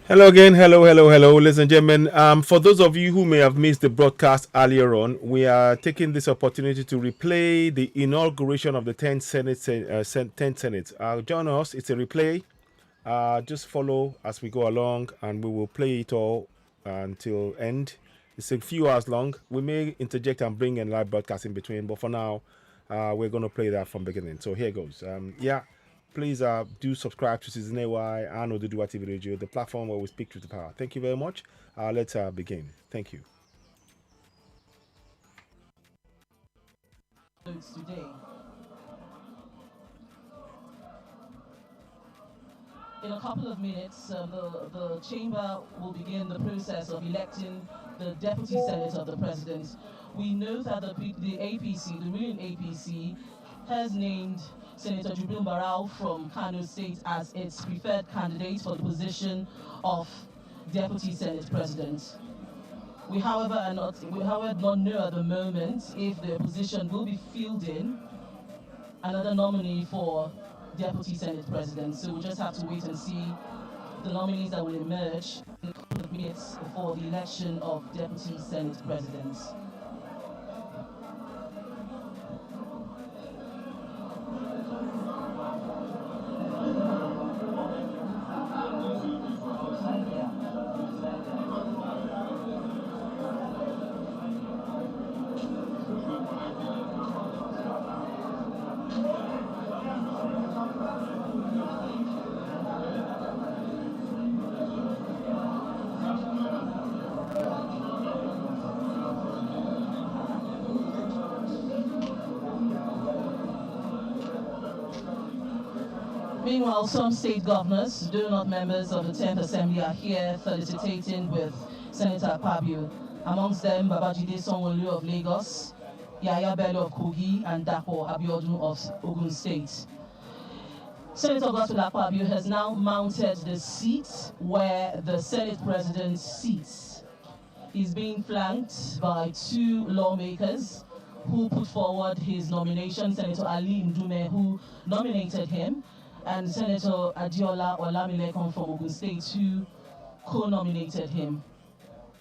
Hello again. Hello, ladies and gentlemen. For those of you who may have missed the broadcast earlier on, we are taking this opportunity to replay the inauguration of the 10th Senate. Join us. It's a replay. Just follow as we go along, and we will play it all until end. It's a few hours long. We may interject and bring in live broadcast in between, but for now, we're going to play that from beginning. So here goes. Please do subscribe to Season AY and Oduduwa TV Radio, the platform where we speak truth to power. Thank you very much. Let's begin. Thank you. Today. In a couple of minutes, the chamber will begin the process of electing the deputy senator of the president. We know that the APC, the ruling APC, has named Senator Jubril Barau from Kano State as its preferred candidate for the position of deputy senate president. We, however, not know at the moment if the opposition will be fielding another nominee for Deputy Senate President. So we'll just have to wait and see the nominees that will emerge in a couple of minutes for the election of Deputy Senate President. Meanwhile, some state governors, though not members of the 10th Assembly, are here felicitating with Senator Akpabio. Amongst them, Babajide Sanwo-Olu of Lagos, Yaya Bello of Kogi, and Dapo Abiodun of Ogun State. Senator Godswill Akpabio has now mounted the seat where the Senate President sits. He's being flanked by two lawmakers who put forward his nomination, Senator Ali Ndume, who nominated him, and Senator Adiola Olamilekon from Ogun State, who co-nominated him,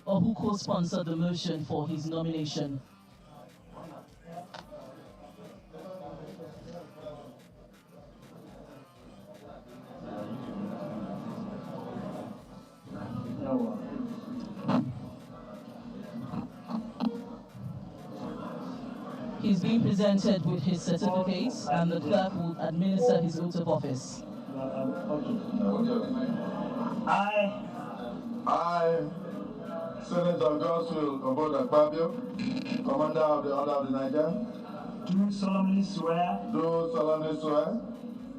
or who co-sponsored the motion for his nomination. He's being presented with his certificates, and the clerk will administer his oath of office. I, Senator Godswill Akpabio, Commander of the Order of the Niger, do solemnly swear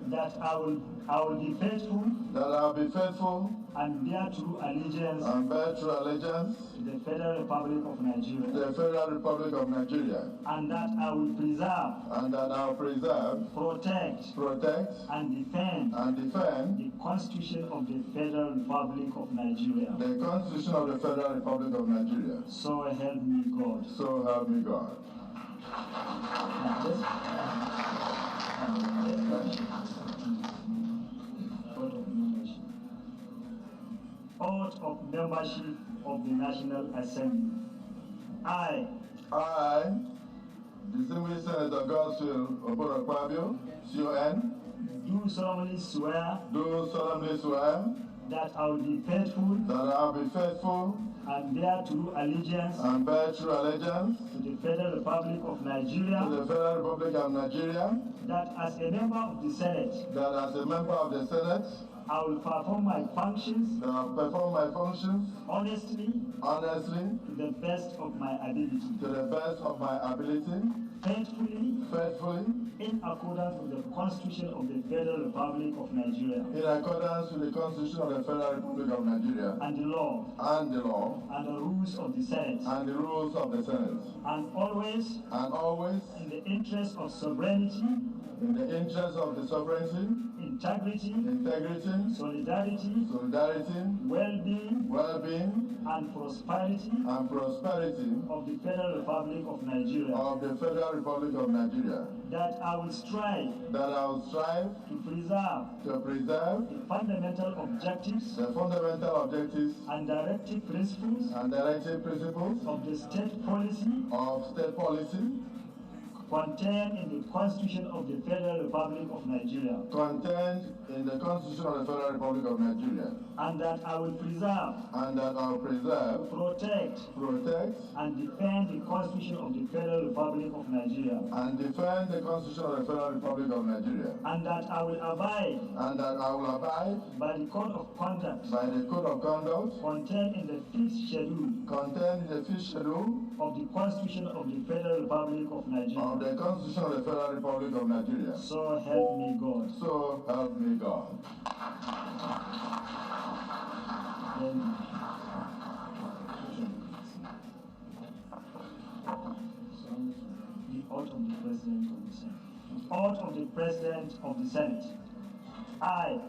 that I will be faithful and bear true allegiance to the Federal Republic of Nigeria, and that I will preserve, protect, and defend the Constitution of the Federal Republic of Nigeria. the Constitution of the Federal Republic of Nigeria. So help me God. So help me God. Oath of membership of the National Assembly. I, Distinguished Senator Godswill Akpabio, CON, do solemnly swear that I will be faithful and bear true allegiance to the Federal Republic of Nigeria, that as a member of the Senate, I will perform my functions honestly, to the best of my ability, faithfully, in accordance with the Constitution of the Federal Republic of Nigeria, in accordance with the Constitution of the Federal Republic of Nigeria, and the law, and the rules of the Senate, and always, always, in the interest of sovereignty, in the interest of the sovereignty, integrity, solidarity, well-being, and prosperity of the Federal Republic of Nigeria. That I will strive to preserve the fundamental objectives and directive principles of the state policy contained in the Constitution of the Federal Republic of Nigeria. And that I will preserve, protect, and defend the Constitution of the Federal Republic of Nigeria. And that I will abide, by the code of conduct, contained in the fifth schedule of the Constitution of the Federal Republic of Nigeria. So help me God. The oath of the President of the Senate. Oath of the President of the Senate. I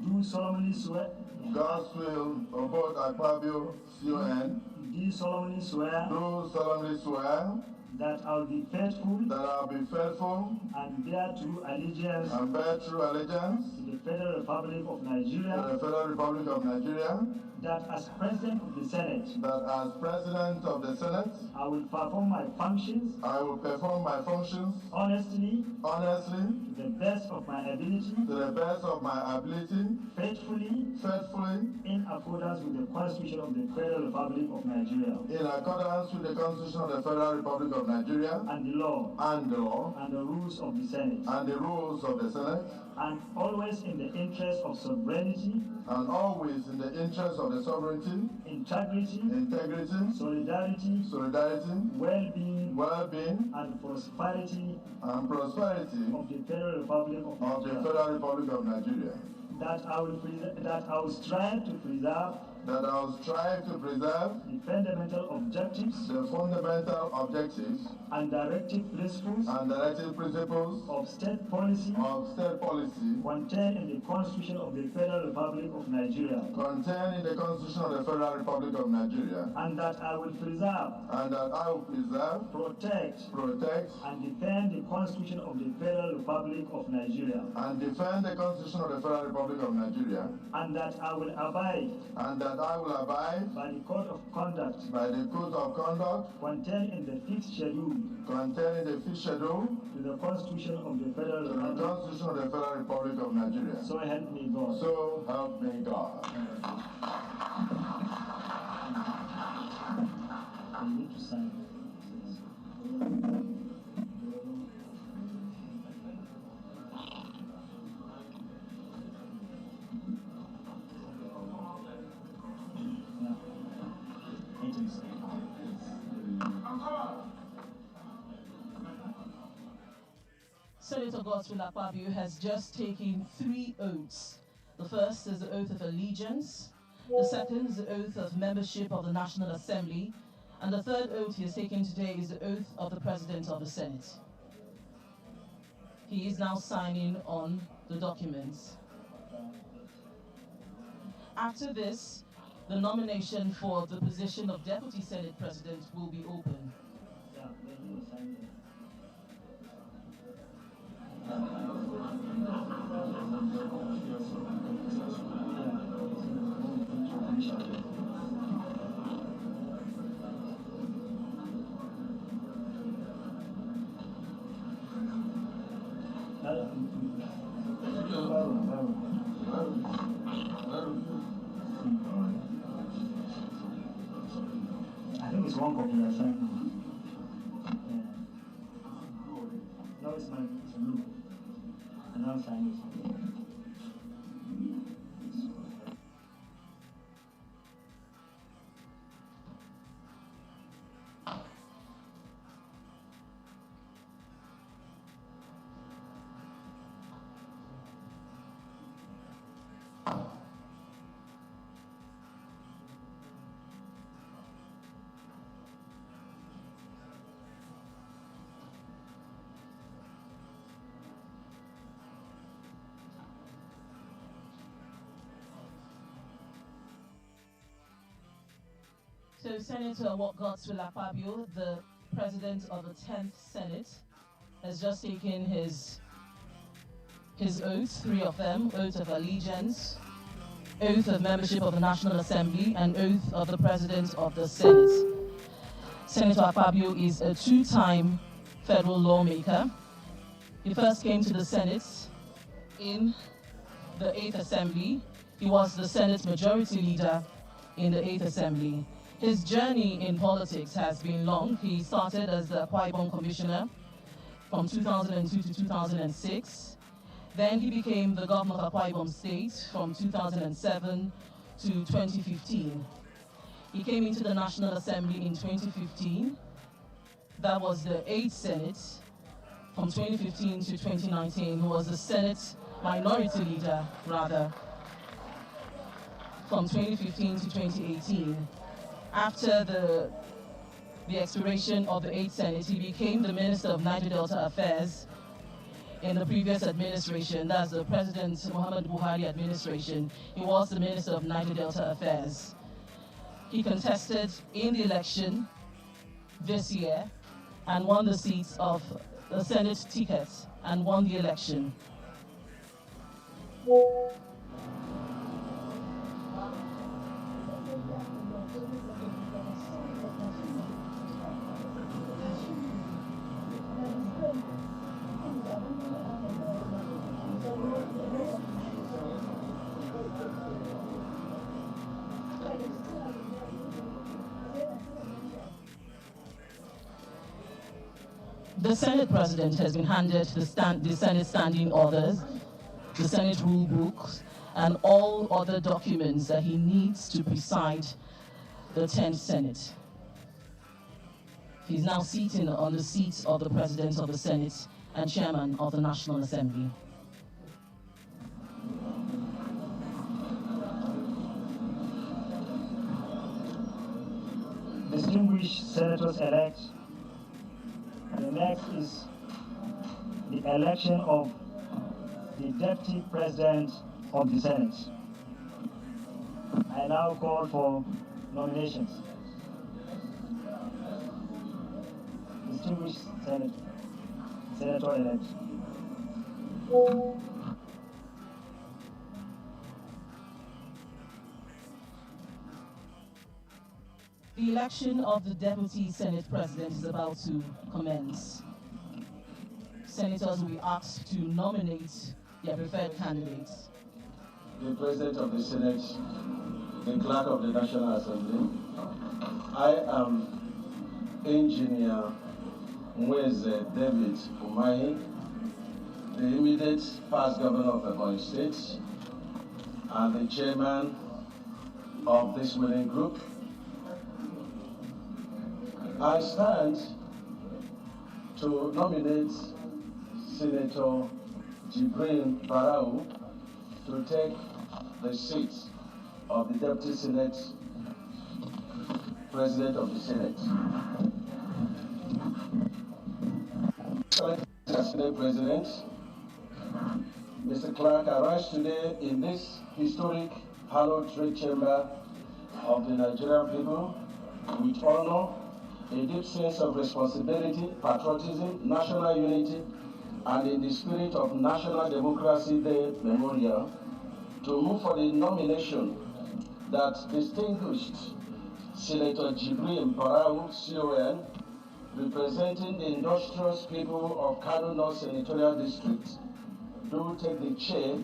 do solemnly swear. Godswill Obot Akpabio, CON. Do solemnly swear. That I will be faithful. And bear true allegiance. To the Federal Republic of Nigeria. That as President of the Senate. I will perform my functions. Honestly. To the best of my ability. Faithfully. In accordance with the Constitution of the Federal Republic of Nigeria. And the law. And the rules of the Senate. And always in the interest of sovereignty. Integrity. Solidarity. Well-being. And prosperity. Of the Federal Republic of Nigeria. That I will strive to preserve. The fundamental objectives. And directive principles. Of state policy. Contained in the Constitution of the Federal Republic of Nigeria. And that I will preserve. Protect. And defend the Constitution of the Federal Republic of Nigeria. And that I will abide. By the code of conduct. Contained in the fifth schedule. To the Constitution of the Federal Republic of Nigeria. So help me God. You need to sign. Senator Godswill Akpabio has just taken 3 oaths. The first is the oath of allegiance, the second is the oath of membership of the National Assembly, and the third oath he has taken today is the oath of the President of the Senate. He is now signing on the documents. After this, the nomination for the position of Deputy Senate President will be open. I think it's one copy I signed. No, it's blue. And now sign it. So Senator Godswill Akpabio, the President of the 10th Senate, has just taken his oaths, 3 of them: oath of allegiance, oath of membership of the National Assembly, and oath of the President of the Senate. Senator Akpabio is a 2-time federal lawmaker. He first came to the Senate in the 8th Assembly. He was the Senate Majority Leader in the 8th Assembly. His journey in politics has been long. He started as the Akwa Ibom Commissioner from 2002 to 2006. Then he became the Governor of Akwa Ibom State from 2007 to 2015. He came into the National Assembly in 2015. That was the 8th Senate from 2015 to 2019. He was the Senate Minority Leader, rather, from 2015 to 2018. After the expiration of the 8th Senate, he became the Minister of Niger Delta Affairs in the previous administration. That's the President Muhammad Buhari administration. He was the Minister of Niger Delta Affairs. He contested in the election this year and won the seats of the Senate ticket and won the election. The Senate President has been handed the Senate standing orders, the Senate rule books, and all other documents that he needs to preside the 10th Senate. He's now sitting on the seat of the President of the Senate and Chairman of the National Assembly. Distinguished senators-elect, the next is the election of the Deputy President of the Senate. I now call for nominations. Distinguished Senator-elect. The election of the Deputy Senate President is about to commence. Senators will be asked to nominate their preferred candidates. The President of the Senate, the Clerk of the National Assembly. I am Engineer Mweze David Umahi, the immediate past Governor of Ebonyi State and the Chairman of this winning group. I stand to nominate Senator Jibrin Barau to take the seat of the Deputy Senate President of the Senate. Senate President, Mr. Clark, I rise today in this historic hallowed trade chamber of the Nigerian people with honor, a deep sense of responsibility, patriotism, national unity, and in the spirit of National Democracy Day Memorial, to move for the nomination that distinguished Senator Jibrin Barau, CON, representing the industrious people of Kano North Senatorial District, do take the chair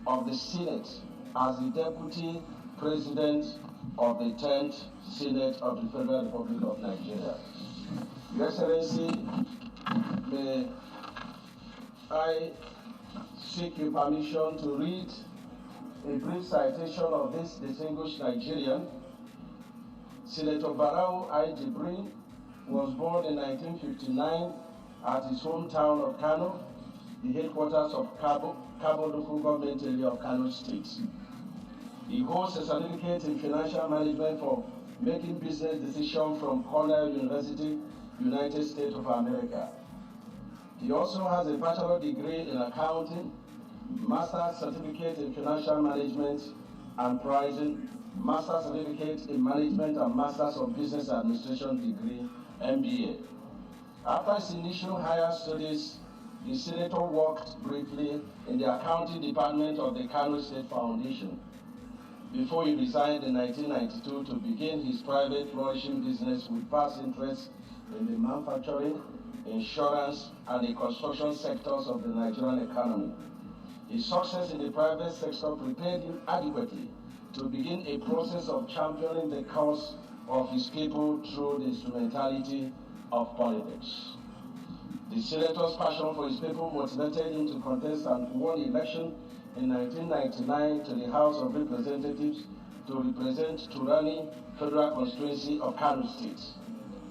of the Senate as the Deputy President of the 10th Senate of the Federal Republic of Nigeria. Your Excellency, may I seek your permission to read a brief citation of this distinguished Nigerian. Senator Barau I. Jibrin was born in 1959 at his hometown of Kano, the headquarters of Kabo local government area of Kano State. He holds a certificate in financial management for making business decisions from Cornell University, United States of America. He also has a bachelor's degree in accounting, master's certificate in financial management and Pricing, Master's Certificate in Management and Masters of Business Administration degree, MBA. After his initial higher studies, the senator worked briefly in the accounting department of the Kano State Foundation before he resigned in 1992 to begin his private flourishing business with vast interests in the manufacturing, insurance, and the construction sectors of the Nigerian economy. His success in the private sector prepared him adequately to begin a process of championing the cause of his people through the instrumentality of politics. The senator's passion for his people motivated him to contest and won election in 1999 to the House of Representatives to represent Turani Federal Constituency of Kano State.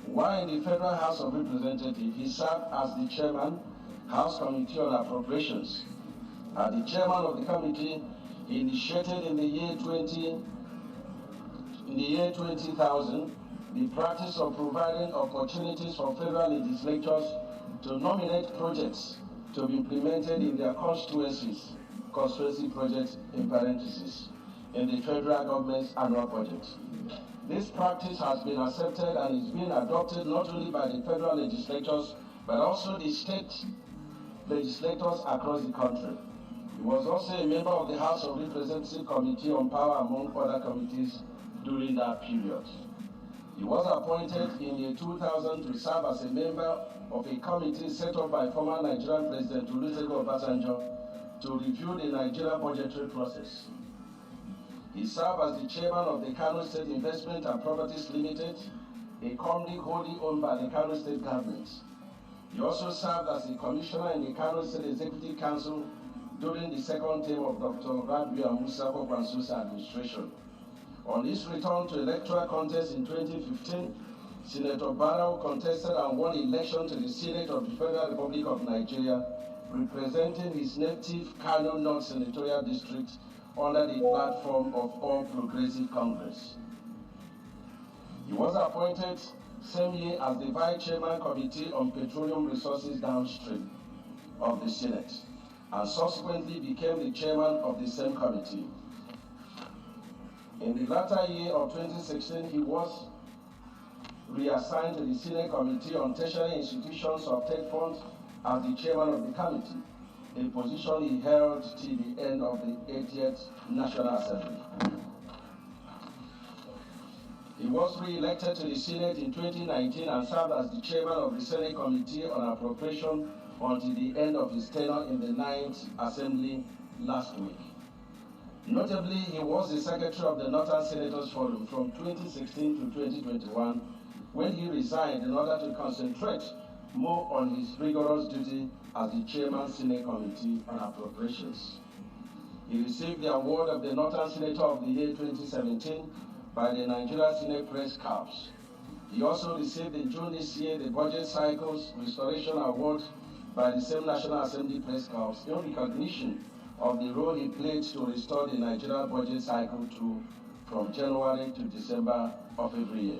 While in the Federal House of Representatives, he served as the chairman, House Committee on Appropriations. As the chairman of the committee, he initiated in the year 2000 the practice of providing opportunities for federal legislatures to nominate projects to be implemented in their constituency projects in parentheses, in the federal government's annual budget. This practice has been accepted and is being adopted not only by the federal legislatures, but also the state legislators across the country. He was also a member of the House of Representatives Committee on Power, among other committees, during that period. He was appointed in the year 2000 to serve as a member of a committee set up by former Nigerian President Olusegun Obasanjo to review the Nigerian budgetary process. He served as the chairman of the Kano State Investment and Properties Limited, a company wholly owned by the Kano State government. He also served as a commissioner in the Kano State Executive Council during the second term of Dr. Rabiu Musa Kwankwaso's administration. On his return to electoral contest in 2015, Senator Barrow contested and won election to the Senate of the Federal Republic of Nigeria, representing his native Kano North Senatorial District under the platform of All Progressive Congress. He was appointed same year as the Vice Chairman Committee on Petroleum Resources Downstream of the Senate, and subsequently became the chairman of the same committee. In the latter year of 2016, he was reassigned to the Senate Committee on Tertiary Institutions of State Funds as the chairman of the committee, a position he held till the end of the 80th National Assembly. He was re-elected to the Senate in 2019 and served as the chairman of the Senate Committee on Appropriation until the end of his tenure in the 9th Assembly last week. Notably, he was the secretary of the Northern Senators Forum from 2016 to 2021, when he resigned in order to concentrate more on his rigorous duty as the chairman Senate Committee on Appropriations. He received the award of the Northern Senator of the Year 2017 by the Nigeria Senate Press Corps. He also received in June this year the Budget Cycles Restoration Award by the same National Assembly Press Corps in recognition of the role he played to restore the Nigeria budget cycle from January to December of every year.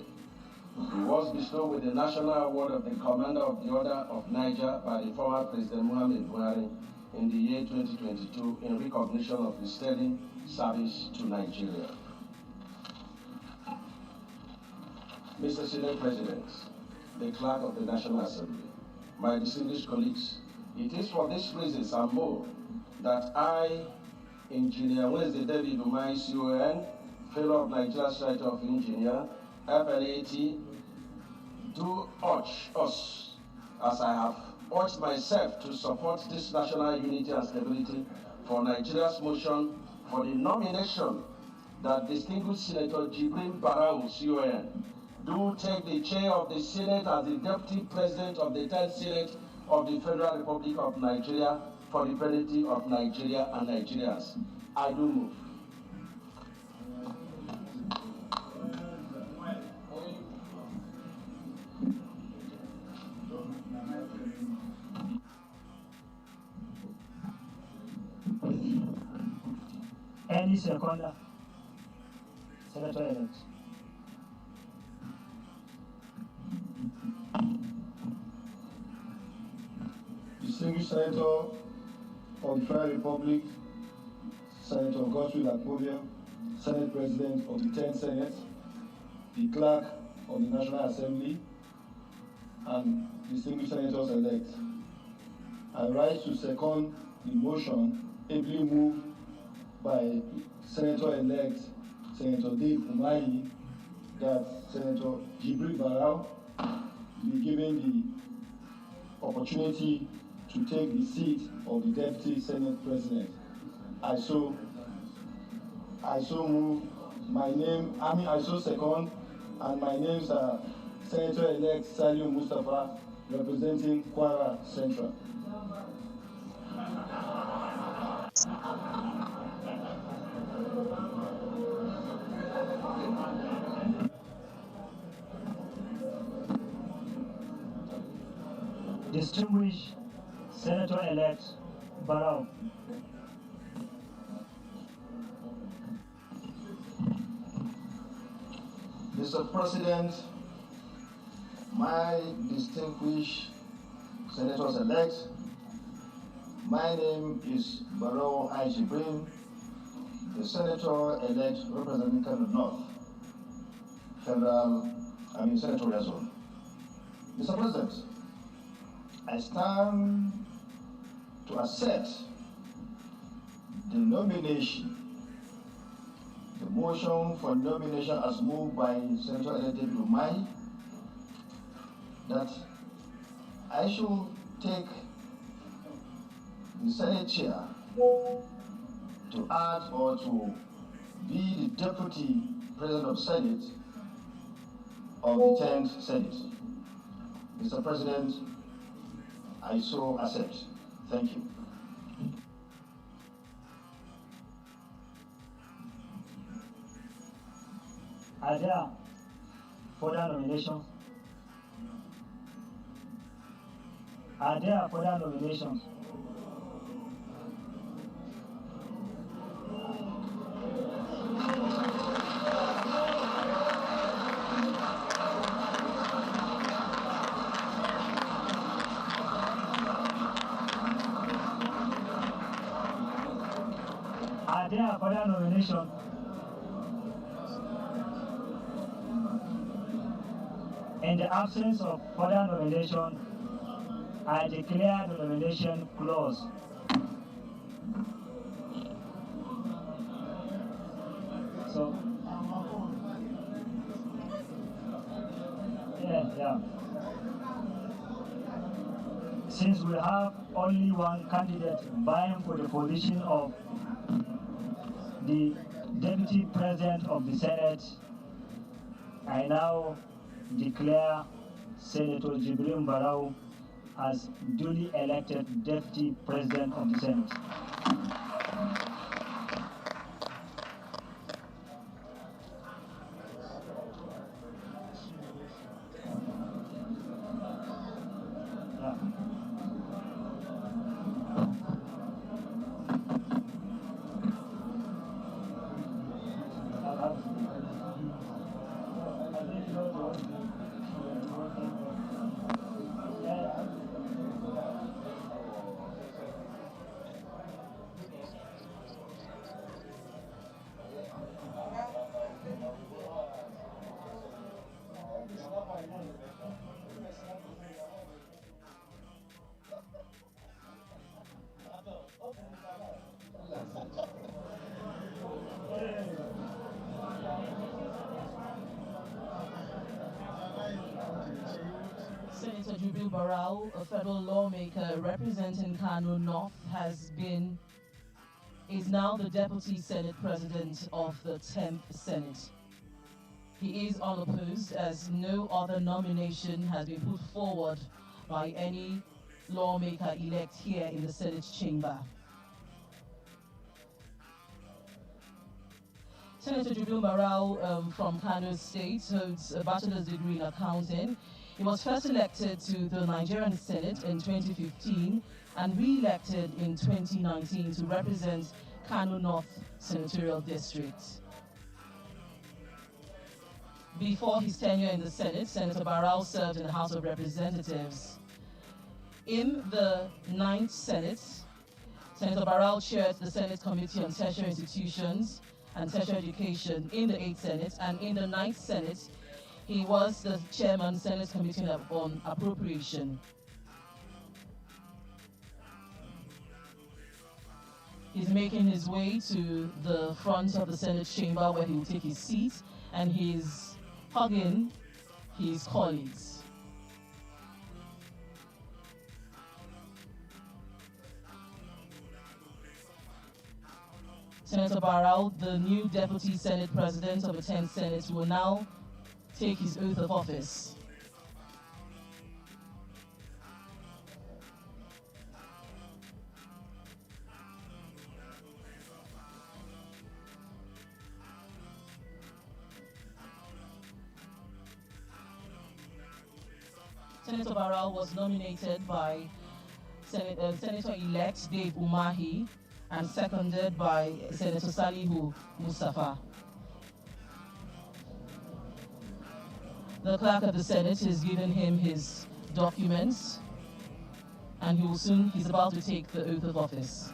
He was bestowed with the National Award of the Commander of the Order of Niger by the former President Muhammad Buhari in the year 2022 in recognition of his sterling service to Nigeria. Mr. Senate President, the Clerk of the National Assembly, my distinguished colleagues, it is for these reasons and more that I, Engineer Wednesday David Umai CON, Fellow of Nigeria Society of Engineer, FNAT, do urge us, as I have urged myself, to support this national unity and stability for Nigeria's motion for the nomination that distinguished Senator Jibril Barau CON do take the chair of the Senate as the Deputy President of the 10th Senate of the Federal Republic of Nigeria for the benefit of Nigeria and Nigerians. I do move. Any seconder? Senator-elect. Distinguished Senator of the Federal Republic, Senator Godswill Akpobia, Senate President of the 10th Senate, the Clerk of the National Assembly, and distinguished senators-elect. I rise to second the motion ably moved by Senator-elect Senator Dave Umahi that Senator Jibril Barau be given the opportunity to take the seat of the Deputy Senate President. I so move. I so second, and my names are Senator-elect Salim Mustafa, representing Kwara Central. Distinguished Senator-elect Barau. Mr. President, my distinguished senators-elect, my name is Barau I. Jibrin, the senator-elect representing Kano North, Senatorial Zone. Mr. President, I stand to accept the nomination, the motion for nomination as moved by Senator-elect David Umahi, that I should take the Senate chair to act or to be the Deputy President of Senate of the 10th Senate. Mr. President, I so accept. Thank you. Are there further nominations? Are there further nominations? Are there further nominations? In the absence of further nomination, I declare the nomination closed. So, yeah. Since we have only one candidate vying for the position of the Deputy President of the Senate, I now declare Senator Jibril Barau as duly elected Deputy President of the Senate. Senator Jibril Barau, a federal lawmaker representing Kano North, is now the Deputy Senate President of the 10th Senate. He is unopposed, as no other nomination has been put forward by any lawmaker-elect here in the Senate chamber. Senator Jibril Barau from Kano State holds a bachelor's degree in accounting. He was first elected to the Nigerian Senate in 2015 and re-elected in 2019 to represent Kano North Senatorial District. Before his tenure in the Senate, Senator Barau served in the House of Representatives. In the 9th Senate, Senator Barau chaired the Senate Committee on Tertiary Institutions and Tertiary Education in the 8th Senate, and in the 9th Senate, he was the chairman of the Senate Committee on Appropriation. He's making his way to the front of the Senate chamber where he will take his seat, and he's hugging his colleagues. Senator Barrow, the new Deputy Senate President of the 10th Senate, will now take his oath of office. Senator Barrow was nominated by Senator-elect Dave Umahi and seconded by Senator Salihu Mustafa. The clerk of the Senate has given him his documents, and he's about to take the oath of office.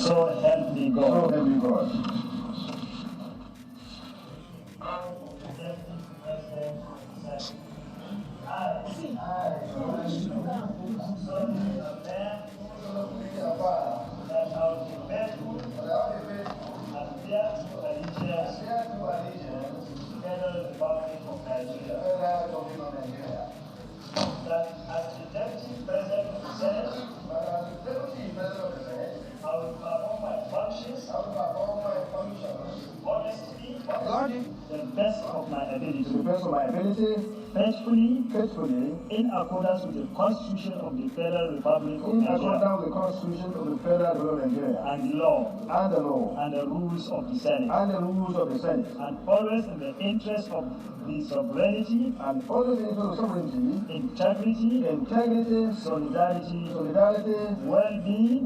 So help me God. So help me God. To the best of my ability, faithfully, in accordance with the Constitution of the Federal Republic of Nigeria, accordance with the Constitution of the Federal Republic of Nigeria, and the law, and the rules of the Senate, and always in the interest of the sovereignty, integrity, solidarity, well-being,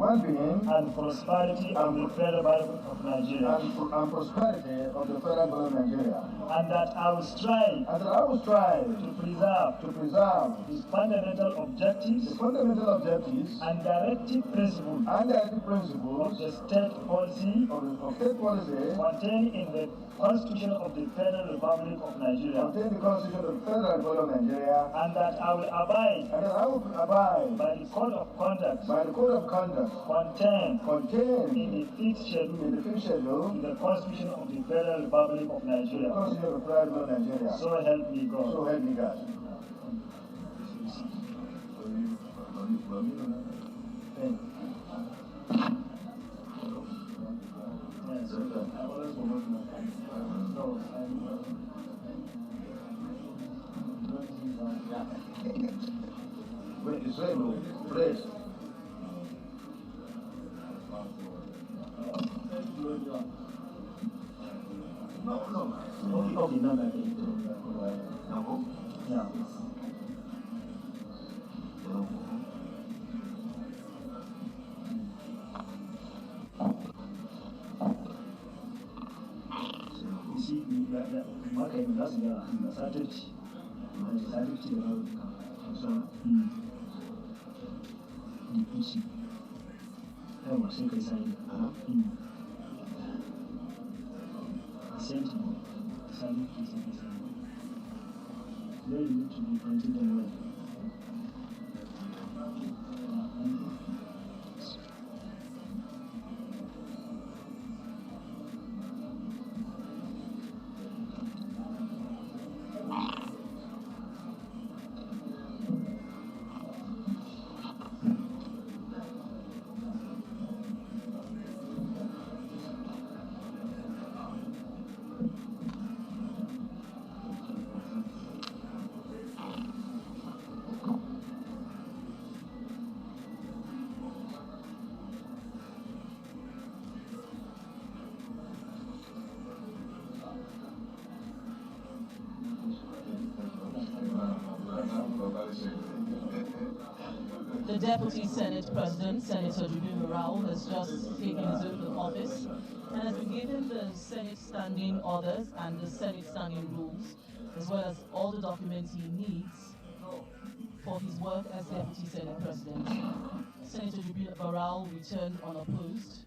and prosperity of the Federal Republic of Nigeria, and prosperity of the Federal Republic of Nigeria. And that I will strive to preserve his fundamental objectives and directive principles of the state policy contained in the Constitution of the Federal Republic of Nigeria. And that I will abide by the code of conduct contained in the fifth schedule in the Constitution of the Federal Republic of Nigeria. So help me God. Thank you. Yes, Wait, it's right, please. No. Okay, no, yeah. You see, market does the strategy. And the strategy about so the issue. I was saying, same thing. They need to be printed and well. The Deputy Senate President, Senator Jubil Rao, has just taken his oath of office and has been given the Senate standing orders and the Senate standing rules, as well as all the documents he needs for his work as Deputy Senate President. Senator Jubil Rao returned unopposed.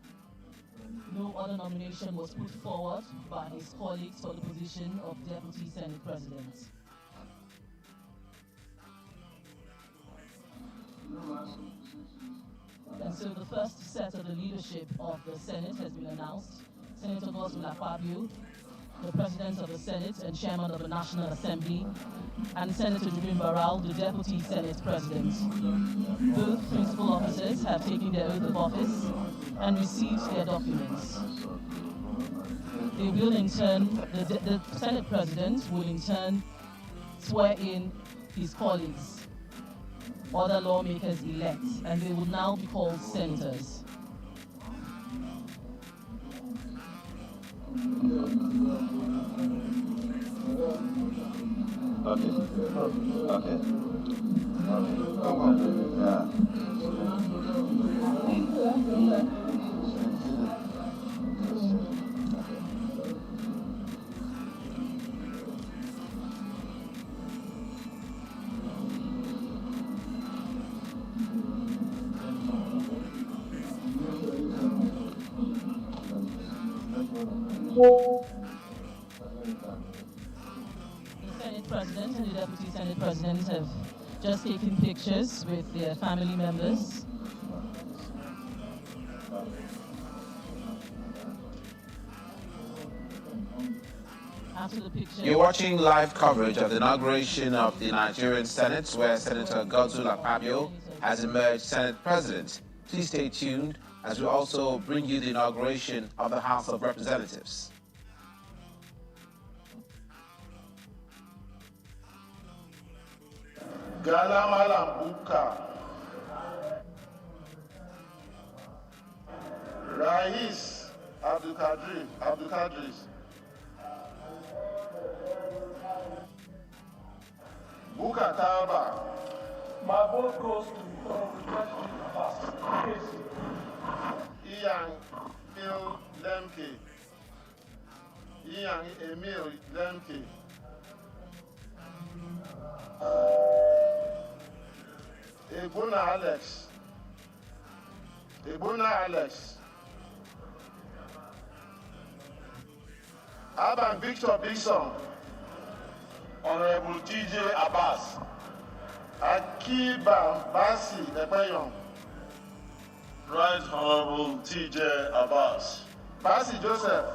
No other nomination was put forward by his colleagues for the position of Deputy Senate President. And so the first set of the leadership of the Senate has been announced. Senator Godswill Akpabio, the President of the Senate and Chairman of the National Assembly, and Senator Jubil Rao, the Deputy Senate President. Both principal officers have taken their oath of office and received their documents. They will in turn, the Senate President will in turn swear in his colleagues, other lawmakers elect, and they will now be called senators. Okay. Come on. Yeah. The Senate President and the Deputy Senate President have just taken pictures with their family members. After the picture, You're watching live coverage of the inauguration of the Nigerian Senate, where Senator Godswill Akpabio has emerged Senate President. Please stay tuned as we also bring you the inauguration of the House of Representatives. Galamalambuka, Rais Abdulkadris, Bukataba, My vote goes to President Abbas. Ian Phil Lemke, Iyan Emil Lemke. Ebuna Alex. Ebuna Alex. Aban Victor Bixon. Honorable TJ Abbas. Akiba Basi Epeyon. Right Honorable TJ Abbas. Basi Joseph.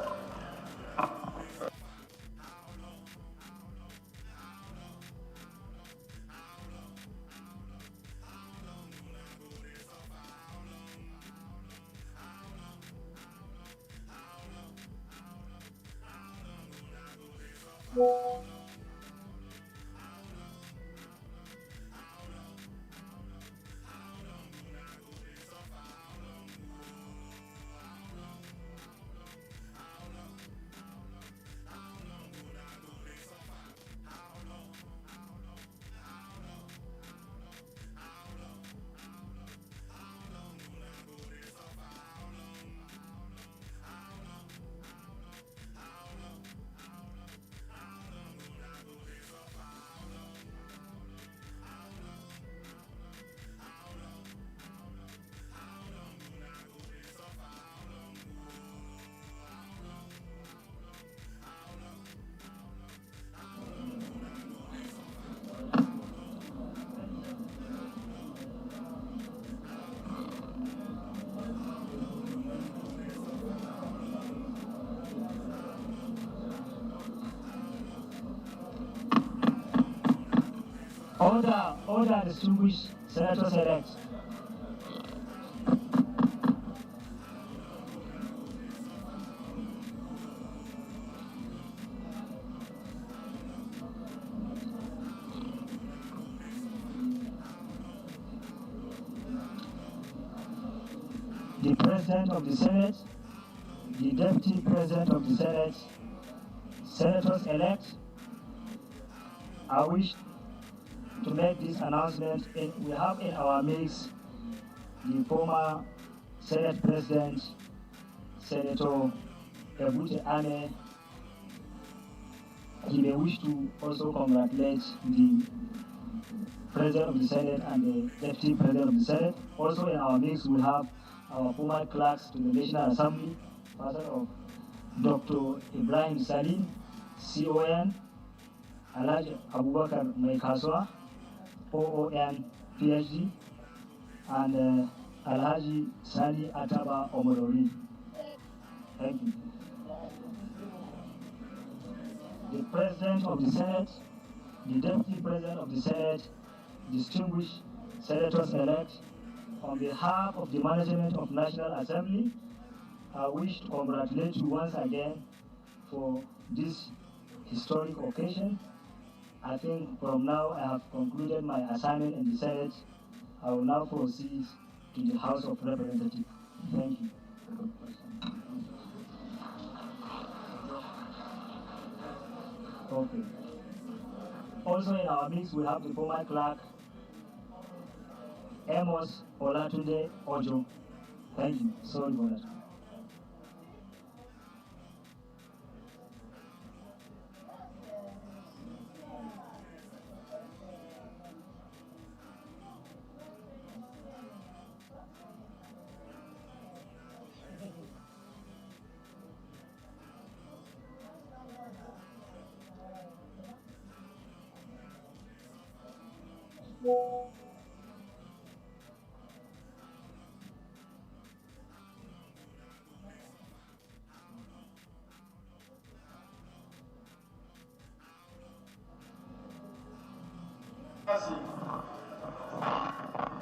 Order, distinguished senators-elect. The President of the Senate, the Deputy President of the Senate, senators-elect, I wish to make this announcement. We have in our midst the former Senate President, Senator Ebute Ame. He may wish to also congratulate the President of the Senate and the Deputy President of the Senate. Also in our midst, we have our former clerks to the National Assembly, Father of Dr. Ibrahim Salim, CON, Alhaji Abubakar Maikaswa, OON, PhD, and Alhaji Sani Ataba Omorori. Thank you. The President of the Senate, the Deputy President of the Senate, distinguished senators-elect, on behalf of the management of National Assembly, I wish to congratulate you once again for this historic occasion. I think from now I have concluded my assignment in the Senate. I will now proceed to the House of Representatives. Thank you. Okay. Also in our midst, we have the former clerk, Amos Olatunde Ojo. Thank you. Sorry for that.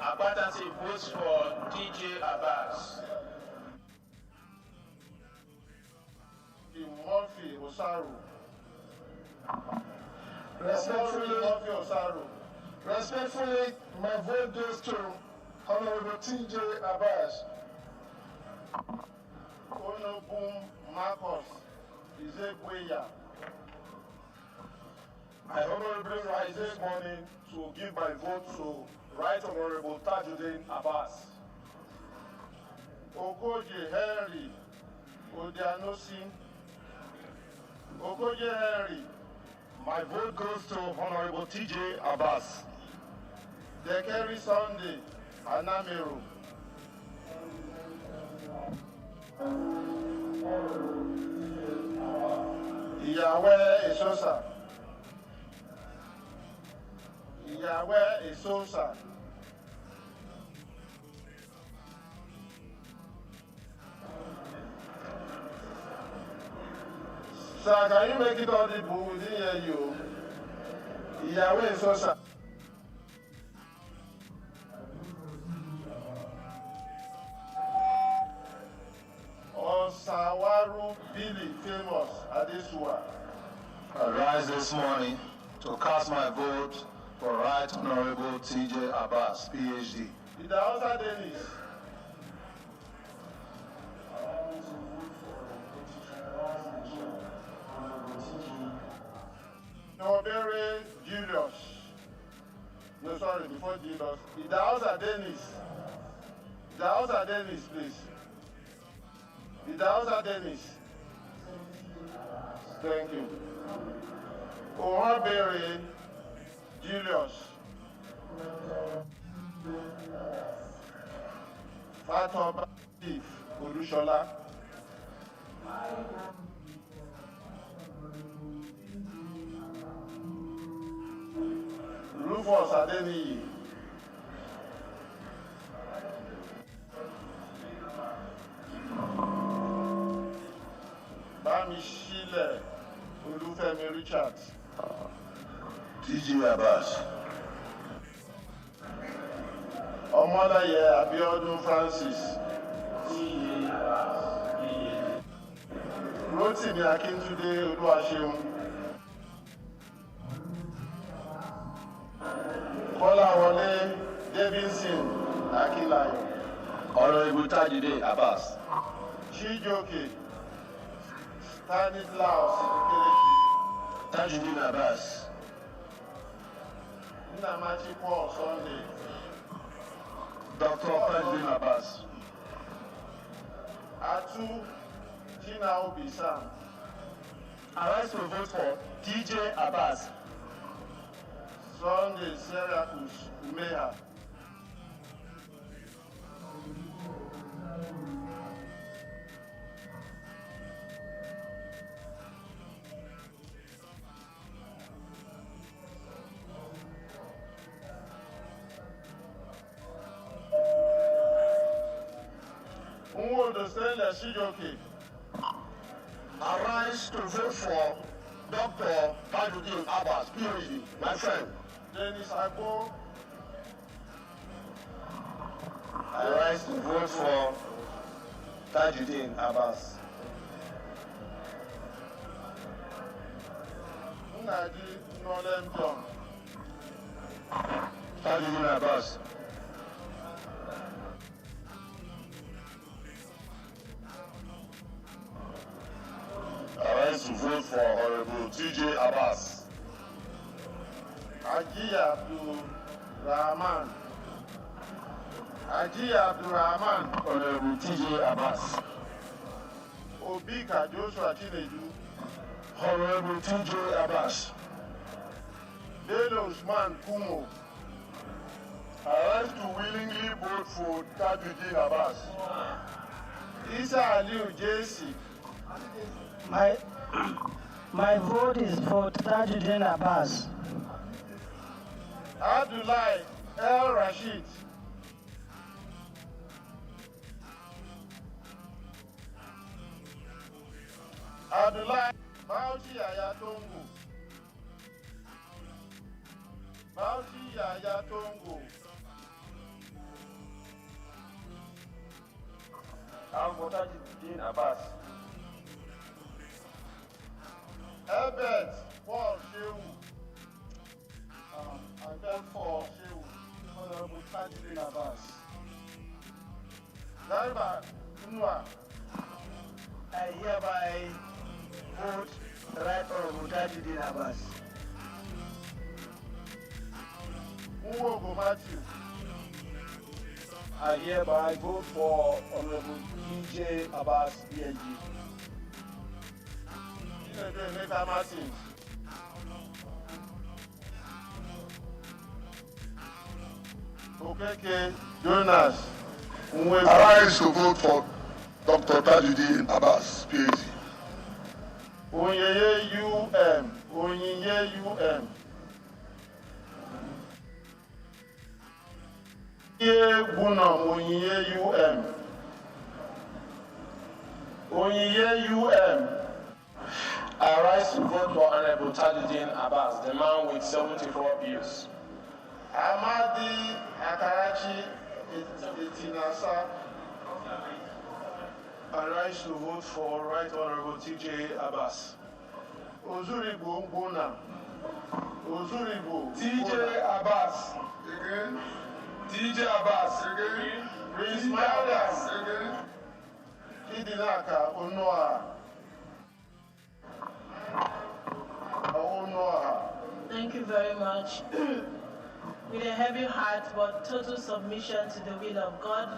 Abatansi votes for TJ Abbas. Murphy Osaru. Respectfully, my vote goes to Honorable TJ Abbas. Honorable Marcus Izekweya. I honorably rise this morning to give my vote to Right Honorable Tajuddin Abbas. Okoje Henry Odianosi. Okoye Henry. My vote goes to Honorable TJ Abbas. Dekeri Sunday, Anamiru. Yahweh Esosa. Yahweh Esosa. Sir, can you make it audible? We didn't hear you. Yahweh Esosa. Osawaru Billy, famous Adesua. I rise this morning to cast my vote for Right Honorable TJ Abbas, PhD. Idaosa Dennis. Nobere Julius. No, sorry, before Julius. Idaosa Dennis. Idaosa Dennis, please. Idaosa Dennis. Thank you. Ohabere Julius. Fatoba Chief Olushola. Rufus Adeniyi. Bamishile Olufemi Richards. TJ Abbas. Ọmọláyẹ Abiodun Francis. Rotimi Akintunde Olúwaṣeun. Kọ́láwọlé Davidson Akilayo. Honorable Tajide Abbas. Chijioke Stanislaus Ikelechi. Tajudeen Abbas. Nnamachi Paul Sunday. Dr. Tajudeen Abbas. Atu Chinaobi Sam. I rise to vote for TJ Abbas. Sunday Syracuse Umeha. Nwodo Stanley Shijoke. I rise to vote for Dr. Tajudeen Abbas, PhD, my friend. Dennis Agbo. I rise to vote for Tajudeen Abbas. Nnadi Nolem John. Tajudeen Abbas. I rise to vote for Honorable TJ Abbas. Ajiya Abdul Rahman. Ajiya Abdul Rahman. Honorable TJ Abbas. Obika Joshua Chinedu. Honorable TJ Abbas. Bello Usman Kumo. I rise to willingly vote for Tajudeen Abbas. Isa Aliu JC. My vote is for Tajudeen Abbas. Abdullahi El Rashid. Abdullahi Bauchi Yaya Tongo. Bauchi Yaya Tongo. I'm for Tajudeen Abbas. Herbert Paul Shehu. I vote for Shehu. Honorable Tajudeen Abbas. Garba Nwa. I hereby vote Right Honorable Tajudeen Abbas. Nwogo Matthew. I hereby vote for Honorable TJ Abbas, PhD. Chinedu Emeka Martins. Okeke Jonas. Arise to vote for Dr. Tajuddin Abbas, PhD. Onyeye UM. Onyinye UM. Iye Bunam Onyinye UM. Onyinye UM. I rise to vote for Honorable Tajuddin Abbas, the man with 74 views. Amadi Akarachi Itinasa. I rise to vote for Right Honorable TJ Abbas. Ozuribo Mbona. Ozuribo TJ Abbas. Again. TJ Abbas. Again. Prince Midas. Again. Idinaka Onoa. Onoa. Thank you very much. With a heavy heart but total submission to the will of God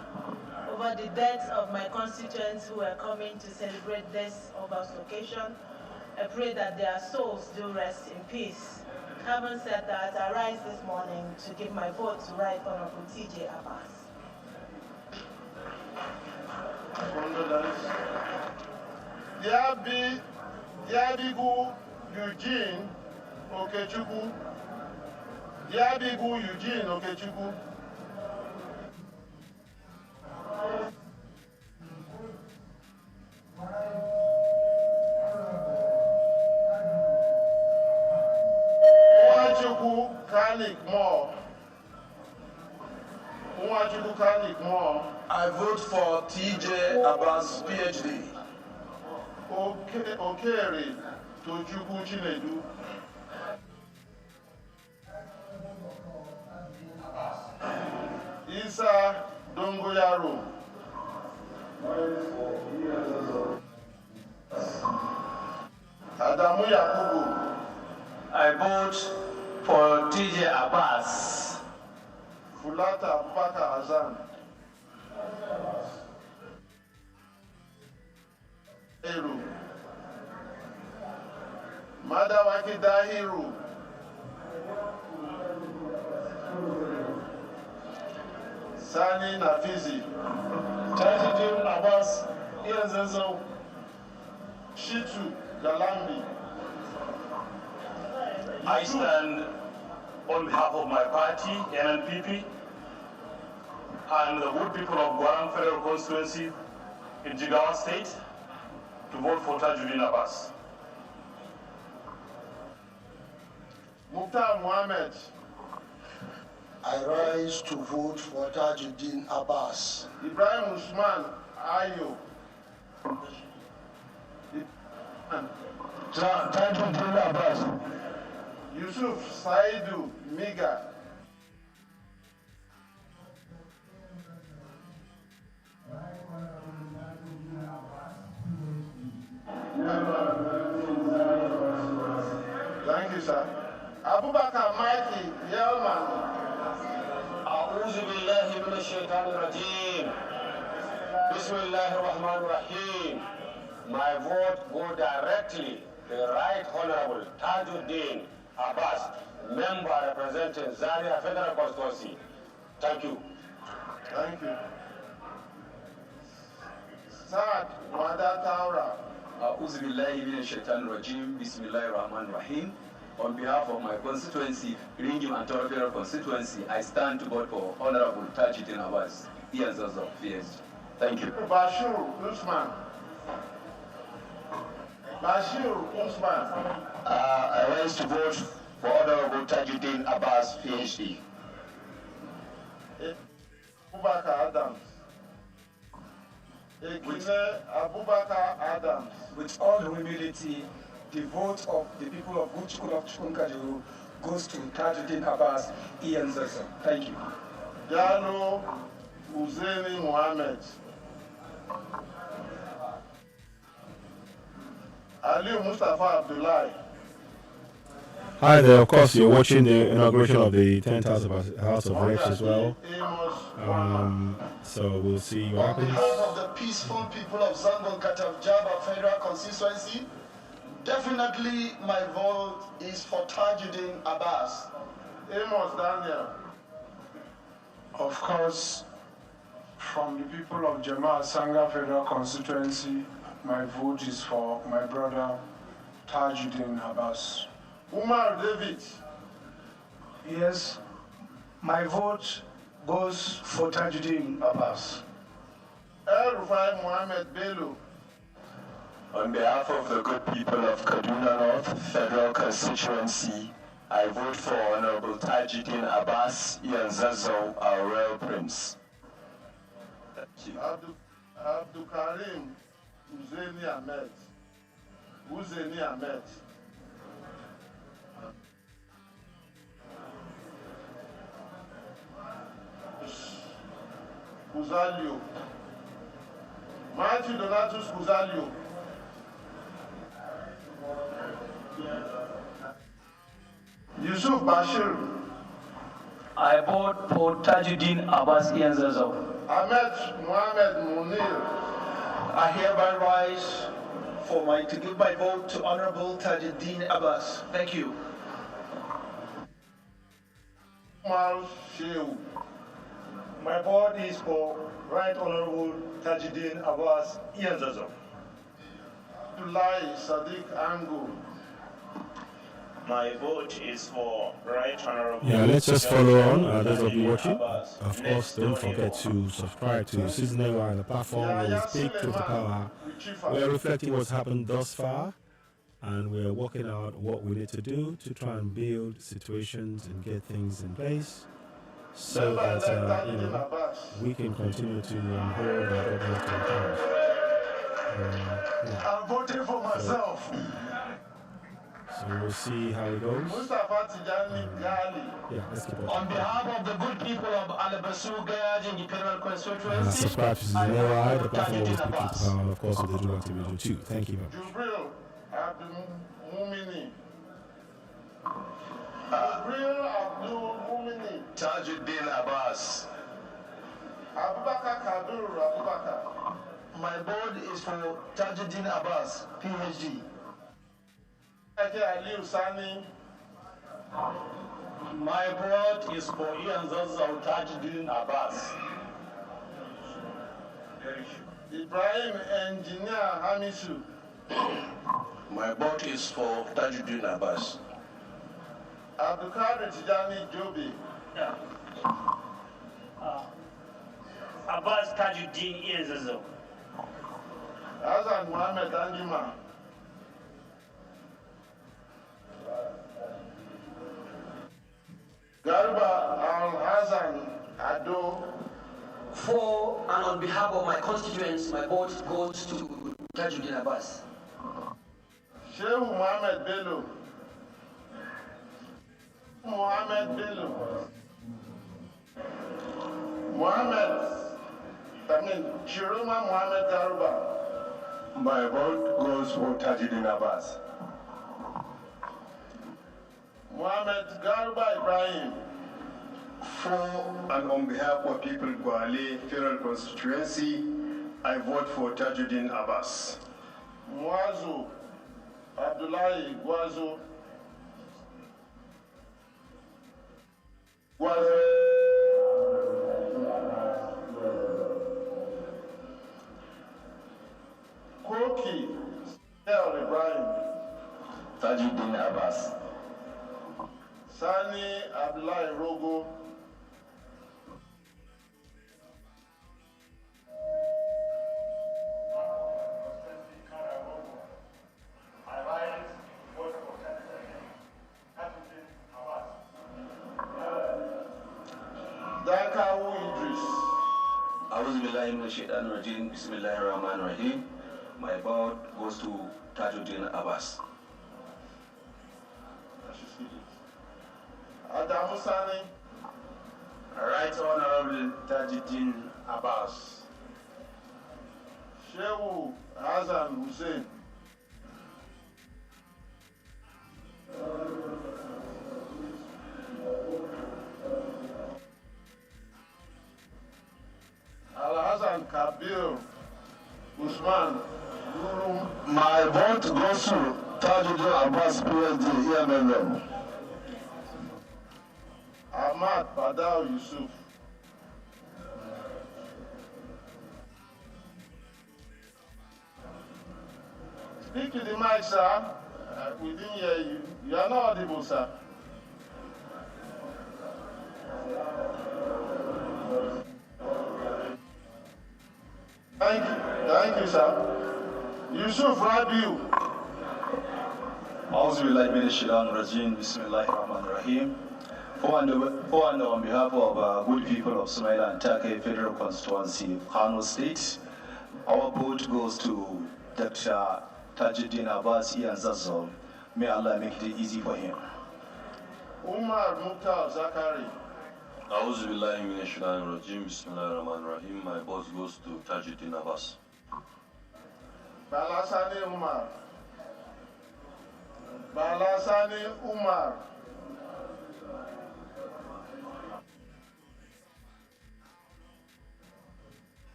over the deaths of my constituents who are coming to celebrate this august occasion, I pray that their souls do rest in peace. Having said that, I rise this morning to give my vote to Right Honorable TJ Abbas. Diabigu Eugene Okechukwu. Diabigu Eugene Okechukwu. Nwachukwu Kanik Moore. Nwachukwu Kanik Moore. I vote for TJ Abbas, PhD. Okere Tochukwu Chinedu. Isa Dongoyaro. Adamu Yakubu. I vote for TJ Abbas. Fulata Abubakar Hassan. Eru. Madawaki Dahiru. Sani Nafizi. Tajuddin Abbas, Ianzazo. Shitu Galambi. I stand on behalf of my party, NNPP, and the good people of Guam Federal Constituency in Jigawa State to vote for Tajuddin Abbas. Mukhtar Mohammed. I rise to vote for Tajuddin Abbas. Ibrahim Usman Ayo. Tajuddin Abbas. Yusuf Saidu Miga. Thank you, sir. Abubakar Mikey Yelman. أعوذ بالله من الشيطان الرجيم. بسم الله الرحمن الرحيم. My vote go directly to the Right Honorable Tajuddin Abbas, member representing Zaria Federal Constituency. Thank you. Thank you. Saad Wada Taura. أعوذ بالله من الشيطان الرجيم بسم الله الرحمن الرحيم. On behalf of my constituency, Ringim and Toro Federal Constituency, I stand to vote for Honorable Tajuddin Abbas, Ianzazo, PhD. Thank you. Bashir Usman. Bashir Usman. I rise to vote for Honorable Tajuddin Abbas, PhD. Abubakar Adams. Ekine Abubakar Adams. With all humility, the vote of the people of Uchukul of Chukunkajuru goes to Tajuddin Abbas, Ianzazo. Thank you. Yalo Uzeni Mohammed. Ali Mustafa Abdullahi. Hi there. Of course, you're watching the inauguration of the 10th House of Reps as well. So we'll see what happens. On behalf of the peaceful people of Zangon Katab Jaba Federal Constituency, Definitely my vote is for Tajuddin Abbas. Amos Daniel. Of course, from the people of Jamal Sanga Federal Constituency, my vote is for my brother Tajuddin Abbas. Umar David. Yes, my vote goes for Tajuddin Abbas. El Rufai Mohammed Bello. On behalf of the good people of Kaduna North Federal Constituency, I vote for Honorable Tajuddin Abbas Yanzazo, our Royal Prince. Abdul Karim Uzeni Ahmed. Uzeni Ahmed. Kuzalio. Matthew Donatus Kuzalio. Yusuf Bashir. I vote for Tajuddin Abbas Yanzazo. Ahmed Mohamed Munir. I hereby rise to give my vote to Honorable Tajuddin Abbas. Thank you. Umar Shehu. My vote is for Right Honorable Tajuddin Abbas Yanzazo. Abdullahi Sadiq Angu. My vote is for Right Honorable. Yeah, let's just follow on. Those of you watching, of course, don't forget to subscribe to Season Never, the platform where we speak to the power. We're reflecting what's happened thus far, and we're working out what we need to do to try and build situations and get things in place so that we can continue to hold our government to account. I'm voting for myself. So we'll see how it goes. Mustafa Tijani Gali. Yeah, let's keep On watching. behalf of the good people of Alabasu Gayaj in the Federal Constituency, Subscribe to Season Never, the platform where we speak to the power, and of course, with the do activity too. Thank you very much. Jubril Abdul Mumini. Jubril Abdul Mumini. Tajuddin Abbas. Abubakar Kabir Abubakar. my vote is for Tajuddin Abbas, PhD. Aliu Sani. My vote is for Ian Zazaw Tajuddin Abbas. Ibrahim Engineer Hamisu. My vote is for Tajuddin Abbas. Abdulkadir Tijani Jobi. Abbas Tajuddin Ian Zazaw. Hassan Mohammed Anjima. Garba Al-Hassan Ado. For and on behalf of my constituents, my vote goes to Tajuddin Abbas. Sheikh Mohammed Bello. Mohammed Bello. Shiruma Mohammed Garuba. My vote goes for Tajuddin Abbas. Mohammed Garuba Ibrahim. For and on behalf of people Gwale Federal Constituency, I vote for Tajuddin Abbas. Mwazu Abdullahi Gwazo. Koki El Ibrahim. Tajuddin Abbas. Sani Abdullahi Rogo. Dakawu Idris. Bismillahirrahmanirrahim. My vote goes to Tajuddin Abbas. Adamu Sani. Right Honorable Tajuddin Abbas. Shehu Hassan Hussein. Al-Hassan Kabir Usman. My vote goes to PSD, EMLM. Ahmad Badao Yusuf. Speak to the mic, sir. We didn't hear you. You are not audible, sir. Thank you, sir. Yusuf Rabiu. أعوذ بالله من الشيطان الرجيم بسم الله الرحمن الرحيم. For and on behalf of good people of Sumaila and Take Federal Constituency of Kano State, our vote goes to Dr. Tajuddin Abbas Ian Zazzol. May Allah make it easy for him. Umar Mukhtar Zakari. أعوذ بالله من الشيطان الرجيم بسم الله الرحمن الرحيم. My vote goes to Tajuddin Abbas. Balasani Umar. Balasani Umar.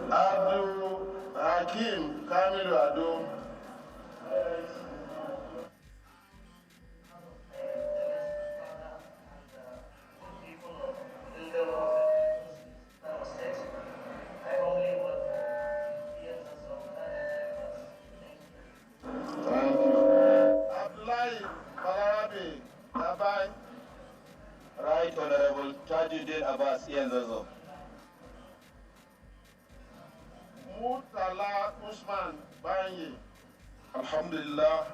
Abdul Hakim Kamilu Ado. Right Honorable Tajuddin Abbas Ian Zazzol. Murtala Usman Banye. Alhamdulillah,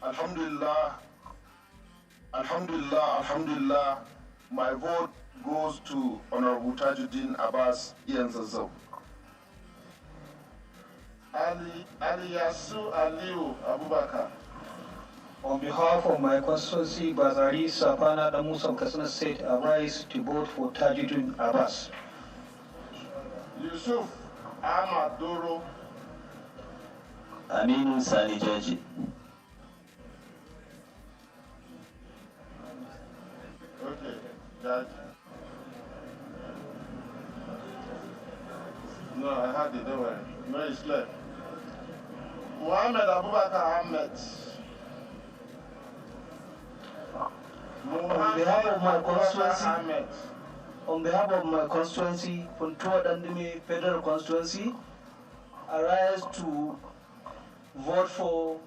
Alhamdulillah, Alhamdulillah, Alhamdulillah. My vote goes to Honorable Tajuddin Abbas Ian Zazzau. Ali Yasu Aliu Abubakar. On behalf of my constituency, Bazari Sapana Damus of Katsina State, I rise to vote for Tajuddin Abbas. Yusuf Ahmad Doro. Aminu Sani Jaji. Okay, Judge. No, I had it, don't worry. No, it's clear. Muhammad Abubakar Ahmed. On behalf of my constituency, on behalf of my constituency, Puntua Dandimi Federal Constituency, I rise to vote for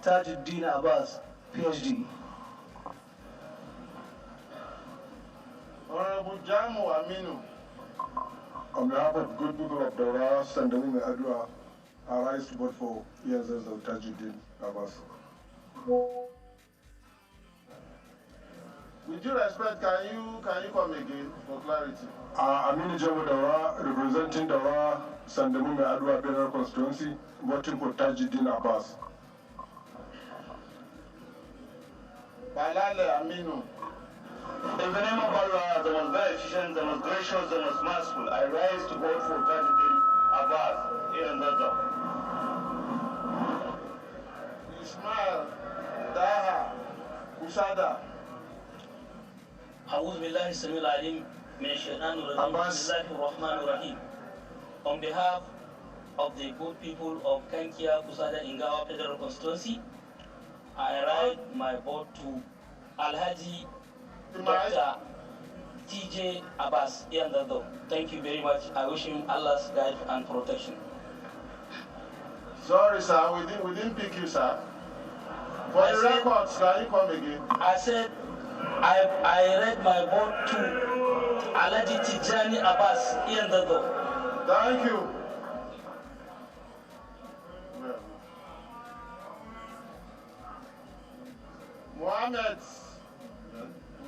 Tajuddin Abbas, PhD. Honorable Jamu Aminu. On behalf of good people of Dora, Sandawumi Adua, I rise to vote for Ian Zazzau Tajuddin Abbas. With due respect, can you come again for clarity? Aminu Jamu Dora, representing Dora, Sandawumi Adua Federal Constituency, voting for Tajuddin Abbas. Balale Aminu. In the name of Allah, the most very efficient, the most gracious, the most merciful, I rise to vote for Tajuddin Abbas in Zazzau. Ismail Daha Usada. أعوذ بالله السميع العليم من الشيطان الرجيم بسم الله الرحمن الرحيم. On behalf of the good people of Kankia Kusada Ingawa Federal Constituency, I write my vote to Alhaji Dr. TJ Abbas Iandado. Thank you very much. I wish him Allah's guide and protection. Sorry, sir, we didn't pick you, sir. For the records, can you come again? I said I read my vote to Alhaji Tijani Abbas Iandado. Thank you.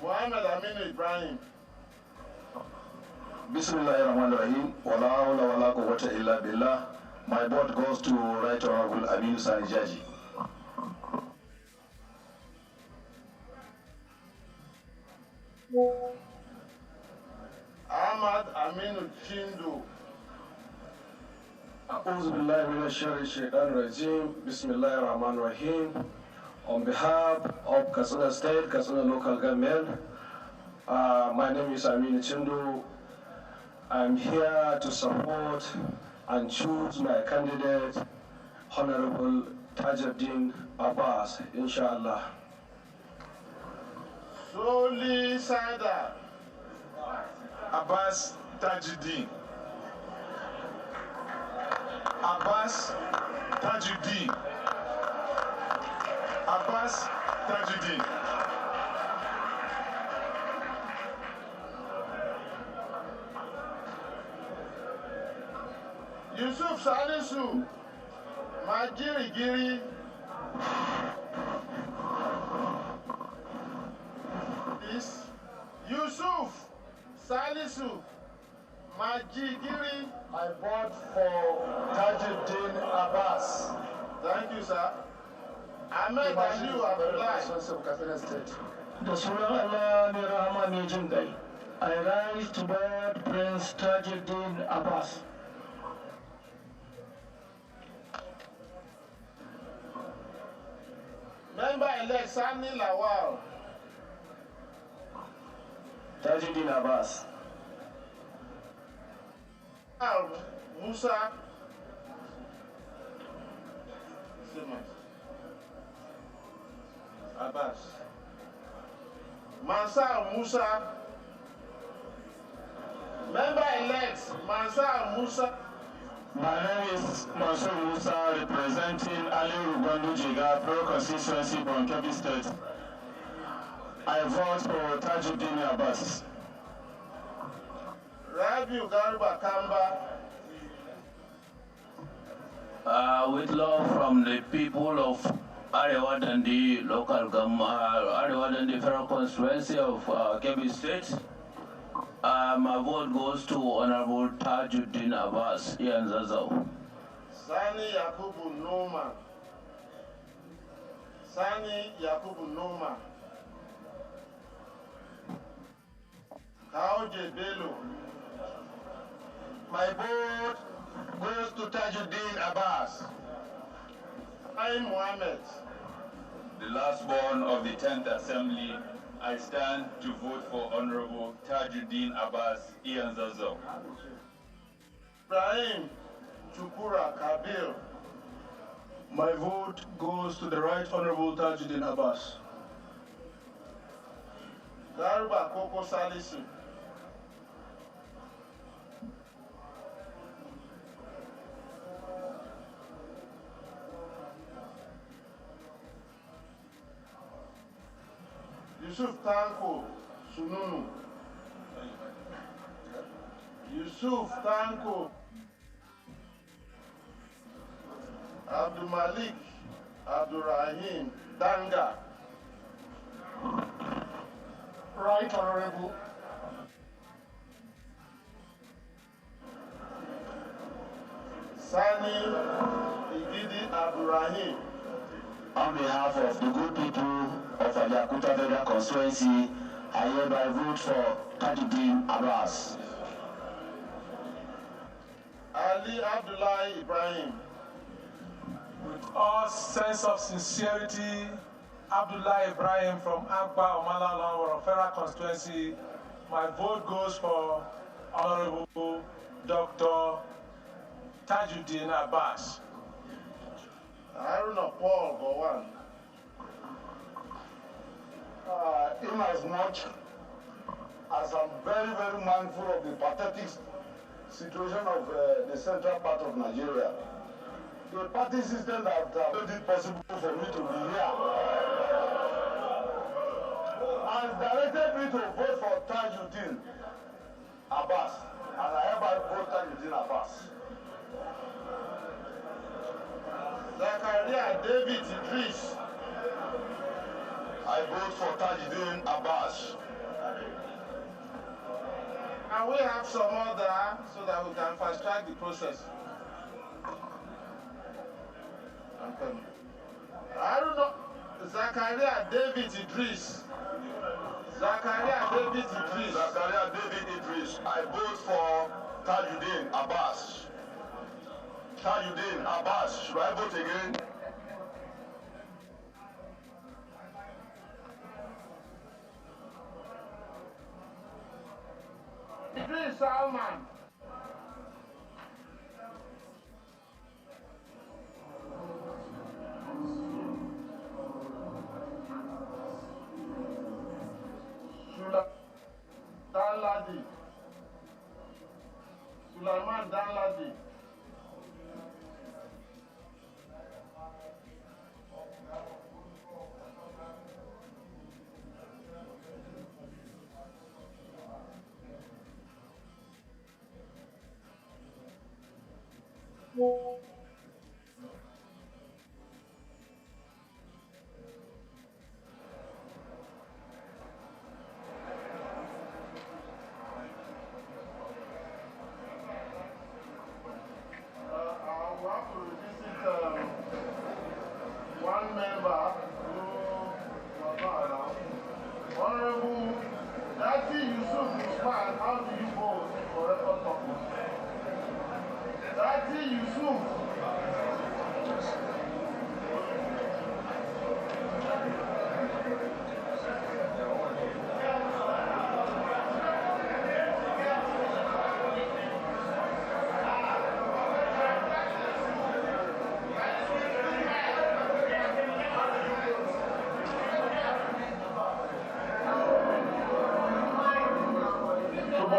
Muhammad Aminu Ibrahim. Bismillahirrahmanirrahim. Wala hawla wala quwwata illa billah. My vote goes to Right Honorable Aminu Sani Jaji. Ahmad Aminu Chindu. أعوذ بالله من الشر الشيطان الرجيم بسم الله الرحمن الرحيم. On behalf of Katsina State, Katsina Local Government, my name is Aminu Chindu. I'm here to support and choose my candidate, Honorable Tajuddin Abbas, inshallah. Solely Sada. Abbas Tajuddin. Abbas Tajuddin. Abbas Tajuddin. Yusuf Salisu. Majiri Giri. Please. Yusuf Salisu. Majigiri. I vote for Tajuddin Abbas. Thank you, sir. Ahmed Aliu Abdullahi. Da sunan Allah mai rahama mai jin gai, I rise to board Prince Tajuddin Abbas. Member-elect Sani Lawal. Tajuddin Abbas. Musa. Abbas. Mansar Musa. Member-elect Mansar Musa. My name is Mansur Musa, representing Ali Rugwandu Jiga Pro Constituency from Kebbi State. I vote for Tajuddin Abbas. Rabiu Garba Kamba. With love from the people of Arewa Dandi local Arewa Dandi Federal Constituency of Kebbi State, my vote goes to Honorable Tajuddin Abbas, Ian Zazau. Sani Yakubu Noma. Sani Yakubu Noma. Kaoje Bello. My vote goes to Tajuddin Abbas. I'm Mohammed. The last born of the 10th Assembly, I stand to vote for Honorable Tajuddin Abbas Ian Zazo. Ibrahim Chukura Kabir. My vote goes to the Right Honorable Tajuddin Abbas. Garba Koko Salisu. Yusuf Tanko Sununu. Yusuf Tanko. Abdul Malik Abdul Rahim Danga. Right Honorable. Sani Igidi Abdul Rahim. On behalf of the good people of Ajakuta Federal Constituency, I hereby vote for Tajuddin Abbas. Ali Abdullahi Ibrahim. With all sense of sincerity, Abdullah Ibrahim from Akba Omala Federal Constituency, my vote goes for Honorable Dr. Tajuddin Abbas. Haruna Paul Gowan. In as much as I'm very, very mindful of the pathetic situation of the central part of Nigeria, the party system that made it possible for me to be here has directed me to vote for Tajuddin Abbas, and I hereby vote Tajuddin Abbas. Zakaria David Idris. I vote for Tajuddin Abbas. And we have some other so that we can fast track the process. I don't know. Zakaria David Idris. Zakaria David Idris. Zakaria David Idris. I vote for Tajuddin Abbas. Tajuddin Abbas. Should I vote again? Idris Salman. Zaki Yusuf Usman, how do you vote for record purpose? Zaki Yusuf.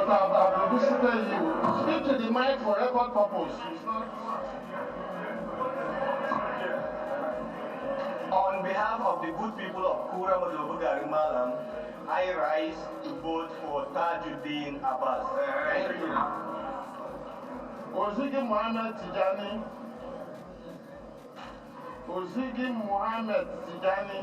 But I've visited you. Speak to the mic for record purpose. On behalf of the good people of Kura Madhubugari Malam, I rise to vote for Tajuddin Abbas. Thank you. Ozigi Mohammed Tijani. Ozigi Mohammed Tijani.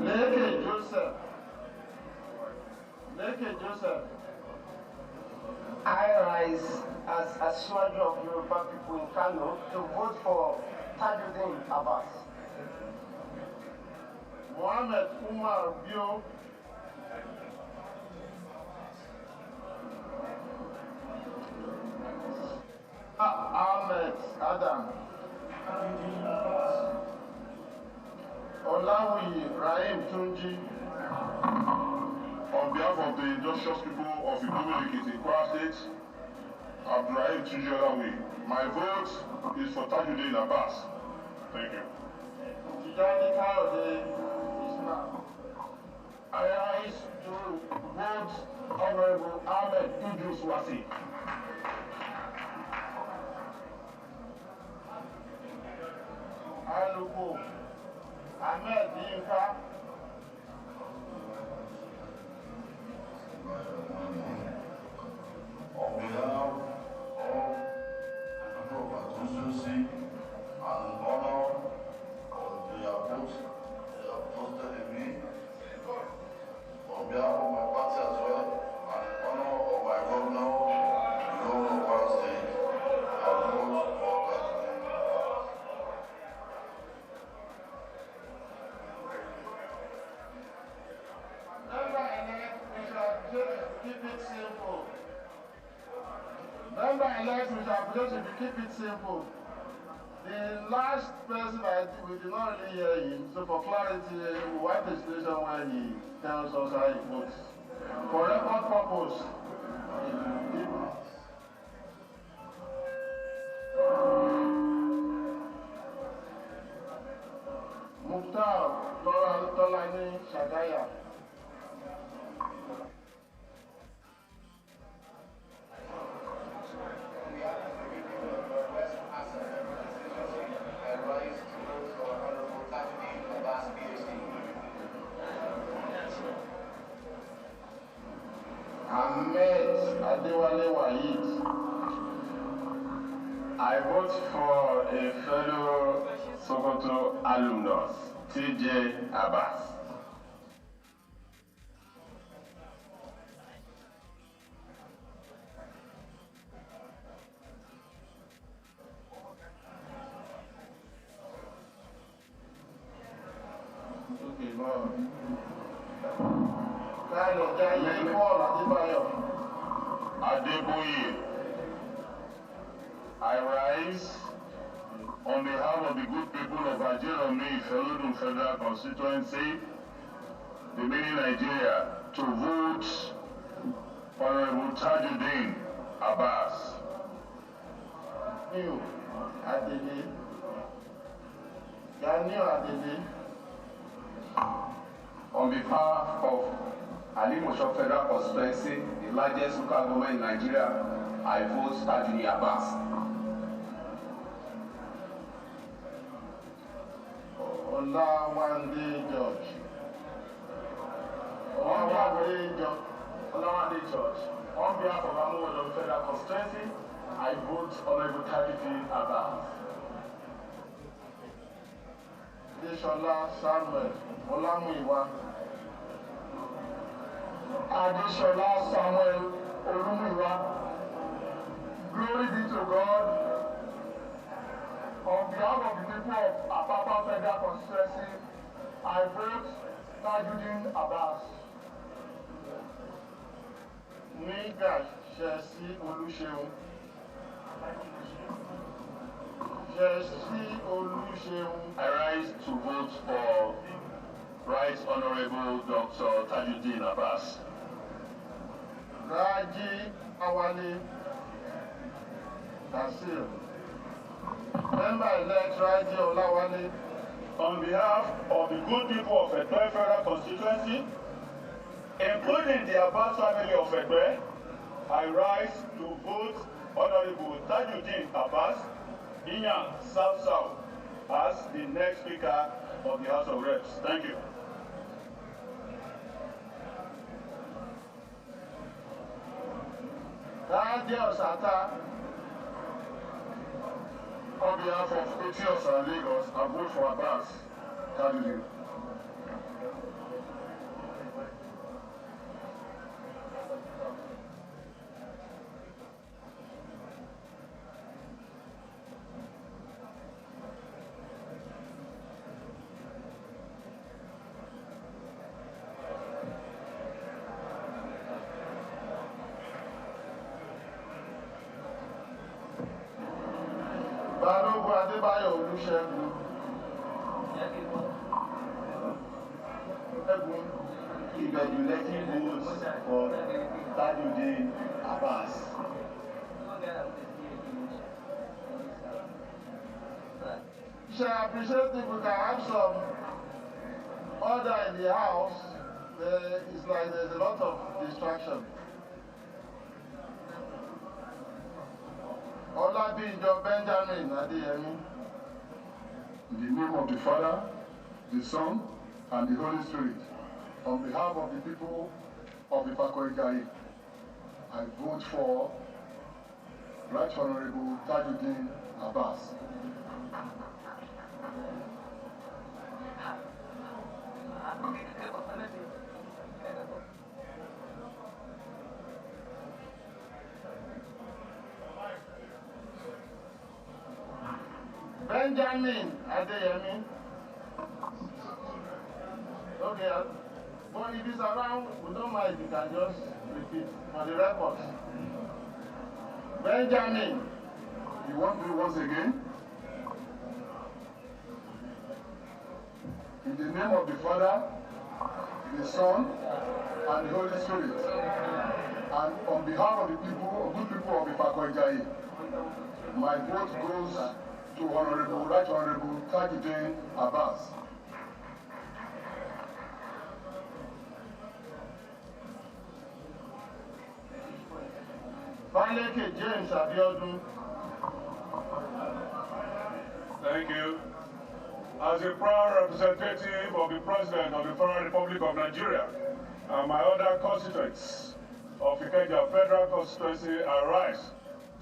Leke Joseph. Leke Joseph. I rise as a soldier of Yoruba people in Kano to vote for Tajuddin Abbas. Mohammed Umar Bio. Ahmed Adam. Olawi Rahim Tunji. On behalf of the industrious people of Igbomilekiti, Kwara State, Abdurrahim Tunji Olawi, my vote is for Tajuddin Abbas. Thank you. Tijani Kayode Ismail. I rise to vote Honorable Ahmed Idris Wasi. Aluko Ahmed Yinka. On behalf of the people of my constituency and in honor of their votes they have trusted in me, on behalf of my party as well, and in honor of my governor, the governor of Kwara State, I vote for Tajuddin Abbas. Member-elect, we shall keep it simple. Member-elect, we shall keep it simple. The last person we did not really hear him, so for clarity, we want the station when he tells us how he votes. For record purpose, Mukhtar Tolani Shagaya. Ahmed Adewale Wahid. I vote for a fellow Sokoto alumnus, TJ Abbas. Okay, Lord. Adeboye, I rise on behalf of the good people of Ajeromi Felodun Federal Constituency, the mini Nigeria, to vote Honorable Tajuddin Abbas. You, Adede. Daniel Adede. On behalf of Ali Mosho Federal Constituency, the largest local government in Nigeria, I vote Tajuddin Abbas. Olawande George. Olawande George. On behalf of Amuwodo Federal Constituency, I vote Honorable Tajuddin Abbas. Deshola Samuel Olamuyiwa. Adeshola Samuel Olumuyiwa. Glory be to God. On behalf of the people of Apapa Federal Constituency, I vote Tajuddin Abbas. Nígbà Ṣẹ̀sí Olúṣeun. Ṣẹ̀sí Olúṣeun. I rise to vote for Right Honorable Dr. Tajuddin Abbas. Raji Awale Nasir. Member-elect Raji Olawale. On behalf of the good people of Ekpe Federal Constituency, including the Abbas family of Ekpe, I rise to vote Honorable Tajuddin Abbas, Inyang South South, as the next Speaker of the House of Reps. Thank you. Raji Osata. On behalf of ATOS and Lagos, I vote for Abbas Tajuddin. Balógun Adébáyọ̀ Olúṣẹ́gun. Congratulating votes for Tajuddin Abbas. I appreciate if we can have some order in the house. It's like there's a lot of distraction. Olabinjo Benjamin Adeyemi. In the name of the Father, the Son, and the Holy Spirit, on behalf of the people of the Ifakoijayi, I vote for Right Honorable Tajuddin Abbas. Benjamin Adeyemi. Okay, but if it's around, we don't mind, you can just repeat for the record. Benjamin. You want me once again? In the name of the Father, the Son, and the Holy Spirit, and on behalf of the people, good people of Ifakoijayi, my vote goes to Honorable, Right Honorable Tajuddin Abbas. Faleke James Abiodun. Thank you. As a proud representative of the President of the Federal Republic of Nigeria and my other constituents of Ikeja Federal Constituency, I rise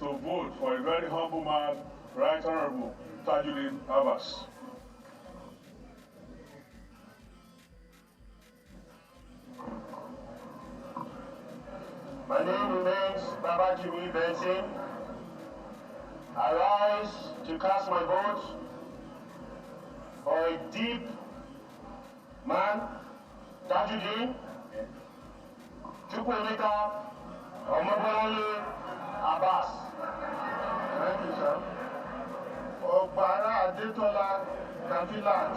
to vote for a very humble man, Right Honorable Tajuddin Abbas. My name remains Babajimi Benson. I rise to cast my vote for a deep man, Tajuddin Chukwuemeka Omobolale Abbas. Thank you, sir. Obara Adetola Kafilat.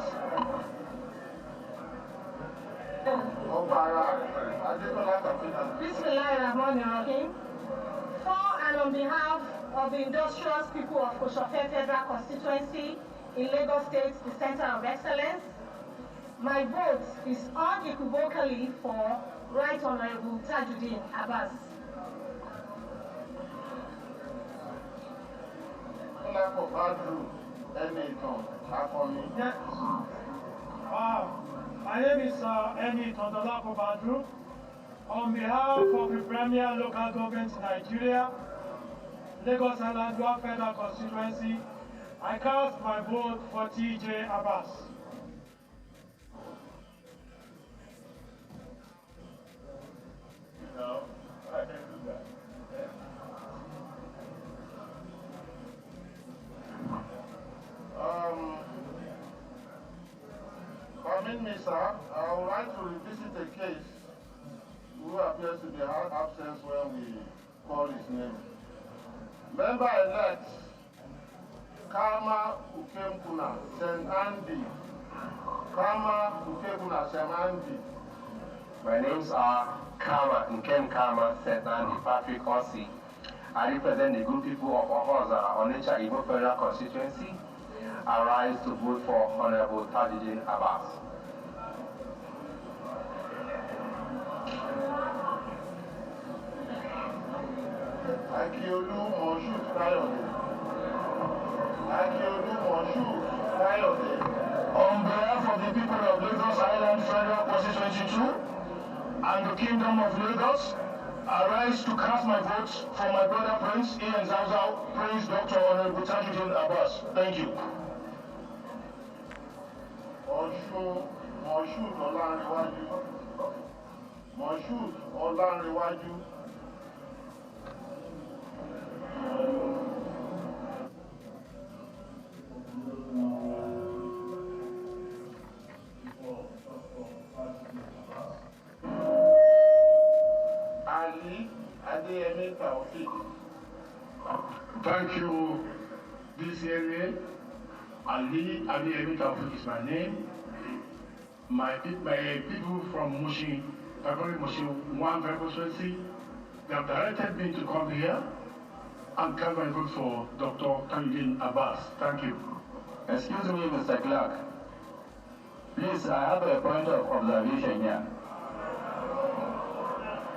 Obara Adetola Kafilat. Bismillahirrahmanirrahim. For and on behalf of the industrious people of Koshofe Federal Constituency in Lagos State, the Center of Excellence, my vote is unequivocally for Right Honorable Tajuddin Abbas. My name is Eni Tondolapo Badru. On behalf of the Premier Local Government in Nigeria, Lagos Island Federal Constituency, I cast my vote for TJ Abbas. No, I can do that. permit me, sir, I would like to revisit a case who appears to be absent when we call his name. Member-elect Kama Ukemkuna Senandi. Kama Ukemkuna Senandi. My names are Kama Nkem Kama Senandi Patrick Ossi. I represent the good people of Ohoza, Onitsha Igbo Federal Constituency. I rise to vote for Honorable Tajuddin Abbas. Akiolu Moshood Kayode. Akiolu Moshood Kayode. On behalf of the people of Lagos Island Federal Constituency 2 and the Kingdom of Lagos, I rise to cast my votes for my brother Prince Ian Zauzau, Prince Dr. Honorable Tajuddin Abbas. Thank you. Moshood Olanrewaju. Moshood Olanrewaju. Ali Adeyemi Taofik. Thank you, DCLA. Ali Adeyemi Taofik is my name. My people from Mushin, Takori Mushin 1 Federal Constituency, they have directed me to come here and come and vote for Dr. Tajuddin Abbas. Thank you. Excuse me, Mr. Clark. Please, I have a point of observation here.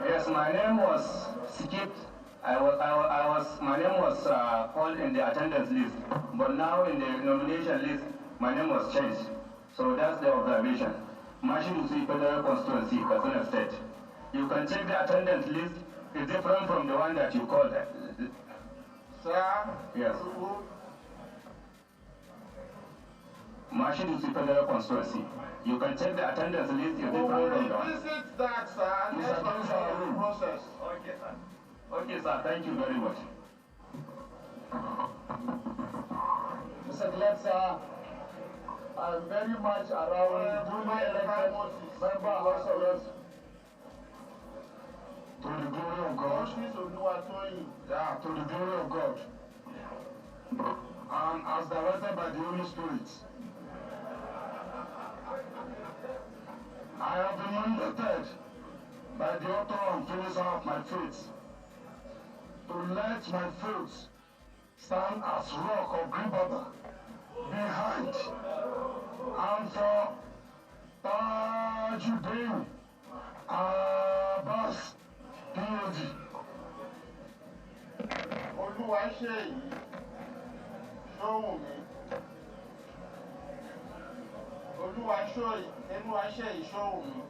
Yes, my name was skipped. My name was called in the attendance list, but now in the nomination list, my name was changed. So that's the observation. Mashidusi Federal Constituency, Katsina State. You can check the attendance list. It's different from the one that you called. Sir? Yes. Mashidusi Federal Constituency. You can check the attendance list. It's different from the one. Visit that, sir. Let's continue the process. Okay, sir. Okay, sir. Thank you very much. Mr. Glenn, sir, I'm very much around duly elected member of House of Reps. To the glory of God. Yeah, to the glory of God. And as directed by the Holy Spirit, I have been mandated by the author and finisher of my faith to let my foot stand as rock of Gribaba behind and for Tajuddin Abbas PhD. Olúwaṣeyì Ṣóhùnmí. Olúwaṣeyì Ṣóhùnmí.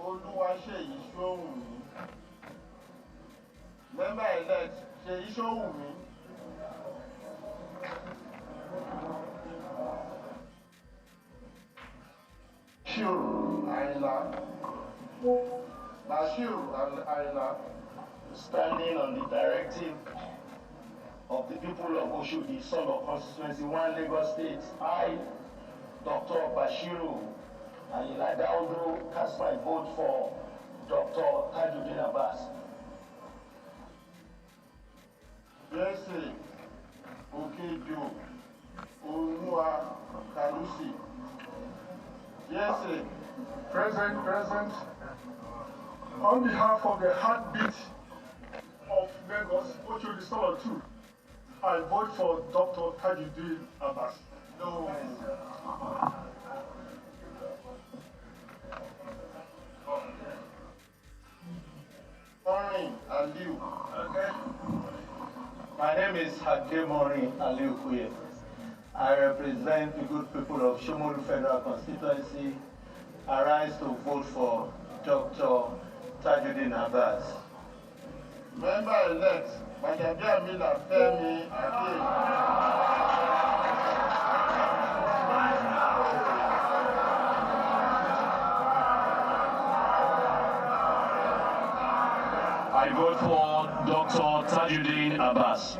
Olúwaṣeyì Ṣóhùnmí. Member-elect Ṣèyí Ṣóhùnmí. Bashir Ayla. Standing on the directive of the people of Oshodi, son of Constituency 1 Lagos State, I, Dr. Bashiru Ayla Daudu, cast my vote for Dr. Tajuddin Abbas. Jesse Okejo Olua Kalusi. Jesse. Present. On behalf of the heartbeat of Lagos, Oshodi Solo 2, I vote for Dr. Tajuddin Abbas. No. Morin Aliu. Okay. My name is Hake Morin Aliu Kuye. I represent the good people of Shomolu Federal Constituency. I rise to vote for Dr. Tajuddin Abbas. Member-elect Majabiamila Femi Ade. I vote for Dr. Tajuddin Abbas.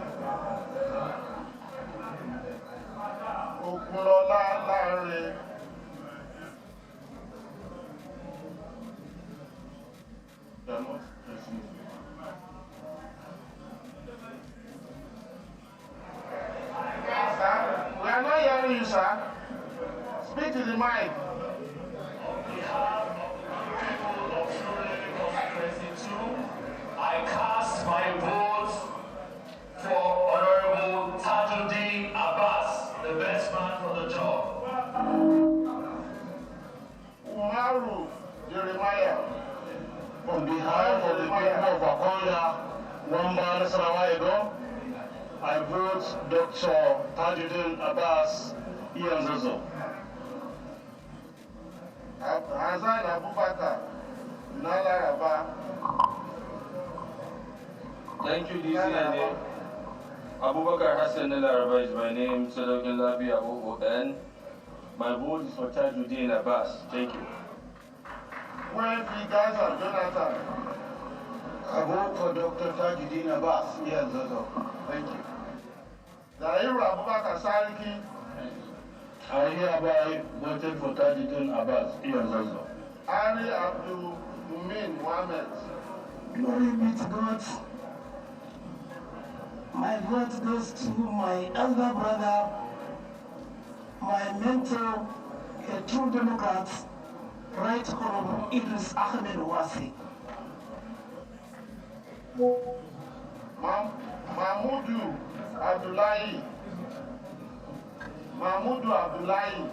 Kunlola Lanre. They are not received. Sir, we are not hearing you, sir. Speak to the mic. I cast my vote for Honorable Tajuddin Abbas, the best man for the job. Umaru Jeremiah. On behalf of the people of Akoya, Wamba Nasarawa Edo, I vote Dr. Tajuddin Abbas Ianzozo. Hazan Abubakar Nalaraba. Thank you, DCNA. Abubakar Hassan Nalaraba is my name, Sadokin Labi Abu N. My vote is for Tajuddin Abbas. Thank you. When guys are Jonathan. I vote for Dr. Tajuddin Abbas Ianzozo. Thank you. Zahir Abubakar Sariki. I hereby voted for Tajuddin Abbas Ianzozo. Ali Abdul Mumin Mohammed. Glory be to God. My vote goes to my elder brother, my mentor, a true Democrat, Right Honorable Idris Ahmed Wasi. Mahmudu Abdullahi. Mahmudu Abdullahi.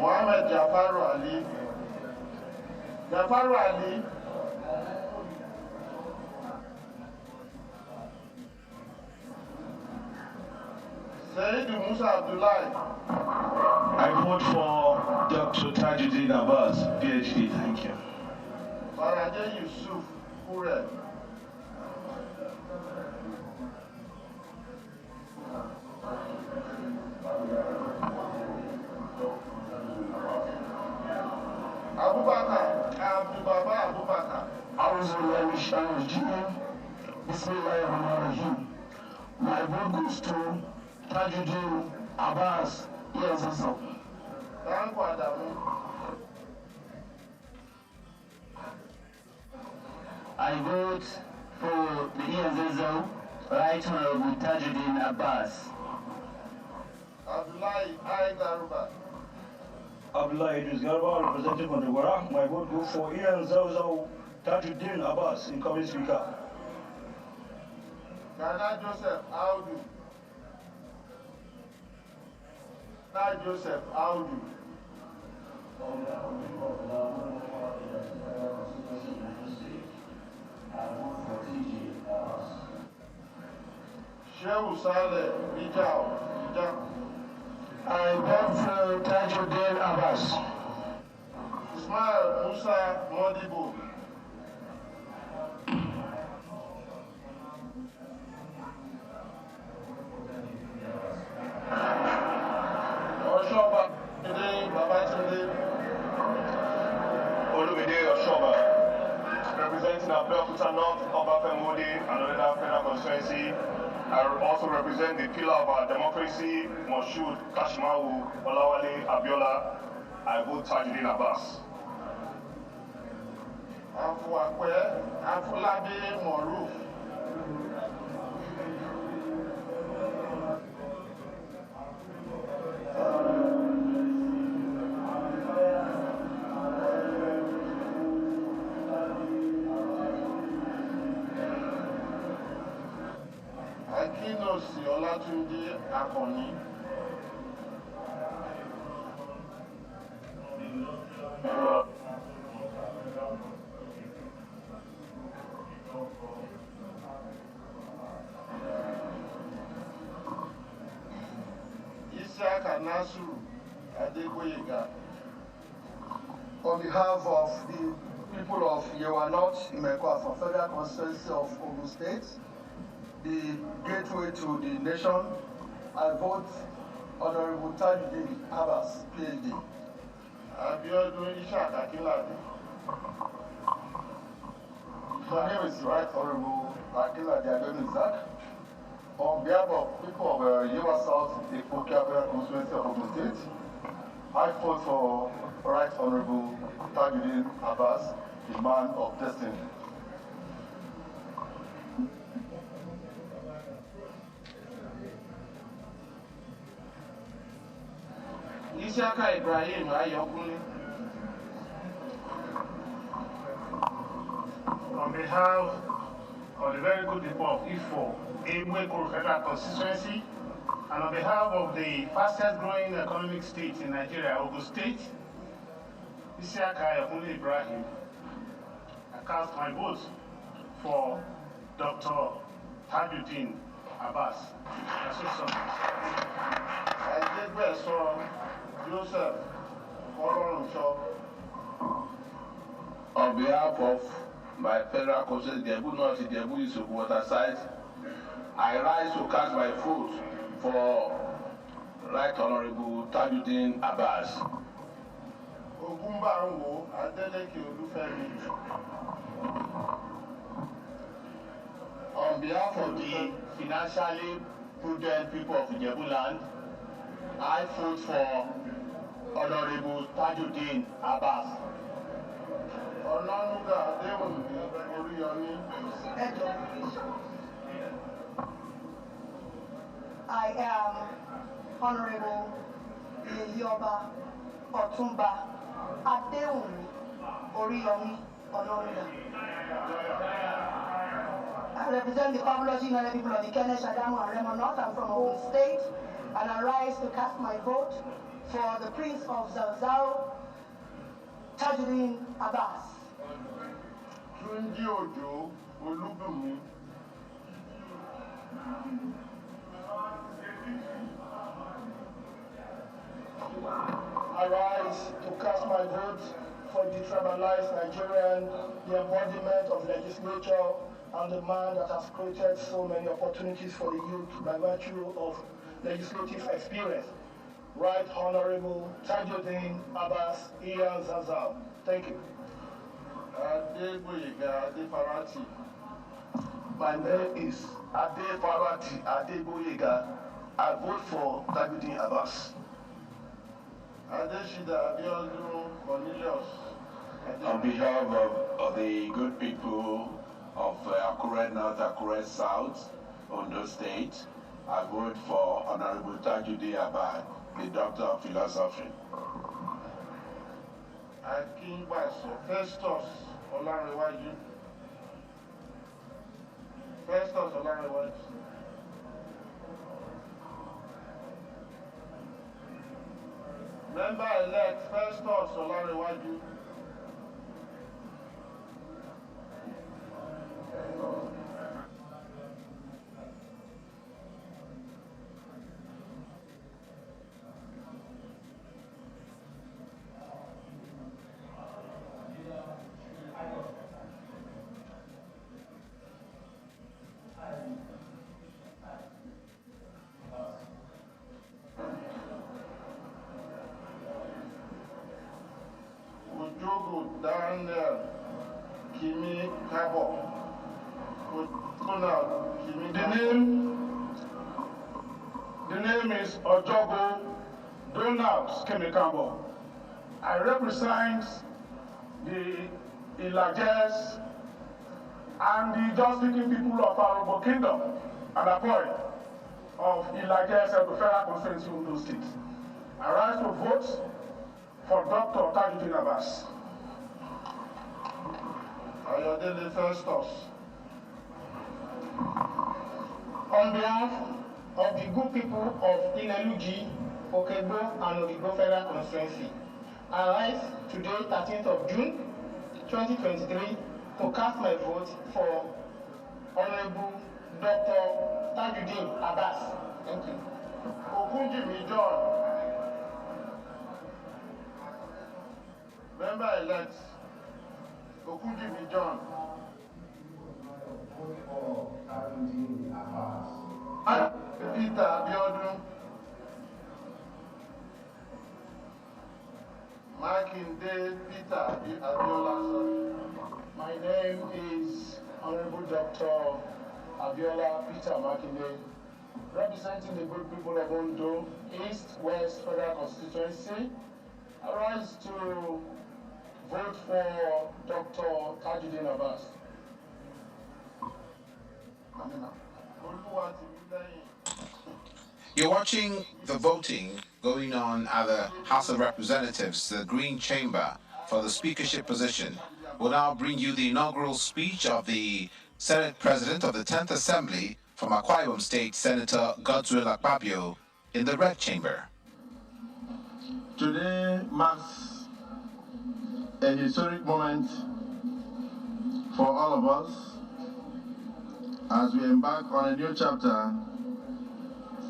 Mohammed Jafaru Ali. Jafaru Ali. Sayyid Musa Abdullahi. I vote for Dr. Tajuddin Abbas, PhD. Thank you. Faraje Yusuf Kure. Abubakar Abdubaba Abubakar. Bismillahirrahmanirrahim. My vote goes to Tajuddin Abbas Ianzozo. Thank you, Adamu. I vote for the Ianzozo, Right Honorable Tajuddin Abbas. Abdullahi I. Garuba. Abdullah Idris Garba, representing Kontagora. My vote goes for Ianzozo Tajuddin Abbas, incoming speaker. Ghana Joseph Audu. Ghana Joseph Audu. Shehu Saleh Rijal. I vote for Tajuddin Abbas. Ismail Musa Modibo. Oshoba Babatunde. Olumide Oshoba, representing Abeokuta North, Obafemode, and another federal constituency. I also represent the pillar of our democracy, Moshood Kashimawu Olawale Abiola. I vote Tajuddin Abbas. Afuakwe Afulabi Moruf. Akinosi Olatunji Akoni. Isiaka Nasuru Adegboyega. On behalf of the people of Yewa North, Imekwa, Federal Constituency of Ogun State, the gateway to the nation, I vote Honorable Tajuddin Abbas, PhD. My name is Right Honorable Akila Diadonis. On behalf of people of Yewa South, the Federal Constituency of Ogun State, I fought for Right Honorable Tajuddin Abbas, the man of destiny. Isiaka Ibrahim Ayokunle. On behalf of the very good people of Ifo, Emwekuru Federal Constituency, and on behalf of the fastest growing economic state in Nigeria, Ogun State, Isiaka Ayokunle Ibrahim, I cast my vote for Dr. Tajuddin Abbas. I did best for Joseph on behalf of my federal constituency, Debu North, Debu East, Waterside, I rise to cast my vote for Right Honorable Tajuddin Abbas. On behalf of the financially prudent people of Ijebu land, I vote for Honorable Tajuddin Abbas. I am Honorable Yoba Otumba Adewumi Oriyomi Ononuga. I represent the fabulous United people of the Kenya, Shagamu, and Remo North. I'm from Ogun State, and I rise to cast my vote for the Prince of Zauzau, Tajuddin Abbas. I rise to cast my vote for the tribalized Nigerian, the embodiment of legislature, and the man that has created so many opportunities for the youth by virtue of legislative experience. Right Honorable Tajuddin Abbas Iyan Zazal. Thank you. My name is Ade Farati Adeboyega. I vote for Tajuddin Abbas. On behalf of the good people of Akure North, Akure South, Ondo State, I vote for Honorable Tajuddin Abbas, the Doctor of Philosophy. Festus Olanrewaju. Member-elect Festus Olanrewaju. Daniel Kimi Kabo. The name is Ojogo Donald Kimi Kabo. I represent the Ilajes and the just-speaking people of our Ogo Kingdom and a point of Ilajes and the Federal Constituency of Ondo State. I rise to vote for Dr. Tajuddin Abbas. Ayodele Festus. On behalf of the good people of Ineluji, Okebo, and Odigbo Federal Constituency, I rise today, 13th of June, 2023, to cast my vote for Honorable Dr. Tajuddin Abbas. Thank you. Okunjimi John. Member-elect Okunjimi John. Peter Abiodun. Mike Makinde Peter Abiola. My name is Honorable Dr. Abiola Peter Makinde, representing the good people of Ondo, East West Federal Constituency. I rise to vote for Dr. Tajuddin Abbas. You're watching the voting going on at the House of Representatives, the Green Chamber, for the speakership position. We'll now bring you the inaugural speech of the Senate President of the 10th Assembly from Akwa Ibom State, Senator Godswill Akpabio, in the Red Chamber. Today marks a historic moment for all of us as we embark on a new chapter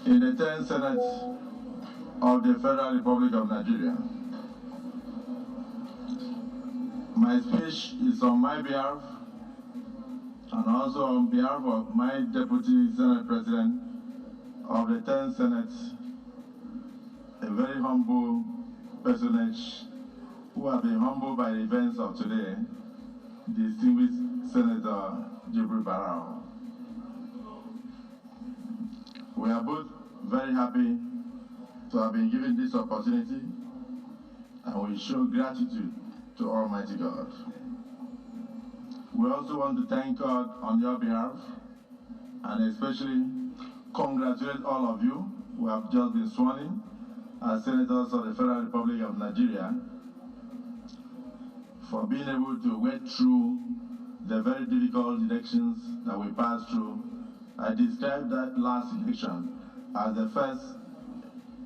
in the 10th Senate of the Federal Republic of Nigeria. My speech is on my behalf and also on behalf of my Deputy Senate President of the 10th Senate, a very humble personage who have been humbled by the events of today, distinguished Senator Jibril Barao. We are both very happy to have been given this opportunity, and we show gratitude to Almighty God. We also want to thank God on your behalf, and especially congratulate all of you who have just been sworn in as Senators of the Federal Republic of Nigeria for being able to wade through the very difficult elections that we passed through. I described that last election as the first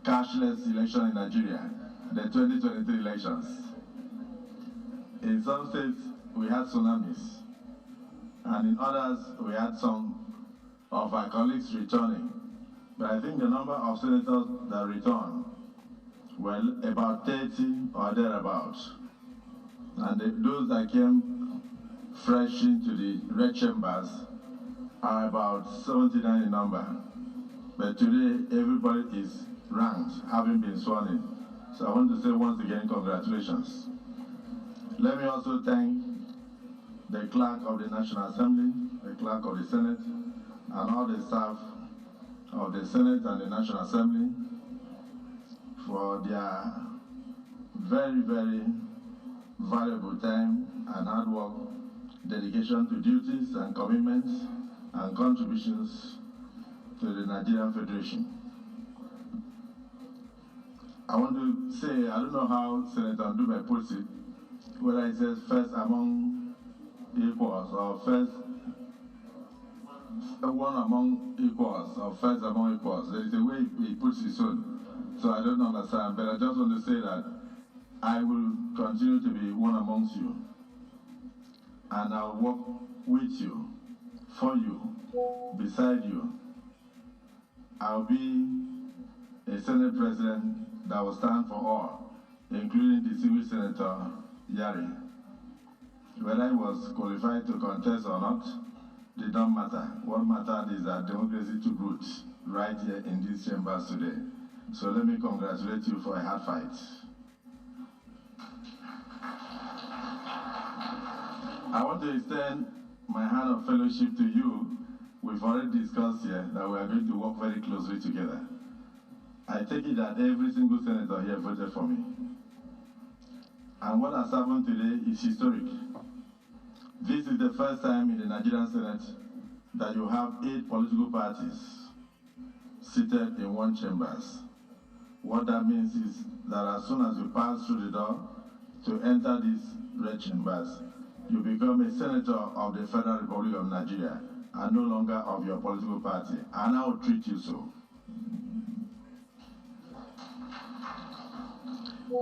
cashless election in Nigeria, the 2023 elections. In some states, we had tsunamis, and in others, we had some of our colleagues returning. But I think the number of senators that returned were about 30 or thereabouts. And those that came fresh into the red chambers are about 79 in number. But today, everybody is ranked, having been sworn in. So I want to say once again, congratulations. Let me also thank the clerk of the National Assembly, the clerk of the Senate, and all the staff of the Senate and the National Assembly for their very, very valuable time and hard work, dedication to duties and commitments and contributions to the Nigerian Federation. I want to say, I don't know how Senator Ndume puts it, whether it says first among equals or first one among equals or first among equals. There is a way he puts it soon, so I don't understand, but I just want to say that I will continue to be one amongst you, and I'll work with you, for you, beside you. I'll be a Senate President that will stand for all, including distinguished Senator Yari. Whether I was qualified to contest or not, did not matter. What mattered is that democracy took root right here in these chambers today. So let me congratulate you for a hard fight. I want to extend my hand of fellowship to you. We've already discussed here that we are going to work very closely together. I take it that every single senator here voted for me. And what has happened today is historic. This is the first time in the Nigerian Senate that you have 8 political parties seated in one chambers. What that means is that as soon as you pass through the door to enter these red chambers, you become a senator of the Federal Republic of Nigeria and no longer of your political party, and I will treat you so.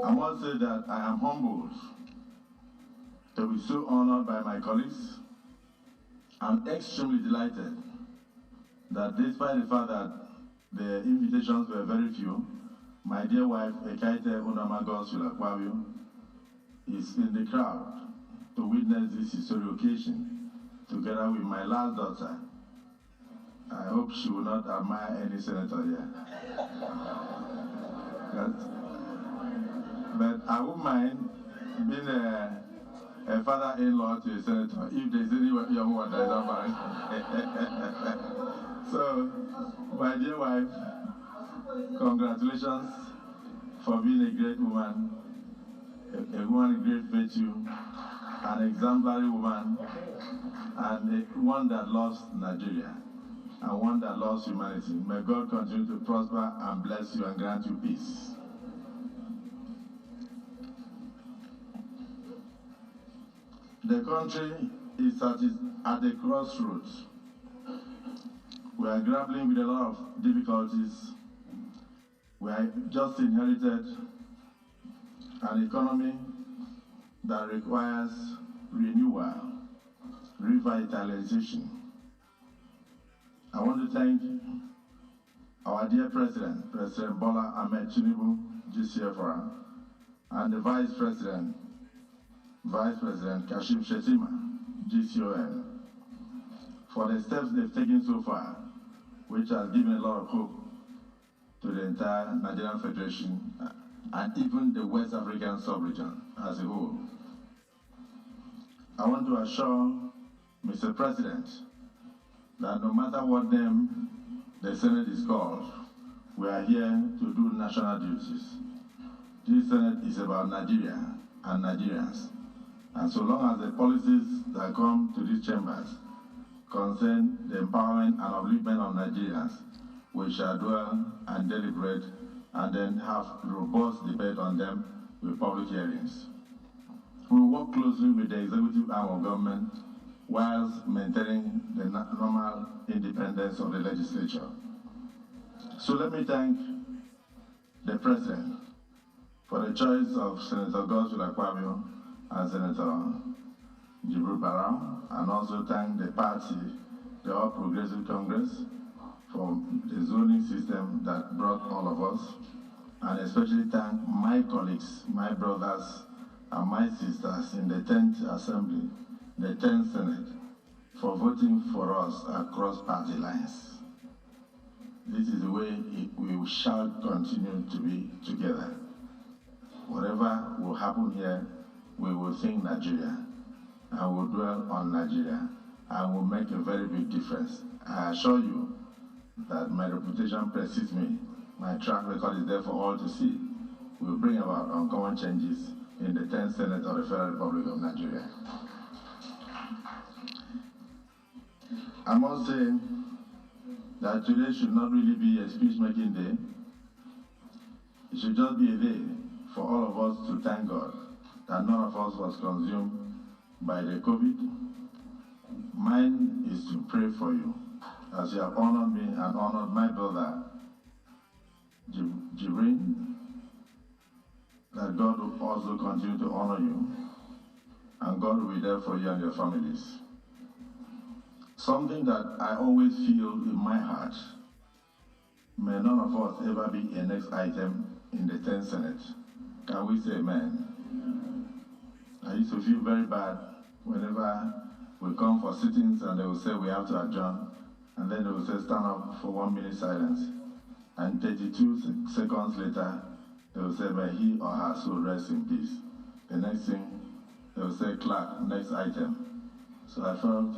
I must say that I am humbled to be so honored by my colleagues. I'm extremely delighted that despite the fact that the invitations were very few, my dear wife, Ekaite Unamagos Wilakwabiu, is in the crowd to witness this historic occasion together with my last daughter. I hope she will not admire any senator here. But I won't mind being a father-in-law to a senator, if there's any young one that is not married. So, my dear wife, congratulations for being a great woman, a woman of great virtue, an exemplary woman, and one that loves Nigeria, and one that loves humanity. May God continue to prosper and bless you and grant you peace. The country is at a crossroads. We are grappling with a lot of difficulties. We have just inherited an economy that requires renewal, revitalization. I want to thank our dear President, President Bola Ahmed Tinubu, GCFR, and the Vice President Kashim Shettima, GCON, for the steps they've taken so far, which has given a lot of hope to the entire Nigerian Federation and even the West African sub-region as a whole. I want to assure Mr. President that no matter what name the Senate is called, we are here to do national duties. This Senate is about Nigeria and Nigerians. And so long as the policies that come to these chambers concern the empowerment and upliftment of Nigerians, we shall dwell and deliberate and then have robust debate on them with public hearings. We will work closely with the executive arm of government whilst maintaining the normal independence of the legislature. So let me thank the President for the choice of Senator Godswill Akpabio and Senator Jibril Barrow, and also thank the party, the All Progressive Congress, for the zoning system that brought all of us, and especially thank my colleagues, my brothers, and my sisters in the 10th Assembly, the 10th Senate, for voting for us across party lines. This is the way we shall continue to be together. Whatever will happen here, we will think Nigeria, and will dwell on Nigeria, and will make a very big difference. I assure you that my reputation precedes me. My track record is there for all to see. We will bring about uncommon changes in the 10th Senate of the Federal Republic of Nigeria. I must say that today should not really be a speech-making day. It should just be a day for all of us to thank God that none of us was consumed by the COVID. Mine is to pray for you, as you have honored me and honored my brother, Jibrin, that God will also continue to honor you, and God will be there for you and your families. Something that I always feel in my heart, may none of us ever be a next item in the 10th Senate. Can we say amen? I used to feel very bad whenever we come for sittings and they will say we have to adjourn, and then they will say stand up for 1 minute silence, and 32 seconds later they will say may he or her soul rest in peace. The next thing they will say clerk, next item. So I felt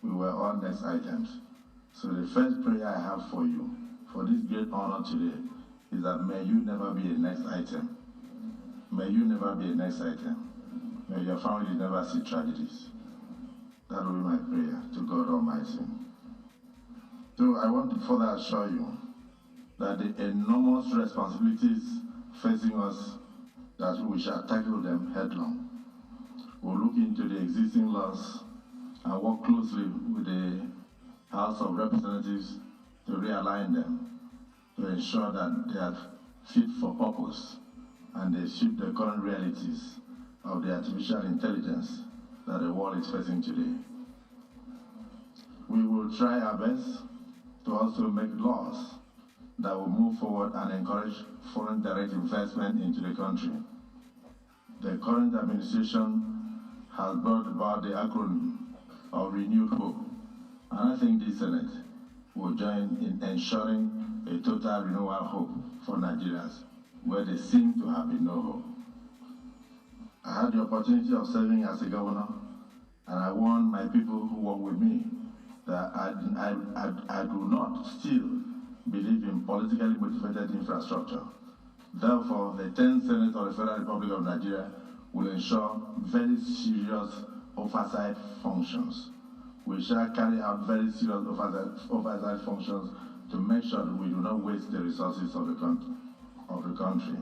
we were on next items. So the first prayer I have for you, for this great honor today, is that may you never be a next item. May you never be a next item. May your family never see tragedies. That will be my prayer to God Almighty. So I want to further assure you that the enormous responsibilities facing us, that we shall tackle them headlong. We'll look into the existing laws and work closely with the House of Representatives to realign them, to ensure that they are fit for purpose and they suit the current realities of the artificial intelligence that the world is facing today. We will try our best to also make laws that will move forward and encourage foreign direct investment into the country. The current administration has brought about the acronym of renewed hope, and I think this Senate will join in ensuring a total renewal hope for Nigerians, where there seems to have been no hope. I had the opportunity of serving as a governor, and I warned my people who work with me that I do not still believe in politically motivated infrastructure. Therefore, the 10th Senate of the Federal Republic of Nigeria will ensure very serious oversight functions. We shall carry out very serious oversight functions to make sure that we do not waste the resources of the country.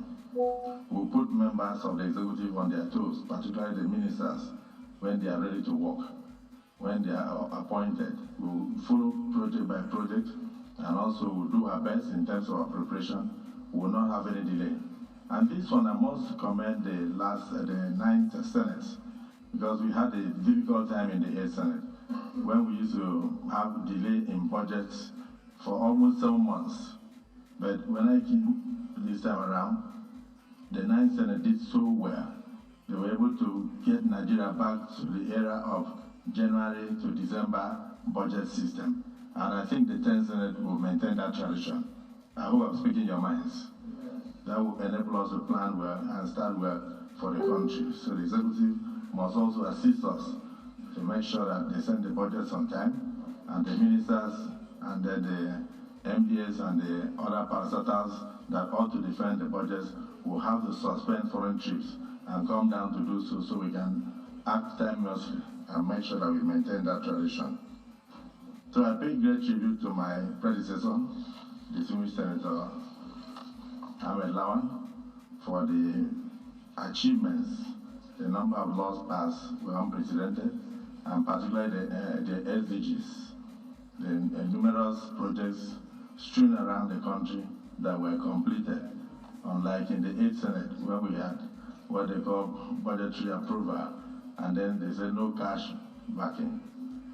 We'll put members of the executive on their toes, particularly the ministers, when they are ready to work. When they are appointed, we'll follow project by project, and also we'll do our best in terms of our preparation. We will not have any delay. And this one, I must commend the 9th Senate, because we had a difficult time in the 8th Senate, when we used to have delay in budgets for almost 7 months. But when I came this time around, the 9th Senate did so well. They were able to get Nigeria back to the era of January to December budget system. And I think the 10th Senate will maintain that tradition. I hope I'm speaking your minds. That will enable us to plan well and start well for the country. So the executive must also assist us to make sure that they send the budgets on time, and the ministers and then the MDAs and the other parastatals that ought to defend the budgets will have to suspend foreign trips and come down to do so we can act timelessly and make sure that we maintain that tradition. So I pay great tribute to my predecessor, distinguished Senator Ahmed Lawan, for the achievements. The number of laws passed were unprecedented, and particularly the SDGs, the numerous projects strewn around the country that were completed, unlike in the 8th Senate, where we had what they call budgetary approval, and then they said no cash backing,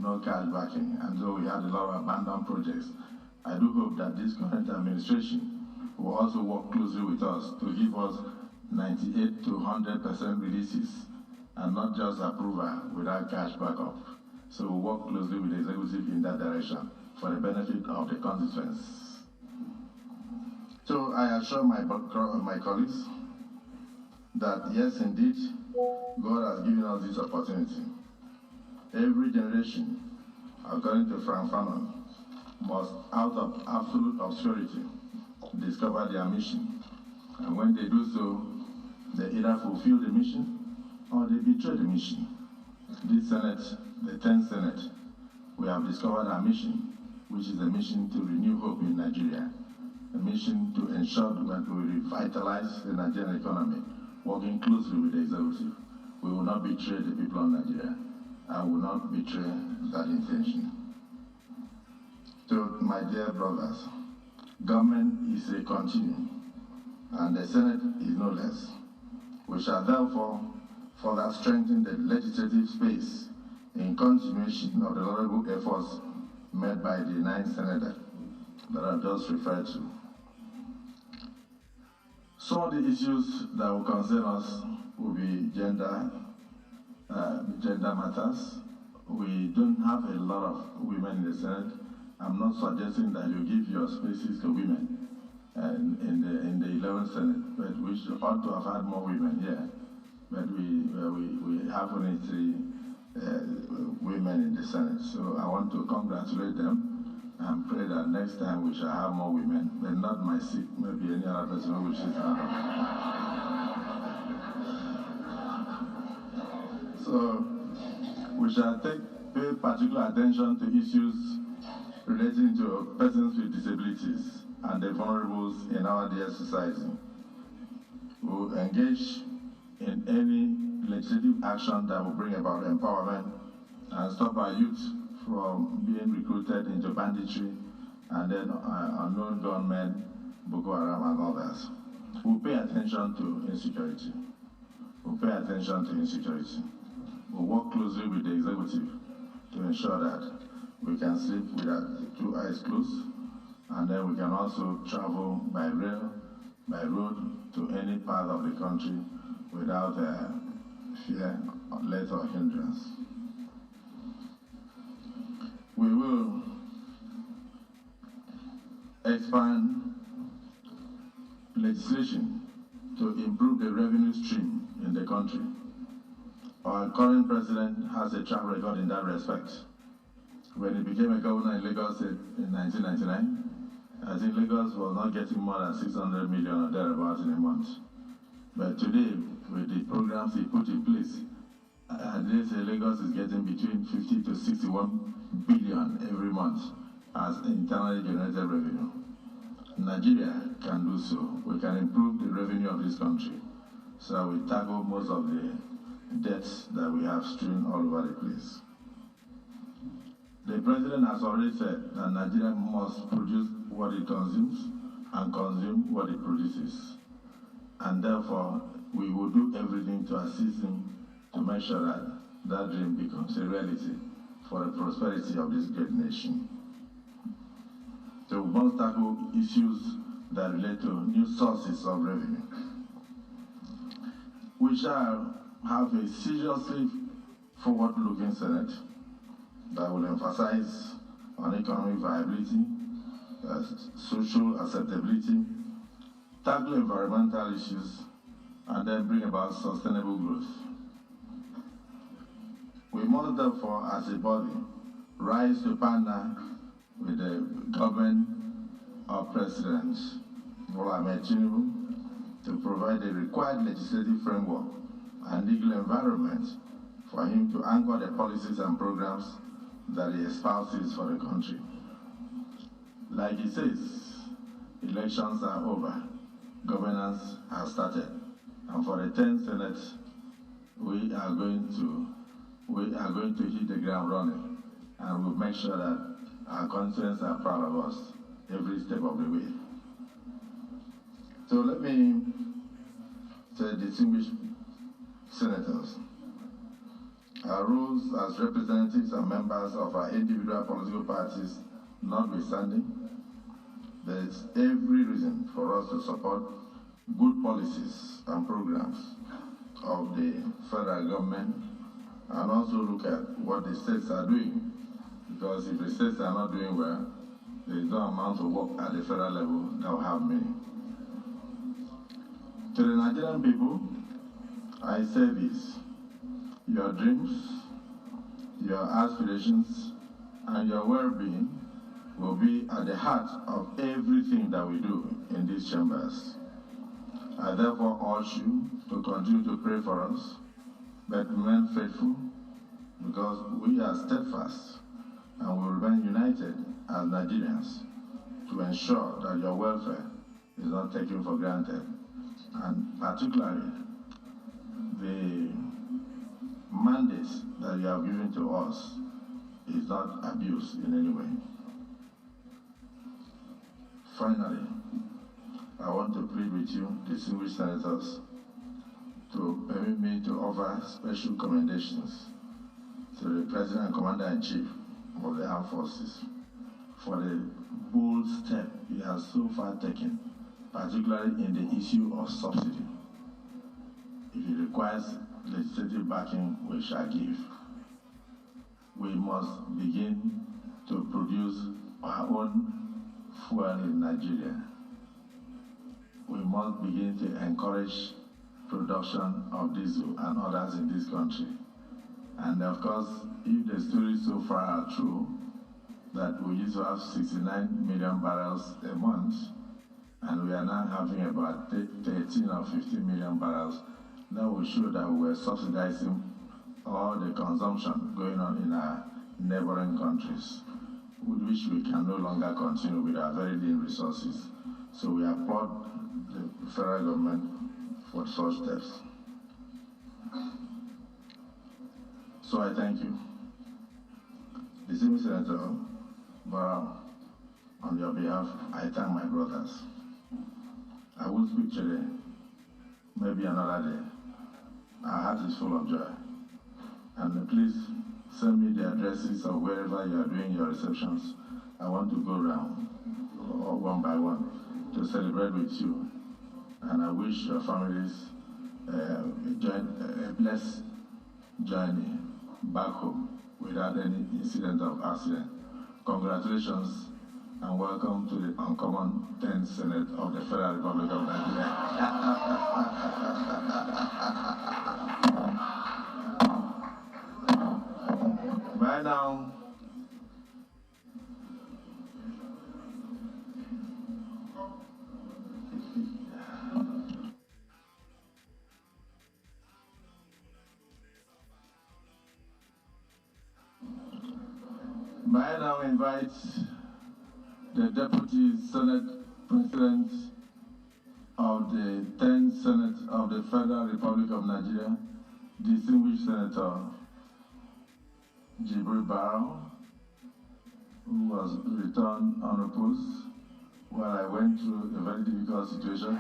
and so we had a lot of abandoned projects. I do hope that this current administration will also work closely with us to give us 98 to 100% releases, and not just approval without cash backup. So we'll work closely with the executive in that direction for the benefit of the constituents. So I assure my colleagues that yes, indeed, God has given us this opportunity. Every generation, according to Frank Fanon, must, out of absolute obscurity, discover their mission. And when they do so, they either fulfill the mission or they betray the mission. This Senate, the 10th Senate, we have discovered our mission, which is a mission to renew hope in Nigeria, a mission to ensure that we revitalize the Nigerian economy, working closely with the executive. We will not betray the people of Nigeria, and will not betray that intention. So, my dear brothers, government is a continuum, and the Senate is no less. We shall therefore further strengthen the legislative space in continuation of the laudable efforts made by the 9th Senate that I've just referred to. Some of the issues that will concern us will be gender matters. We don't have a lot of women in the Senate. I'm not suggesting that you give your spaces to women in the 11th Senate, but we ought to have had more women here. But we have only 3 women in the Senate. So I want to congratulate them and pray that next time we shall have more women, but not my seat, maybe any other person who will sit down. So we shall pay particular attention to issues relating to persons with disabilities and the vulnerables in our dear society. We will engage in any legislative action that will bring about empowerment and stop our youth from being recruited into banditry and then unknown gunmen, Boko Haram and others. We'll pay attention to insecurity. We'll work closely with the executive to ensure that we can sleep with our 2 eyes closed, and then we can also travel by rail, by road to any part of the country without fear, let or hindrance. We will expand legislation to improve the revenue stream in the country Our current president has a track record in that respect. When he became a governor in Lagos in 1999, I think Lagos was not getting more than 600 million or thereabouts in a month. But today, with the programs he put in place, they say Lagos is getting between 50 to 61 billion every month as internally generated revenue. Nigeria can do so. We can improve the revenue of this country so that we tackle most of the debts that we have strewn all over the place. The president has already said that Nigeria must produce what it consumes and consume what it produces. And therefore, we will do everything to assist him to make sure that that dream becomes a reality for the prosperity of this great nation. So we must tackle issues that relate to new sources of revenue. We shall have a seriously forward-looking Senate that will emphasize on economic viability, social acceptability, tackle environmental issues, and then bring about sustainable growth. We must therefore, as a body, rise to partner with the government of President Bola Ahmed Tinubu to provide the required legislative framework and legal environment for him to anchor the policies and programs that he espouses for the country. Like he says, elections are over, governance has started, and for the 10th Senate, we are going to hit the ground running, and we'll make sure that our constituents are proud of us every step of the way. So let me say, distinguished senators, our roles as representatives and members of our individual political parties notwithstanding, there is every reason for us to support good policies and programs of the federal government and also look at what the states are doing. Because if the states are not doing well, there is no amount of work at the federal level that will have meaning. To the Nigerian people, I say this: your dreams, your aspirations, and your well-being will be at the heart of everything that we do in these chambers. I therefore urge you to continue to pray for us, but remain faithful, because we are steadfast and will remain united as Nigerians to ensure that your welfare is not taken for granted, and particularly the mandate that you have given to us is not abused in any way. Finally, I want to plead with you, distinguished senators, to permit me to offer special commendations to the President and Commander-in-Chief of the Armed Forces for the bold step he has so far taken, particularly in the issue of subsidy. If it requires legislative backing, we shall give. We must begin to produce our own fuel in Nigeria. We must begin to encourage production of diesel and others in this country. And of course, if the stories so far are true, that we used to have 69 million barrels a month, and we are now having about 13 or 15 million barrels, that will show that we were subsidizing all the consumption going on in our neighboring countries, with which we can no longer continue with our very lean resources. So we applaud the federal government for such steps. So I thank you. Distinguished Senator Barrow, on your behalf, I thank my brothers. I will speak today, maybe another day. Our heart is full of joy. And please send me the addresses of wherever you are doing your receptions. I want to go around one by one to celebrate with you. And I wish your families a blessed journey back home without any incident of accident. Congratulations and welcome to the uncommon 10th Senate of the Federal Republic of Nigeria. now invite the Deputy Senate President of the 10th Senate of the Federal Republic of Nigeria, distinguished Senator Jibril Barrow, who was returned unopposed while I went through a very difficult situation.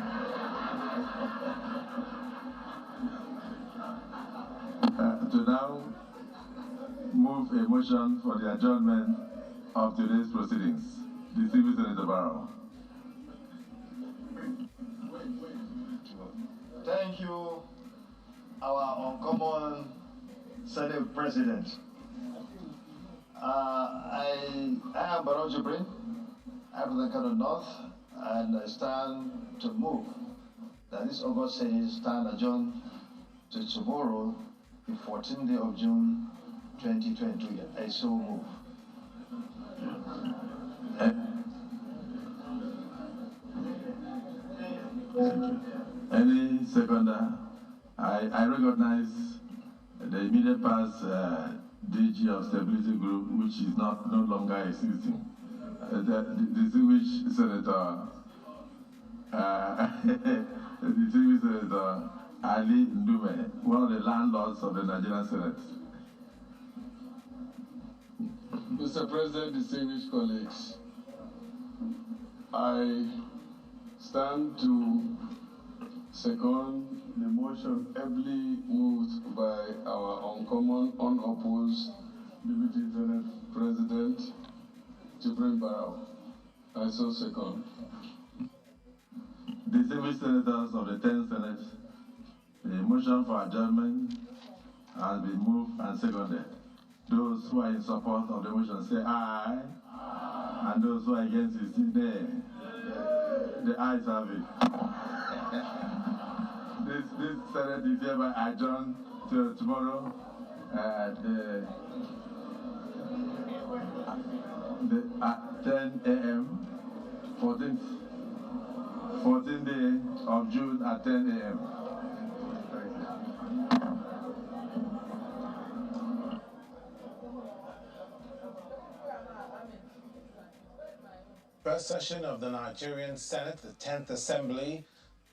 To now move a motion for the adjournment of today's proceedings. Distinguished Senator Barrow. Thank you, our uncommon Senate President. I am Barrow Jibril, I represent Kano North, and I stand to move that this August session stand adjourned to tomorrow, the 14th day of June 2022. I so move. Any seconder? I recognize the immediate past DG of Stability Group, which is no longer existing. The distinguished Senator, distinguished Senator Ali Ndume, one of the landlords of the Nigerian Senate. Mr. President, distinguished colleagues, I stand to second the motion ably moved by our uncommon, unopposed Deputy Senate President, Jibril Barrow. I so second. Distinguished senators of the 10th Senate, the motion for adjournment has been moved and seconded. Those who are in support of the motion say aye, and those who are against it say nay. The ayes have it. This Senate is hereby adjourned till tomorrow at 10 a.m. 14th day of June at 10 a.m. First session of the Nigerian Senate, the 10th Assembly,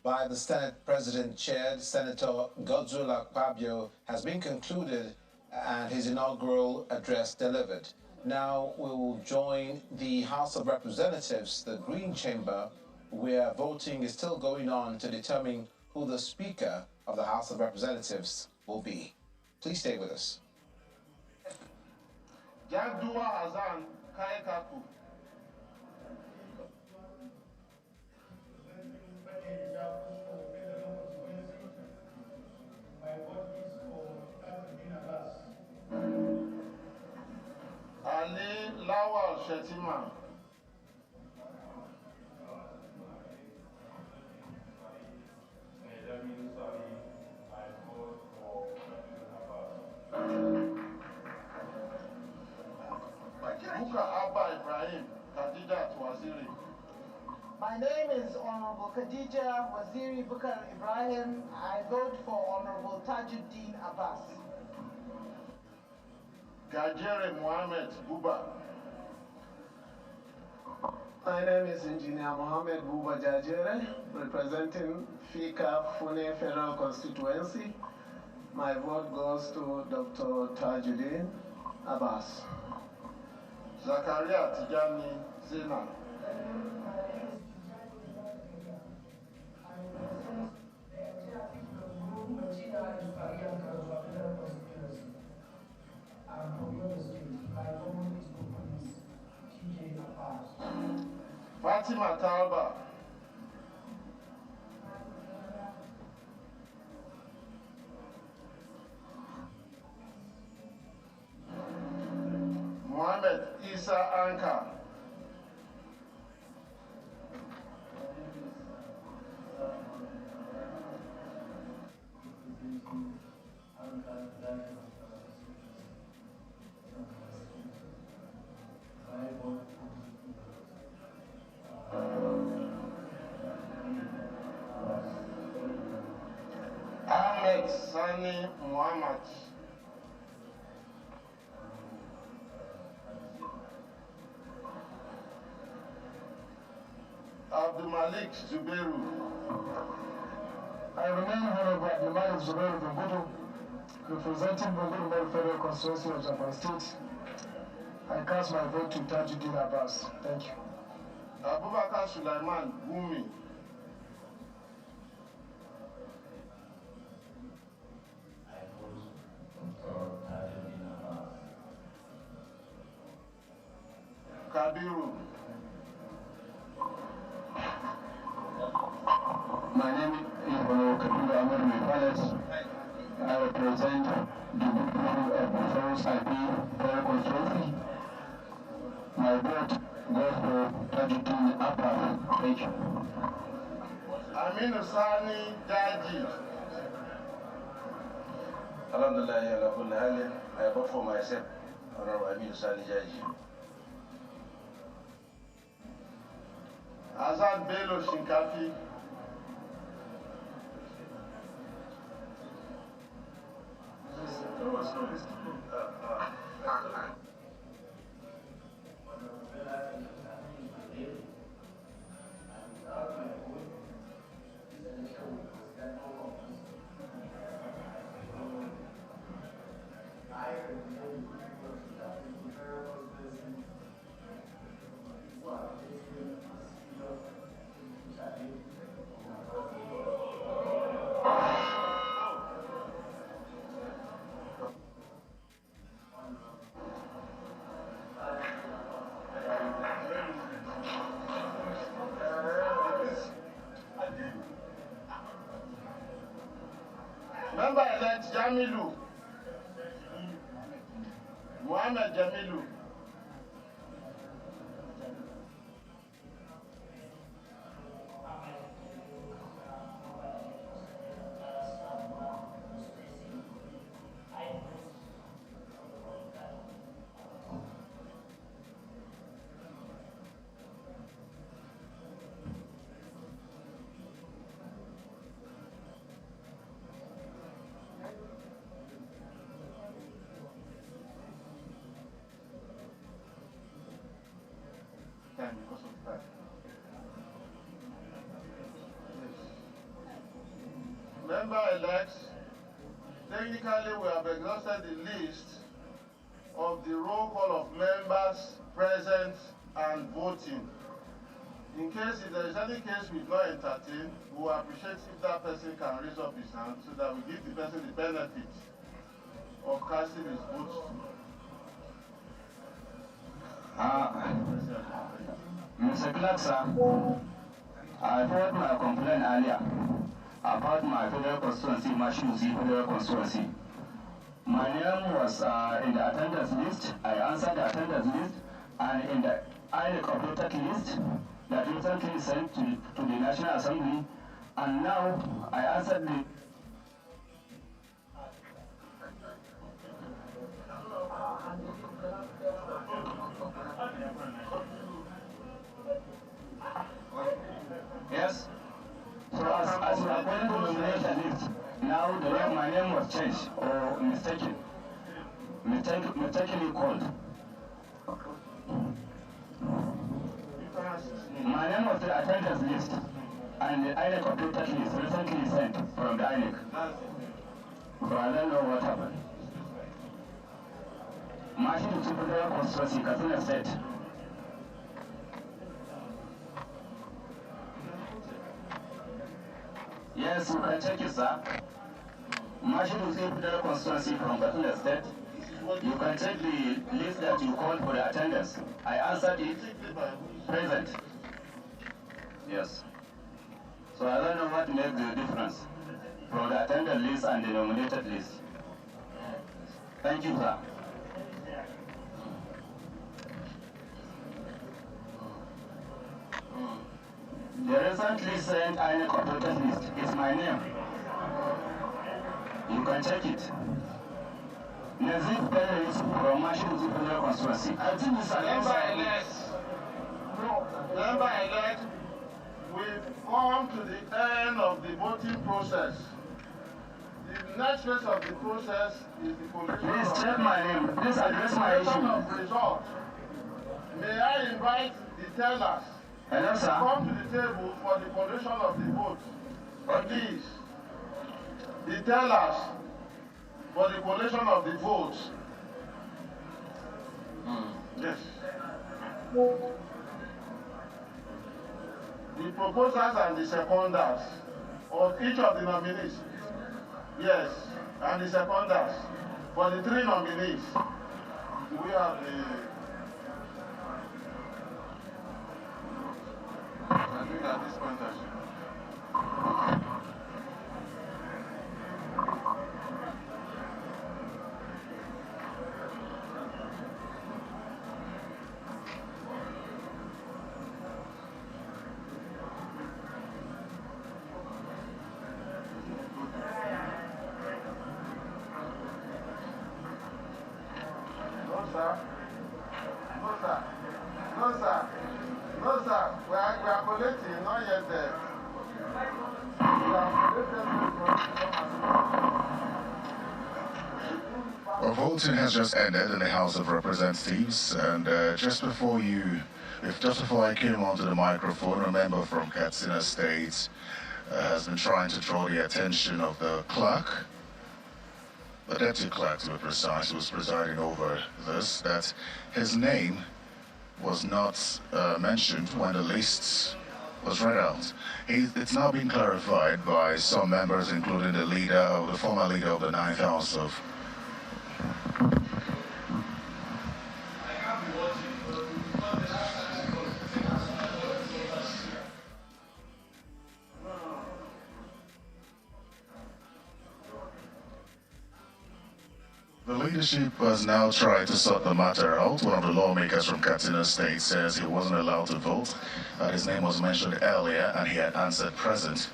by the Senate President chaired, Senator Godswill Akpabio, has been concluded and his inaugural address delivered. Now we will join the House of Representatives, the Green Chamber, where voting is still going on to determine who the Speaker of the House of Representatives will be. Please stay with us. Jagdua Hazan Kaikaku. Ali Lawal Shetima. Buka Abba Ibrahim, Khadija Waziri. My name is Honorable Khadija Waziri Bukar Ibrahim. I vote for Honorable Tajuddin Abbas. Gajere Mohammed Buba. My name is Engineer Mohammed Buba Jajere, representing Fika Fune Federal Constituency. My vote goes to Dr. Tajuddin Abbas. Zakaria Tijani Zena. Fatima Talba. Mohammed Isa Anka. Muhammad Sani Muhammad. Abdul Malik Zubairu. I remain Honorable Abdul Malik Zubairu Bungudu, representing Bungudu Mel Federal Constituency of Japan State. I cast my vote to Tajuddin Abbas. Thank you. Abubakar Sulaiman Gumi. Kabiru. My name is Kabiru Ahmed Mepales. I represent the people of the South IP Federal Constituency. My vote goes for Tajuddin Abbas. Thank you. Aminu Sani Jaji. Alhamdulillah, I vote for myself, Honorable Aminu Sani Jaji. Azad Bello Shinkafi. Member-elect Jamilu. Mohammed Jamilu. Because of that. Member-elects, technically we have exhausted the list of the roll call of members present and voting. In case if there is any case we've not entertained, we will appreciate if that person can raise up his hand so that we give the person the benefit of casting his vote. Mr. Clark, sir, I heard my complaint earlier about my federal constituency, Mashuzi Federal Constituency. My name was in the attendance list. I answered the attendance list, and in the INEC updated list that recently sent to the National Assembly, and now I answered the Yes. So as you are going to the nomination list, now my name was changed or mistakenly called. My name was the attendance list and the INEC updated list recently sent from the INEC. So I don't know what happened. Marching to Federal Constituency, Katsina State. Yes, you can check it, sir. Marching to Federal Constituency from Katsina State. You can check the list that you called for the attendance. I answered it present. Yes. So I don't know what makes the difference from the attendance list and the nominated list. Thank you, sir. The recently sent INEC updated list is my name. You can check it. Nazif Bello is from Mashuzi Federal Constituency. I think it's an Member-elect, we've come to the end of the voting process. The The next phase of the process is the collation Please of check my name. Please address my issue. of results. May I invite the tellers Hello, sir. to come to the table for the collation of the votes. Please. The tellers for the collation of the votes. Yes. The proposers and the seconders of each of the nominees. Yes, and the seconders for the 3 nominees. Do we have the... I think at this point I should... Well, voting has just ended in the House of Representatives, and just before I came onto the microphone, a member from Katsina State has been trying to draw the attention of the clerk, the deputy clerk to be precise, who was presiding over this, that his name was not mentioned when the list was read out. It's now been clarified by some members, including the former leader of the 9th House of The leadership has now tried to sort the matter out. One of the lawmakers from Katsina State says he wasn't allowed to vote, that his name was mentioned earlier and he had answered present.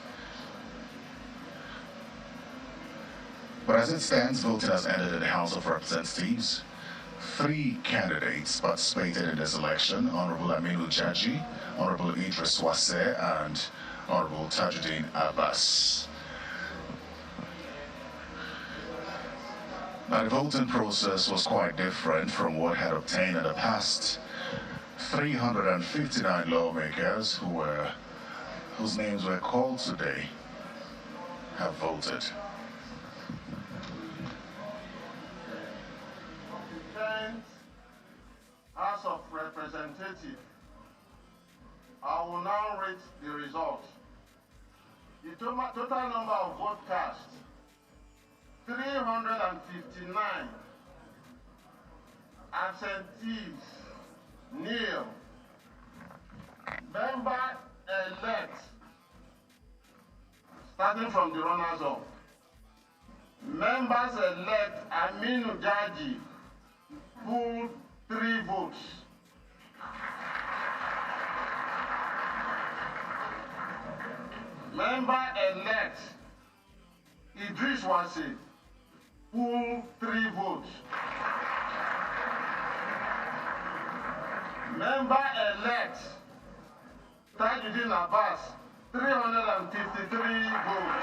But as it stands, voting has ended in the House of Representatives. 3 candidates participated in this election: Honorable Aminu Jaji, Honorable Idris Wase, and Honorable Tajuddin Abbas. Now, the voting process was quite different from what had obtained in the past. 359 lawmakers whose names were called today have voted. The 10th House of Representatives, I will now read the result. The total number of votes cast: 359. Absentees: nil. Member-elect, starting from the runners-up. Members-elect Aminu Jaji pooled 3 votes. Member-elect Idris Wase pooled 3 votes. Member-elect Tajuddin Abbas, 353 votes.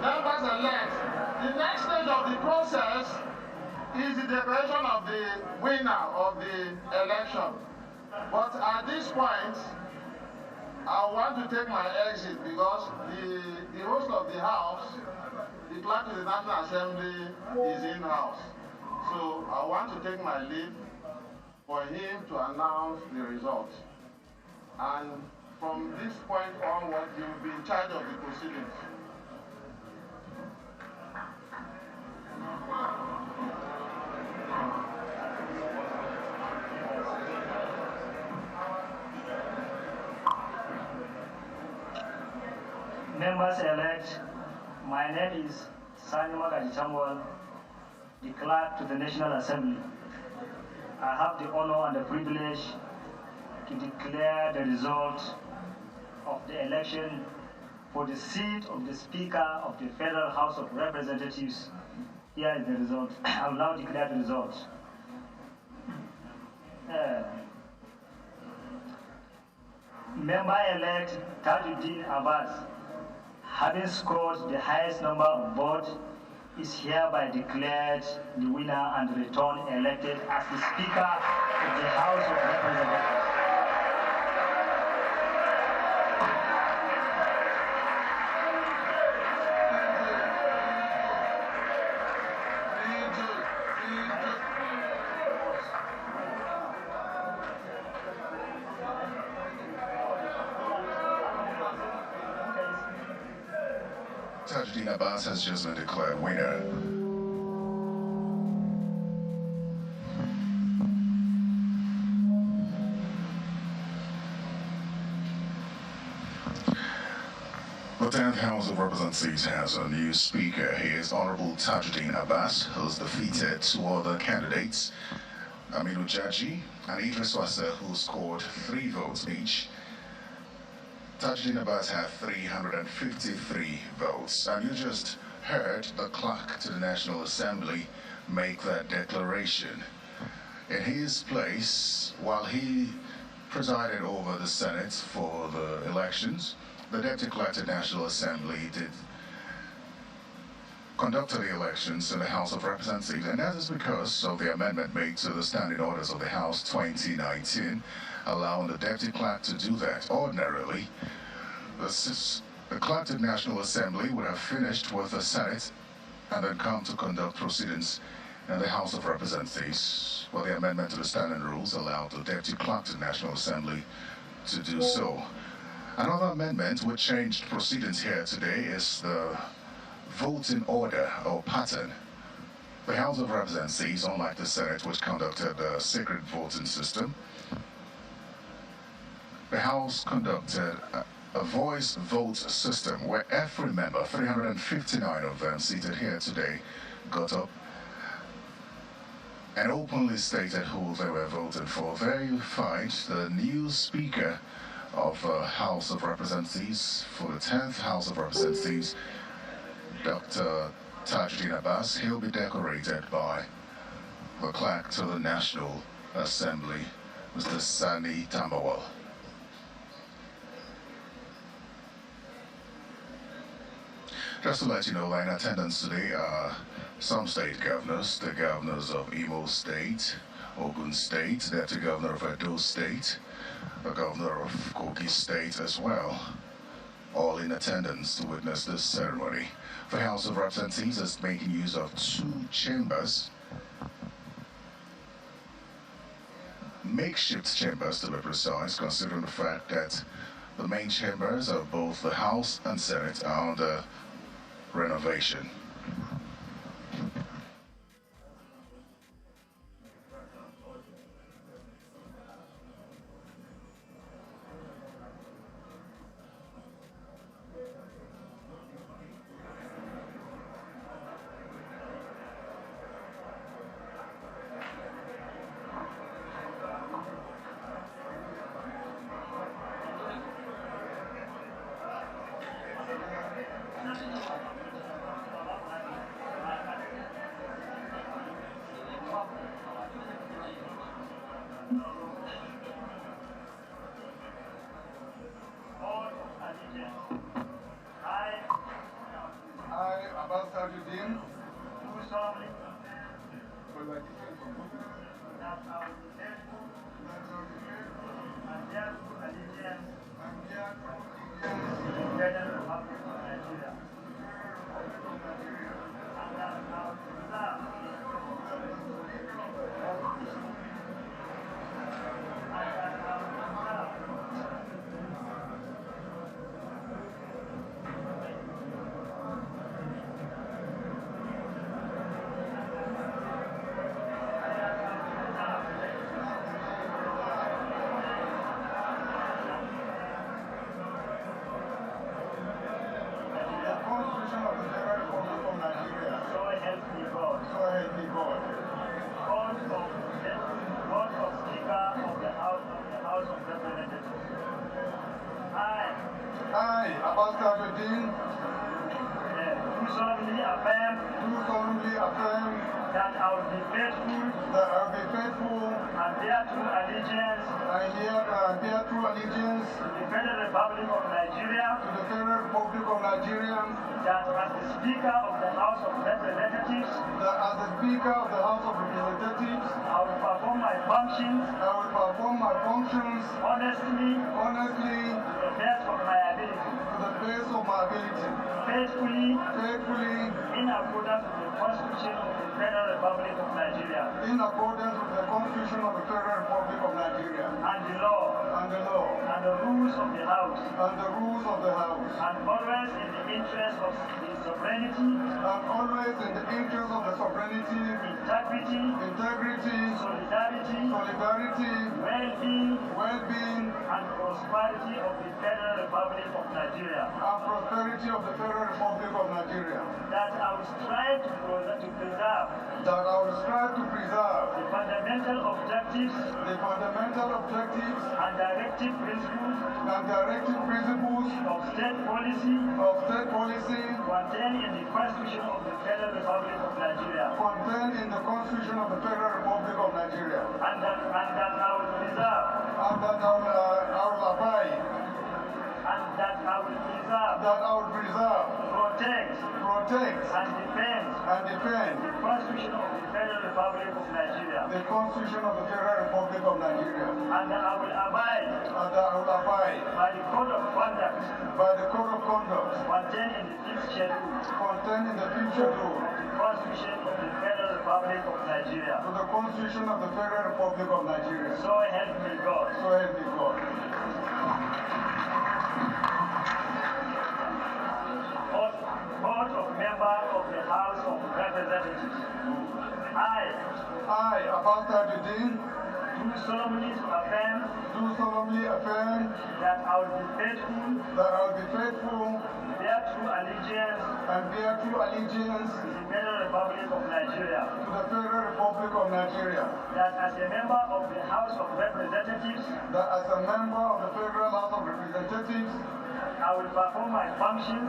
Members-elect, the next stage of the process is the declaration of the winner of the election. But at this point, I want to take my exit because the host of the House, the clerk of the National Assembly, is in-house. So I want to take my leave for him to announce the result. And from this point onward, he will be in charge of the proceedings. Members-elect, my name is Sani Magaji Chambwal, the clerk to the National Assembly. I have the honor and the privilege to declare the result of the election for the seat of the Speaker of the Federal House of Representatives. Here is the result. I will now declare the result. Member-elect Tajuddin Abbas, having scored the highest number of votes, is hereby declared the winner and returned elected as the Speaker of the House of Representatives. Tajuddin Abbas has just been declared winner. The 10th House of Representatives has a new speaker. He is Honorable Tajuddin Abbas, who's defeated two other candidates, Aminu Jaji and Idris Wasa, who scored 3 votes each. Tajuddin Abbas had 353 votes, and you just heard the clerk to the National Assembly make that declaration. In his place, while he presided over the Senate for the elections, the Deputy Clerk to the National Assembly conducted the elections in the House of Representatives, and that is because of the amendment made to the Standing Orders of the House 2019, allowing the Deputy Clerk to do that. Ordinarily, the Clerk to the National Assembly would have finished with the Senate and then come to conduct proceedings in the House of Representatives, but the amendment to the Standing Rules allowed the Deputy Clerk to the National Assembly to do so. Another amendment which changed proceedings here today is the voting order or pattern. The House of Representatives, unlike the Senate, which conducted a secret voting system, the House conducted a voice vote system where every member, 359 of them seated here today, got up and openly stated who they were voting for. There you find the new Speaker of House of Representatives for the 10th House of Representatives, Dr. Tajuddin Abbas. He'll be decorated by the clerk to the National Assembly, Mr. Sani Tambawal. Just to let you know, in attendance today are some state governors, the governors of Imo State, Ogun State, the Deputy Governor of Edo State, the Governor of Kogi State as well, all in attendance to witness this ceremony. The House of Representatives is making use of 2 chambers, makeshift chambers to be precise, considering the fact that the main chambers of both the House and Senate are under renovation. Abbas Tajuddin, do solemnly affirm that I will be faithful and bear true allegiance to the Federal Republic of Nigeria, that as the Speaker of the House of Representatives, I will perform my functions honestly to the best of my ability, faithfully in accordance with the Constitution of the Federal Republic of Nigeria, and the law and the rules of the House, and always in the interest of the sovereignty, integrity, solidarity, well-being, and prosperity of the Federal Republic of Nigeria. That I will strive to preserve the fundamental objectives and directive principles of state policy contained in the Constitution of the Federal Republic of Nigeria. And that I will preserve. Protect, and defend the Constitution of the Federal Republic of Nigeria. And that I will abide by the Code of Conduct contained in the 5th Schedule of the Constitution of the Federal Republic of Nigeria. So help me God. Board of Members of the House of Representatives. I, Abbas Tajuddin, do solemnly affirm that I will be faithful bear true allegiance to the Federal Republic of Nigeria, that as a member of the House of Representatives, I will perform my functions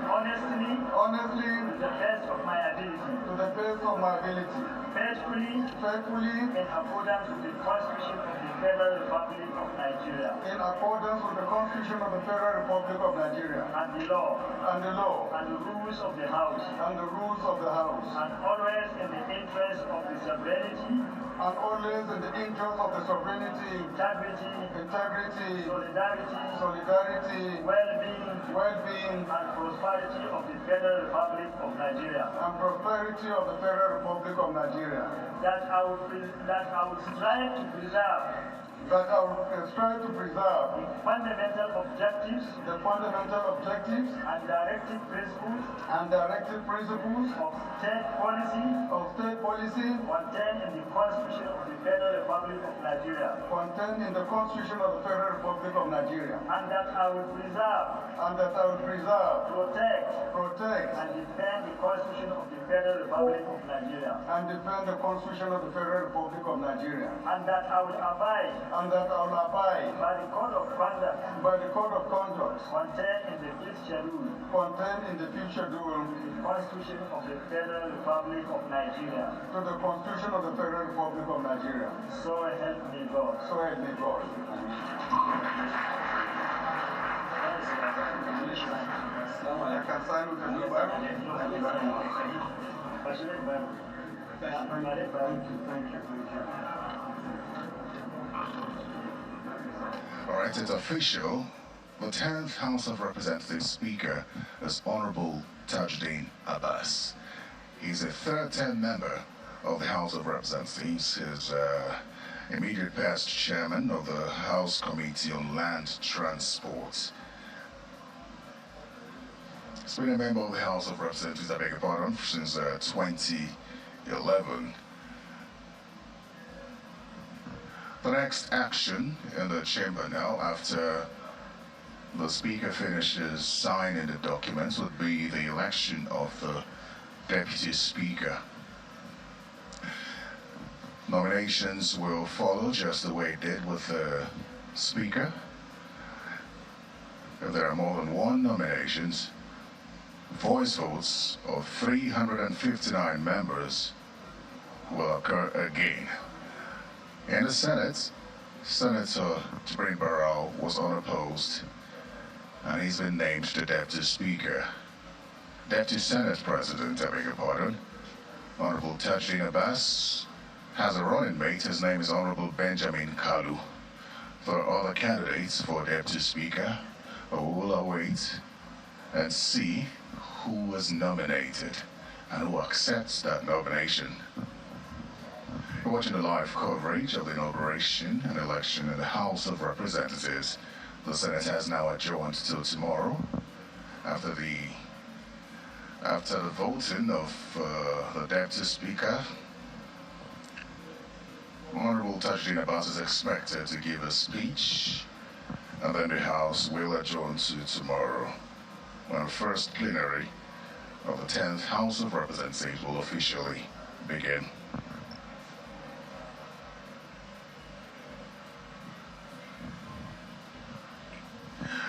honestly to the best of my ability, faithfully in accordance with the Constitution of the Federal Republic of Nigeria, and the law and the rules of the House, and always in the interest of the sovereignty, integrity, solidarity, well-being, and prosperity of the Federal Republic of Nigeria. That I will strive to preserve the fundamental objectives and directive principles of state policy contained in the Constitution of the Federal Republic of Nigeria. And that I will preserve, protect, and defend the Constitution of the Federal Republic of Nigeria. And that I will abide by the Code of Conduct contained in the 5th Schedule of the Constitution of the Federal Republic of Nigeria. So help me God. All right, it's official. The 10th House of Representatives Speaker is Honorable Tajuddin Abbas. He's a third-term member of the House of Representatives. He's immediate past chairman of the House Committee on Land Transport. He's been a member of the House of Representatives, I beg your pardon, since 2011. The next action in the chamber now, after the Speaker finishes signing the documents, would be the election of the Deputy Speaker. Nominations will follow just the way it did with the Speaker. If there are more than one nominations, voice votes of 359 members will occur again. In the Senate, Senator Jibrin Barrow was unopposed, and he's been named the Deputy Speaker. Deputy Senate President, I beg your pardon, Honorable Tajuddin Abbas, has a running mate. His name is Honorable Benjamin Kalu. There are other candidates for Deputy Speaker, but we will await and see who is nominated and who accepts that nomination. You're watching the live coverage of the inauguration and election in the House of Representatives. The Senate has now adjourned till tomorrow after the voting of the Deputy Speaker. Honorable Tajuddin Abbas is expected to give a speech, and then the House will adjourn to tomorrow, when the first plenary of the 10th House of Representatives will officially begin.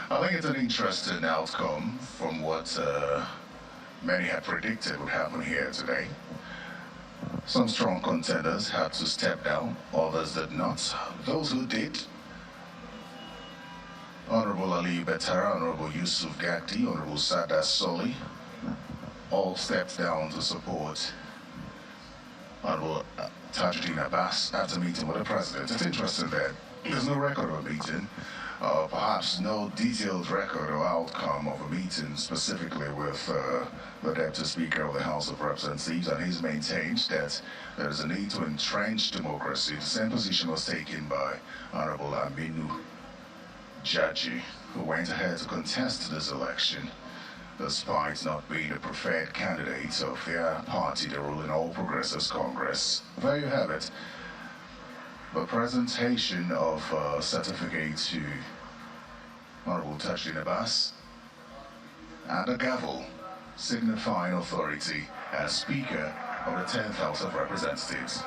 I think it's an interesting outcome from what many had predicted would happen here today. Some strong contenders had to step down, others did not. Those who did, Honorable Ali Betara, Honorable Yusuf Gakti, Honorable Sada Soli, all stepped down to support Honorable Tajuddin Abbas after meeting with the President. It's interesting that there's no record of a meeting, perhaps no detailed record or outcome of a meeting specifically with the Deputy Speaker of the House of Representatives, and he's maintained that there is a need to entrench democracy. The same position was taken by Honorable Aminu Jaji, who went ahead to contest this election, despite not being the preferred candidate of their party, the ruling All Progressives Congress. There you have it. The presentation of certificate to Honorable Tajuddin Abbas and a gavel signifying authority as Speaker of the 10th House of Representatives.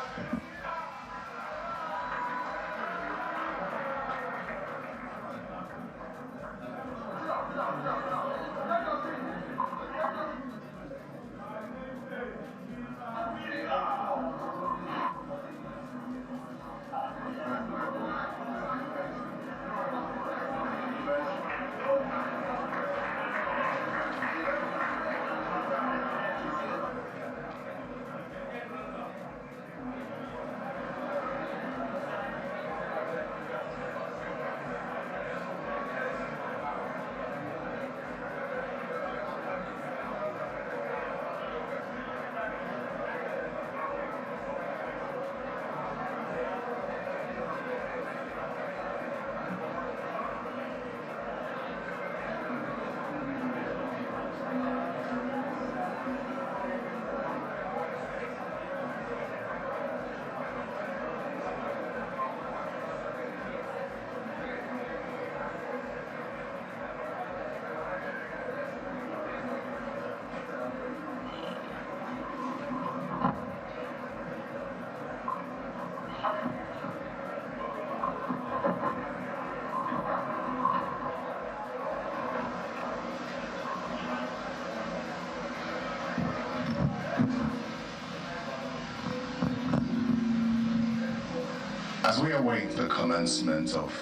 As we await the commencement of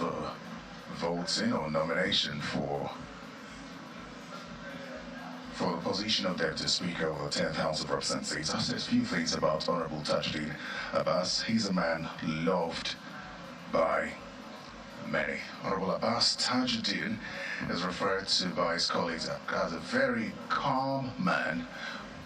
voting or nomination for the position of Deputy Speaker of the 10th House of Representatives, I'll say a few things about Honorable Tajuddin Abbas. He's a man loved by many. Honorable Abbas Tajuddin is referred to by his colleagues as a very calm man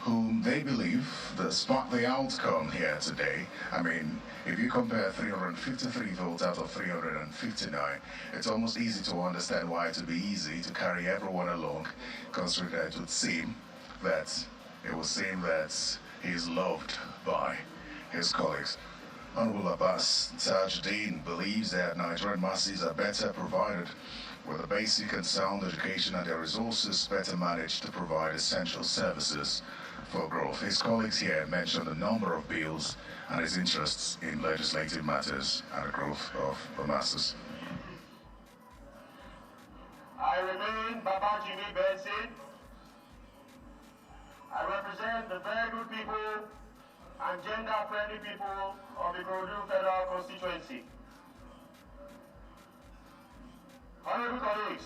whom they believe, despite the outcome here today, I mean, if you compare 353 votes out of 359, it's almost easy to understand why it would be easy to carry everyone along, considering that it would seem that he's loved by his colleagues. Honorable Abbas Tajuddin believes that Nigerian masses are better provided with a basic and sound education and their resources better managed to provide essential services for growth. His colleagues here mentioned a number of bills and his interests in legislative matters and the growth of the masses. I remain Baba Jimmy Benson. I represent the very good people and gender-friendly people of the Ikorodu Federal Constituency. Honorable colleagues,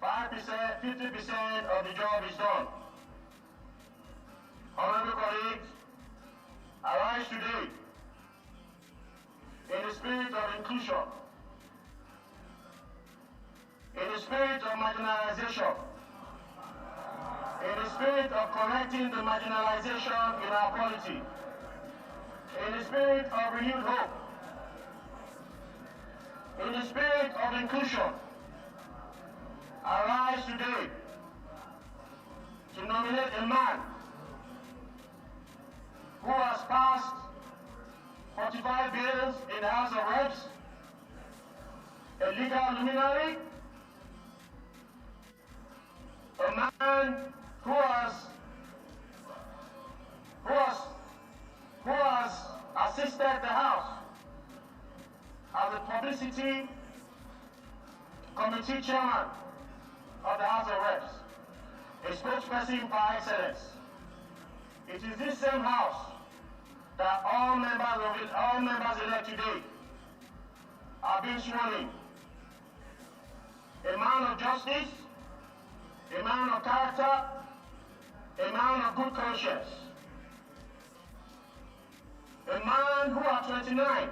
5%, 50% of the job is done. Honorable colleagues, I rise today in the spirit of inclusion, in the spirit of marginalization, in the spirit of correcting the marginalization in our polity, in the spirit of renewed hope, in the spirit of inclusion, I rise today to nominate a man who has passed 45 bills in the House of Reps, a legal luminary, a man who has assisted the House as a publicity committee chairman of the House of Reps, a spokesperson par excellence. It is this same House that all members elect today are being sworn in. A man of justice, a man of character, a man of good conscience, a man who at 29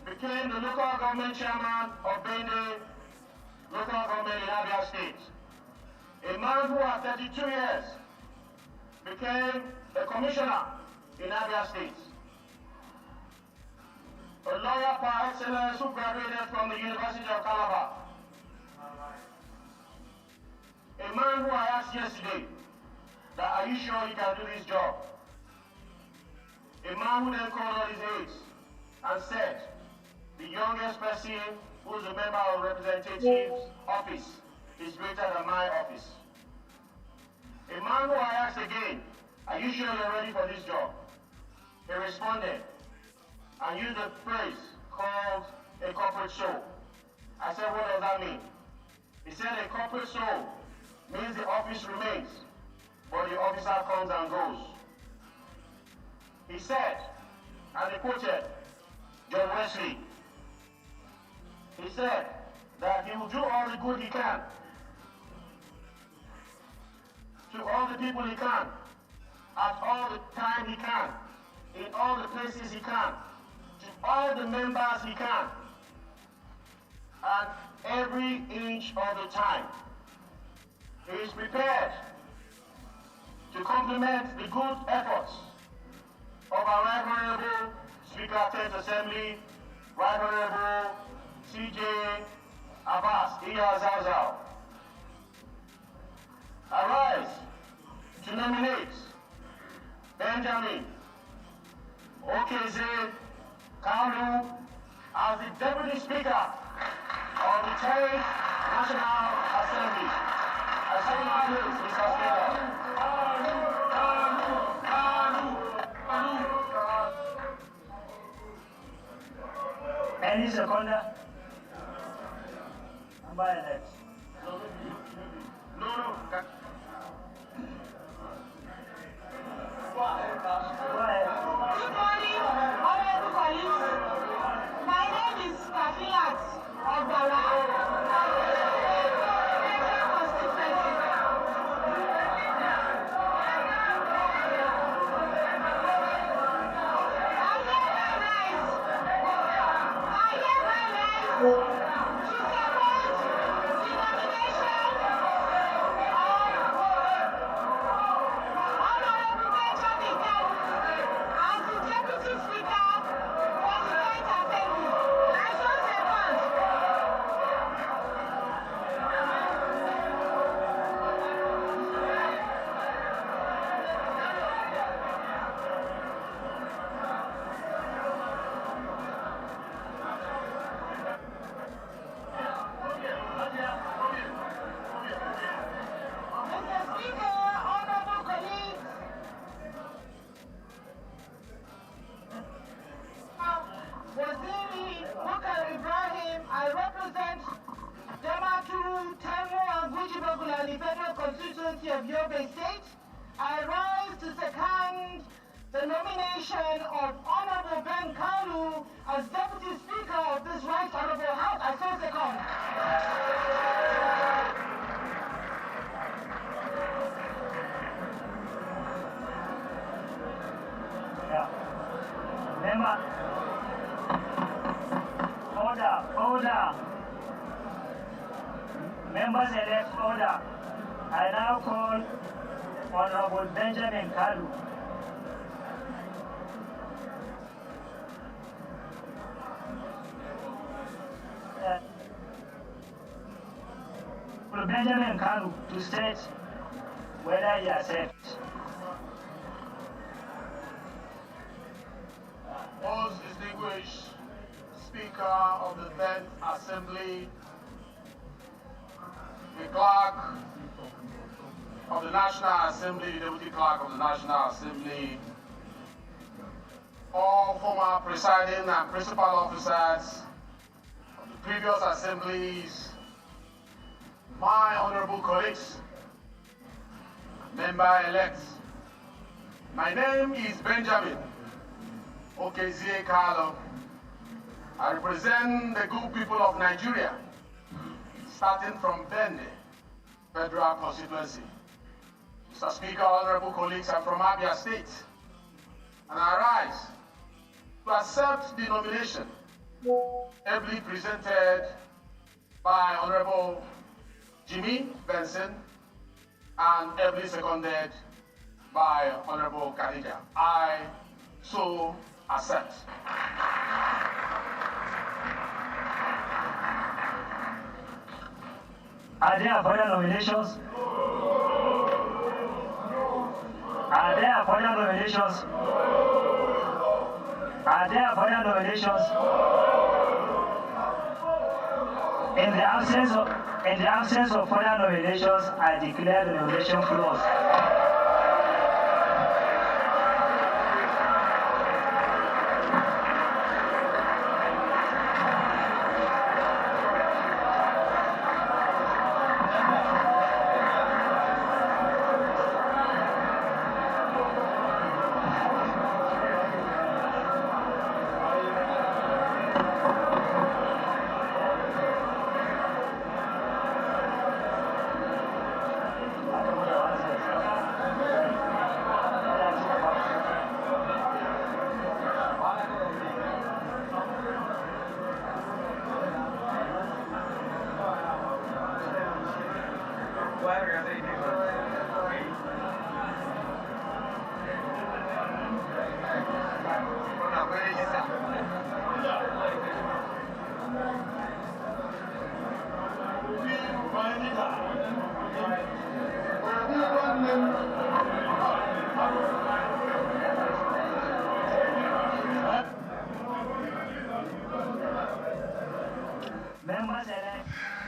became the local government chairman of Bende local government in Abia State. A man who at 32 years became a commissioner in Abia State. A lawyer par excellence who graduated from the University of Calabar. A man who I asked yesterday that, are you sure he can do this job? A man who then called on his aides and said, the youngest person who is a member of representative's office is greater than my office. A man who I asked again, are you sure you're ready for this job? He responded and used a phrase called a corporate soul. I said, what does that mean? He said a corporate soul means the office remains, but the officer comes and goes. He said, and he quoted John Wesley, he said that he will do all the good he can to all the people he can, at all the time he can, in all the places he can, to all the members he can, and every inch of the time. He is prepared to complement the good efforts of our Right Honorable Speaker of 10th Assembly, Right Honorable C.J. Abbas Iyazazao. I rise to nominate Benjamin Okeze Kalu as the Deputy Speaker of the 10th National Assembly. I say my place, Mr. Speaker. Any seconder? By elect. No. Good morning, honorable colleagues. My name is Kafilat Ogbara. I hereby rise to support Yobe State, I rise to second the nomination of Honorable Ben Kalu as Deputy Speaker of this Right Honorable House. I so second. Member, order. Members elect order. I now call Honorable Benjamin Kalu. Benjamin Kalu to state whether he accepts. Most distinguished Speaker of the 10th Assembly, the Clerk of the National Assembly, the Deputy Clerk of the National Assembly, all former presiding and principal officers of the previous assemblies, my honorable colleagues, member-elects. My name is Benjamin Okezie Kalu. I represent the good people of Nigeria, starting from Bende Federal Constituency. Mr. Speaker, honorable colleagues, I'm from Abia State, and I rise to accept the nomination ably presented by Honorable Jimmy Benson and ably seconded by Honorable Khadija. I so accept. Are there further nominations? Are there further nominations? Are there further nominations? In the absence of further nominations, I declare the nomination closed.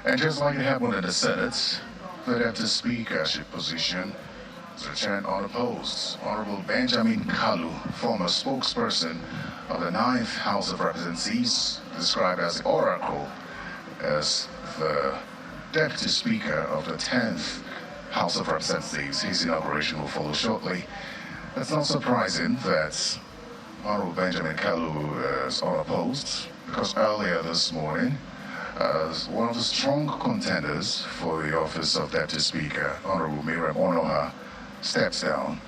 And just like it happened in the Senate, the Deputy Speakership position is returned unopposed. Honorable Benjamin Kalu, former spokesperson of the 9th House of Representatives, described as the Oracle, as the Deputy Speaker of the 10th House of Representatives. His inauguration will follow shortly. It's not surprising that Honorable Benjamin Kalu is unopposed, because earlier this morning, as one of the strong contenders for the office of Deputy Speaker, Honorable Miriam Onoha, steps down,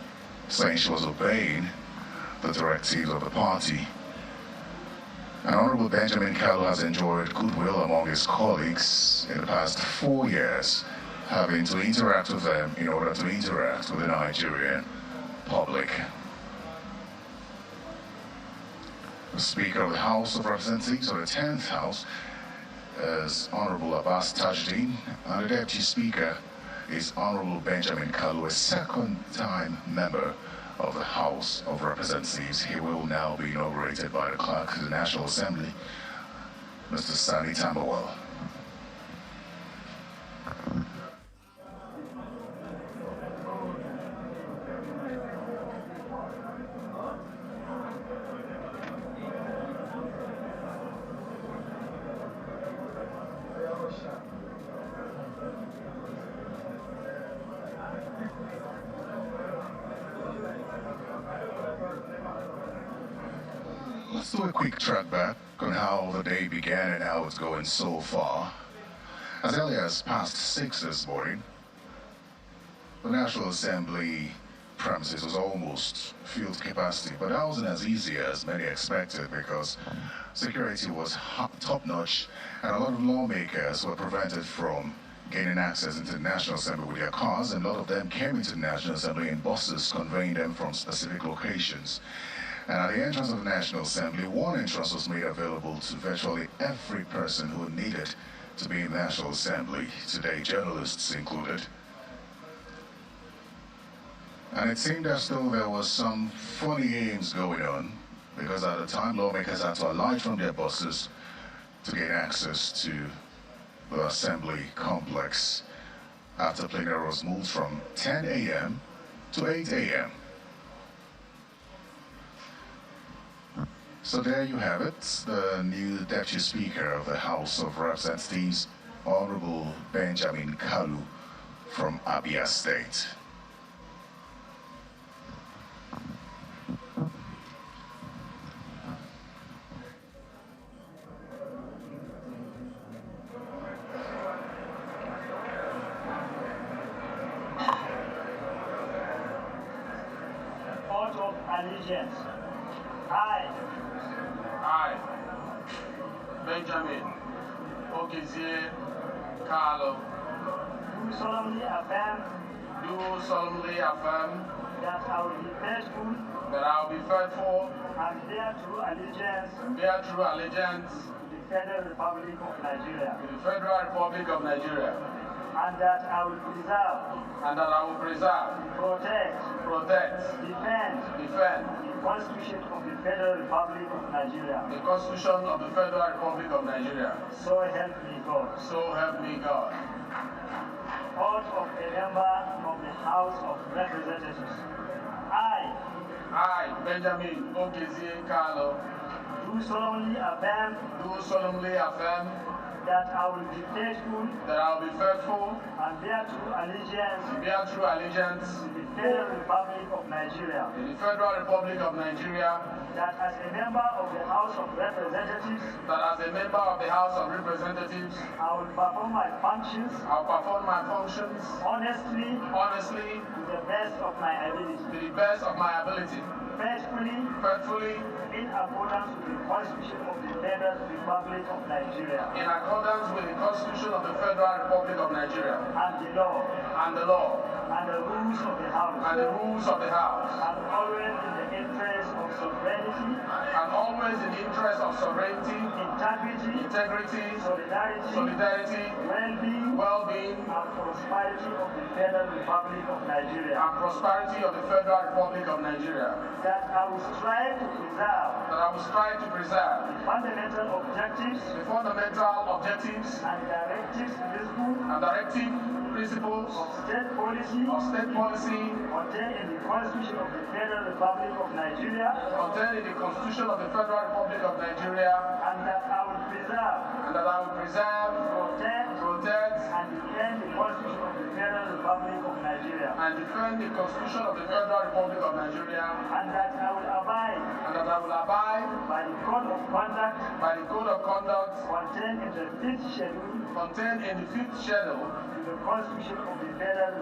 saying she was obeying the directives of the party. And Honorable Benjamin Kalu has enjoyed goodwill among his colleagues in the past 4 years, having to interact with them in order to interact with the Nigerian public. The Speaker of the House of Representatives, or the 10th House, is Honorable Abbas Tajuddin, and the Deputy Speaker is Honorable Benjamin Kalu, a second-time member of the House of Representatives. He will now be inaugurated by the Clerk of the National Assembly, Mr. Sani Tambawal. let's do a quick track back on how the day began and how it's going so far. As early as past 6 this morning, the National Assembly premises was almost filled capacity, but that wasn't as easy as many expected because security was top-notch and a lot of lawmakers were prevented from gaining access into the National Assembly with their cars, and a lot of them came into the National Assembly in buses conveying them from specific locations. And at the entrance of the National Assembly, one entrance was made available to virtually every person who needed to be in the National Assembly, today journalists included. And it seemed as though there was some funny games going on, because at the time lawmakers had to alight from their buses to gain access to the Assembly complex after plenary was moved from 10 a.m. to 8 a.m. So there you have it, the new Deputy Speaker of the House of Representatives, Honorable Benjamin Kalu from Abia State. Oath of allegiance. I, Benjamin Okezie Carlo, do solemnly affirm that I will be faithful and bear true allegiance to the Federal Republic of Nigeria, and that I will preserve, protect, defend the Constitution of the Federal Republic of Nigeria. the Constitution of the Federal Republic of Nigeria. So help me God. So help me God. Oath of a member of the House of Representatives. I, Benjamin Okezie Carlo, do solemnly affirm that I will be faithful and bear true allegiance to the Federal Republic of Nigeria. That as a member of the House of Representatives, I will perform my functions honestly to the best of my ability. Faithfully, in accordance with the Constitution of the Federal Republic of Nigeria. In accordance with the Constitution of the Federal Republic of Nigeria. And the law. And the law. And the rules of the House. And the rules of the House. And always in the interest of sovereignty. And always in the interest of sovereignty. Integrity. Solidarity. Well-being. And prosperity of the Federal Republic of Nigeria. And prosperity of the Federal Republic of Nigeria. That I will strive to preserve. The fundamental objectives. And directive principles of state policy contained in the Constitution of the Federal Republic of Nigeria. And that I will preserve, protect, and defend the Constitution of the Federal Republic of Nigeria. And that I will abide by the code of conduct contained in the fifth schedule to the Constitution of the Federal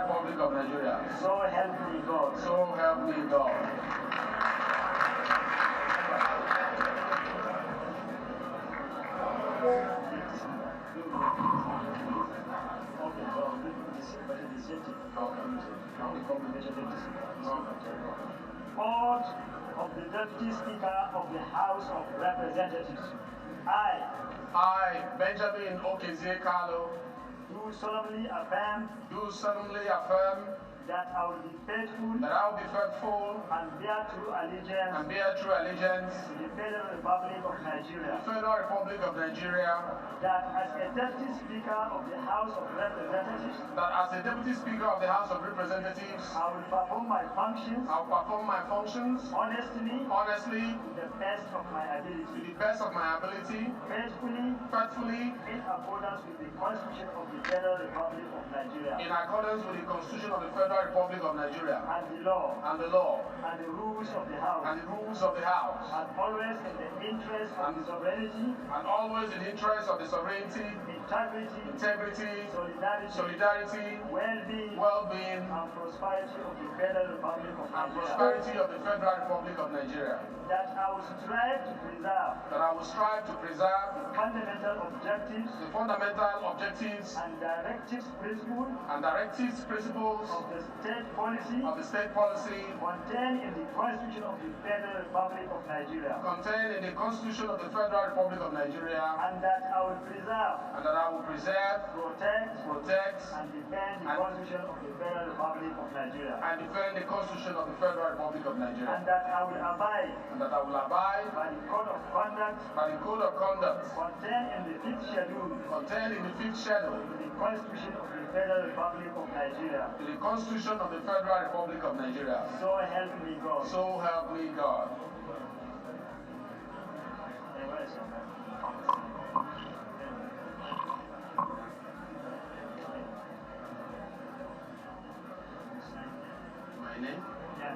Republic of Nigeria. So help me God. So help me God. Oath of the Deputy Speaker of the House of Representatives. I, Benjamin Okezie Carlo, do solemnly affirm that I will be faithful and bear true allegiance to the Federal Republic of Nigeria. That as a Deputy Speaker of the House of Representatives, I will perform my functions honestly to the best of my ability. Faithfully in accordance with the Constitution of the Federal Republic of Nigeria. in accordance with the Constitution of the Federal Federal Republic of Nigeria and the law and the law and the rules of the House, and the rules of the House, and always in the interest of the sovereignty, and always in the interest of the sovereignty, integrity, solidarity, well-being, and prosperity of the Federal Republic of Nigeria. And prosperity of the Federal Republic of Nigeria. That I will strive to preserve. That I will strive to preserve the fundamental objectives. The fundamental objectives. And directives principles. And directives principles. Of the state policy. Of the state policy. Contained in the Constitution of the Federal Republic of Nigeria. Contained in the Constitution of the Federal Republic of Nigeria. And that I will preserve. And that I will preserve. Protect. And defend the Constitution of the Federal Republic of Nigeria. And defend the Constitution of the Federal Republic of Nigeria. And that I will abide. And that I will abide. By the Code of Conduct. By the Code of Conduct. Contained in the 5th schedule. Contained in the 5th schedule. To the Constitution of the Federal Republic of Nigeria. To the Constitution of the Federal Republic of Nigeria. So help me God. So help me God. My name? Yeah.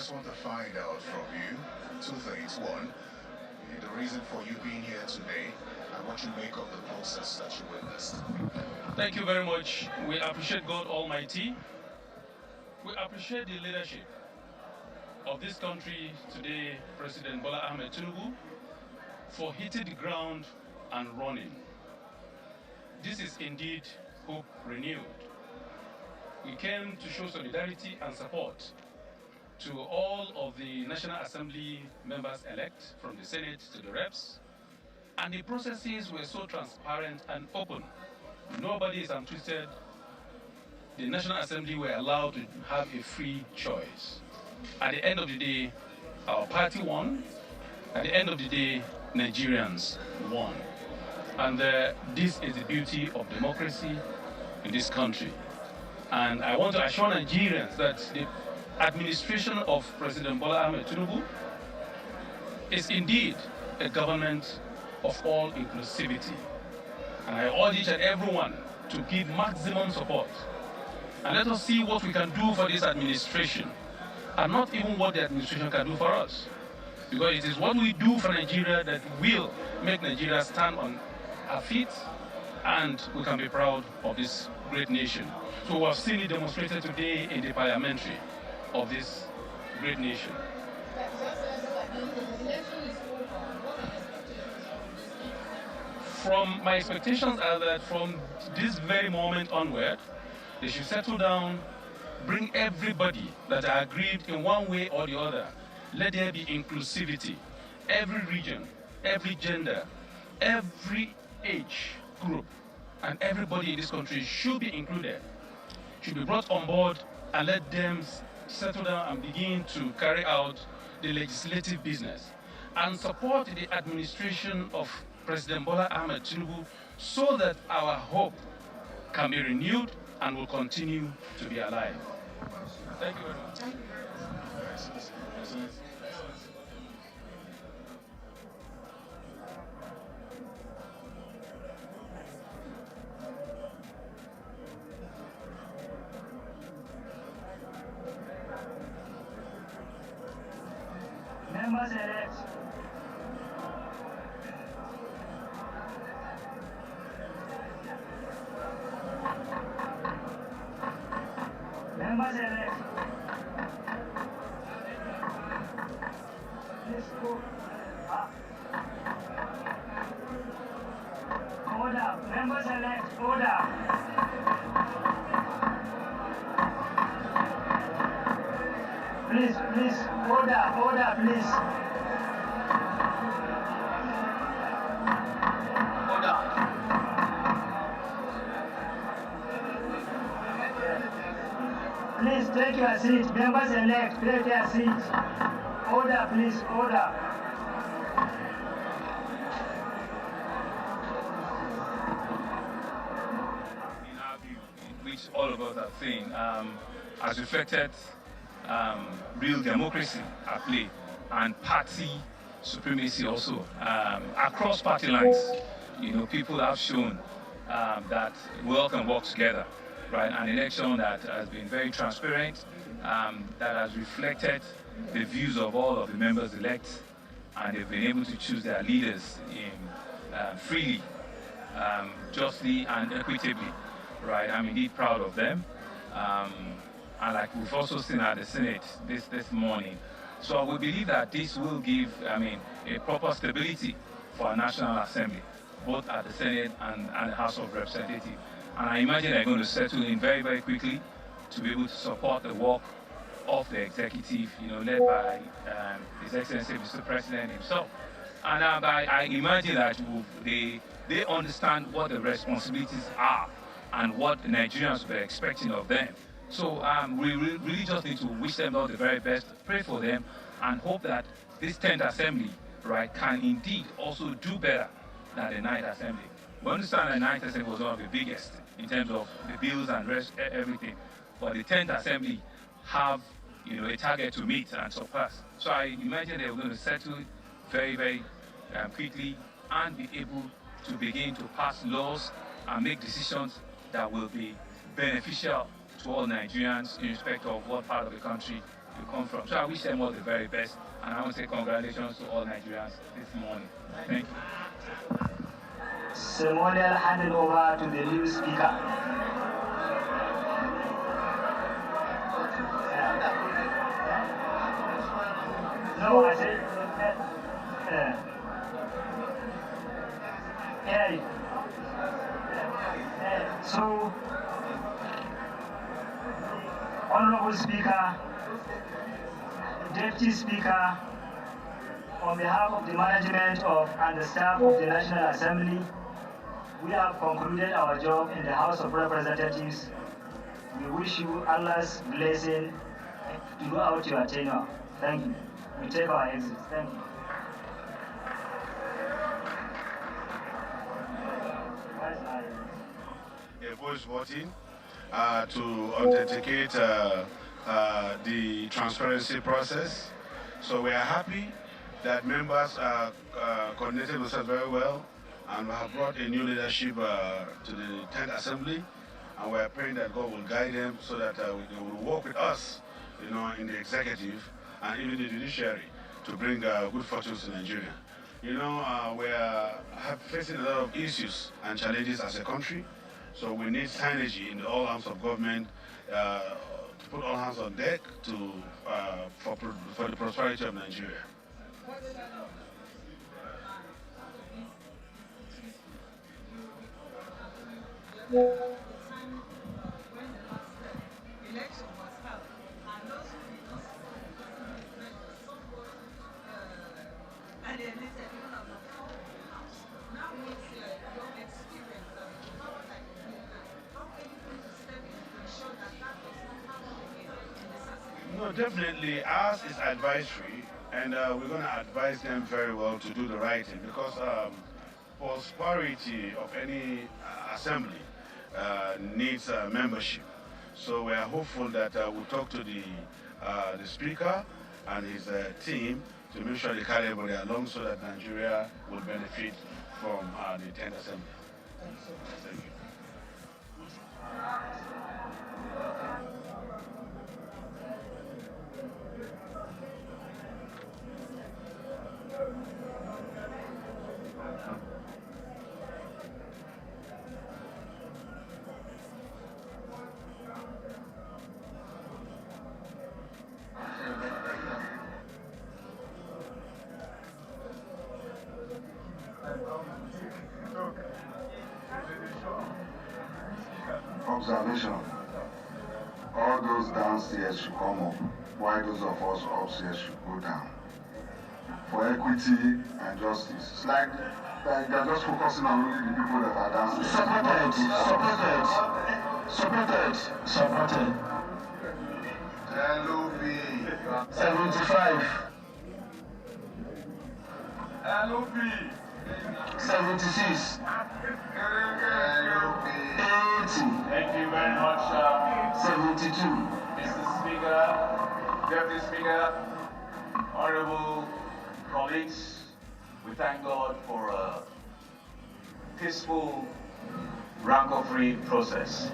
Just want to find out from you two things. One, the reason for you being here today and what you make of the process that you witnessed. Thank you very much. We appreciate God Almighty. We appreciate the leadership of this country today, President Bola Ahmed Tinubu, for hitting the ground and running. This is indeed hope renewed. We came to show solidarity and support to all of the National Assembly members-elect, from the Senate to the reps, and the processes were so transparent and open. Nobody is untwisted. The National Assembly were allowed to have a free choice. At the end of the day, our party won. At the end of the day, Nigerians won. And this is the beauty of democracy in this country. And I want to assure Nigerians that the administration of President Bola Ahmed Tinubu is indeed a government of all inclusivity. And I urge each and everyone to give maximum support. And let us see what we can do for this administration, and not even what the administration can do for us. Because it is what we do for Nigeria that will make Nigeria stand on our feet, and we can be proud of this great nation. So we have seen it demonstrated today in the parliamentary of this great nation. From my expectations are that from this very moment onward, they should settle down, bring everybody that are aggrieved in one way or the other. Let there be inclusivity. Every region, every gender, every age group, and everybody in this country should be included, should be brought on board, and let them settle down and begin to carry out the legislative business and support the administration of President Bola Ahmed Tinubu so that our hope can be renewed and will continue to be alive. Thank you very much. Members elect. Members elect. Let's go. Order. Members elect. Order. Please, order, please. Order. Please take your seat. Members elect, take your seat. Order, please, order. In our view, which all of us are saying, has reflected real democracy at play and party supremacy also across party lines. You know, people have shown that we all can work together, right? An election that has been very transparent, that has reflected the views of all of the members elect, and they've been able to choose their leaders freely, justly and equitably, right? I'm indeed proud of them. And like we've also seen at the Senate this morning. So we believe that this will give, a proper stability for our National Assembly, both at the Senate and the House of Representatives. And I imagine they're going to settle in very, very quickly to be able to support the work of the executive, led by His Excellency Mr. President himself. And I imagine that they understand what the responsibilities are and what the Nigerians were expecting of them. So we really just need to wish them all the very best, pray for them, and hope that this 10th Assembly, right, can indeed also do better than the 9th Assembly. We understand the 9th Assembly was one of the biggest in terms of the bills and everything, but the 10th Assembly have, a target to meet and surpass. So I imagine they're going to settle it very, very quickly and be able to begin to pass laws and make decisions that will be beneficial to all Nigerians, irrespective of what part of the country you come from. So I wish them all the very best, and I want to say congratulations to all Nigerians this morning. Thank you. Ceremonial handing over to the new speaker. No, I said. Hey. So, Honorable Speaker, Deputy Speaker, on behalf of the management and the staff of the National Assembly, we have concluded our job in the House of Representatives. We wish you Allah's blessing throughout your tenure. Thank you. We take our exit. Thank you. A voice voting to authenticate the transparency process. So we are happy that members coordinated themselves very well, and we have brought a new leadership to the 10th Assembly, and we are praying that God will guide them so that they will work with us, in the executive and even the judiciary to bring good fortunes to Nigeria. We are facing a lot of issues and challenges as a country, so we need synergy in all arms of government to put all hands on deck for the prosperity of Nigeria. No, definitely. Ours is advisory, and we're going to advise them very well to do the right thing, because prosperity of any assembly needs membership. So we are hopeful that we'll talk to the speaker and his team to make sure they carry everybody along so that Nigeria will benefit from the 10th Assembly. Thank you. Observation. All those downstairs should come up, while those of us upstairs should go down. For equity and justice. It's like they're just focusing on only the people that are downstairs. Supported. LOP. 75. LOP. 76. 80. Thank you very much, 72. Mr. Speaker, Deputy Speaker, honorable colleagues. We thank God for a peaceful, rancor-free process.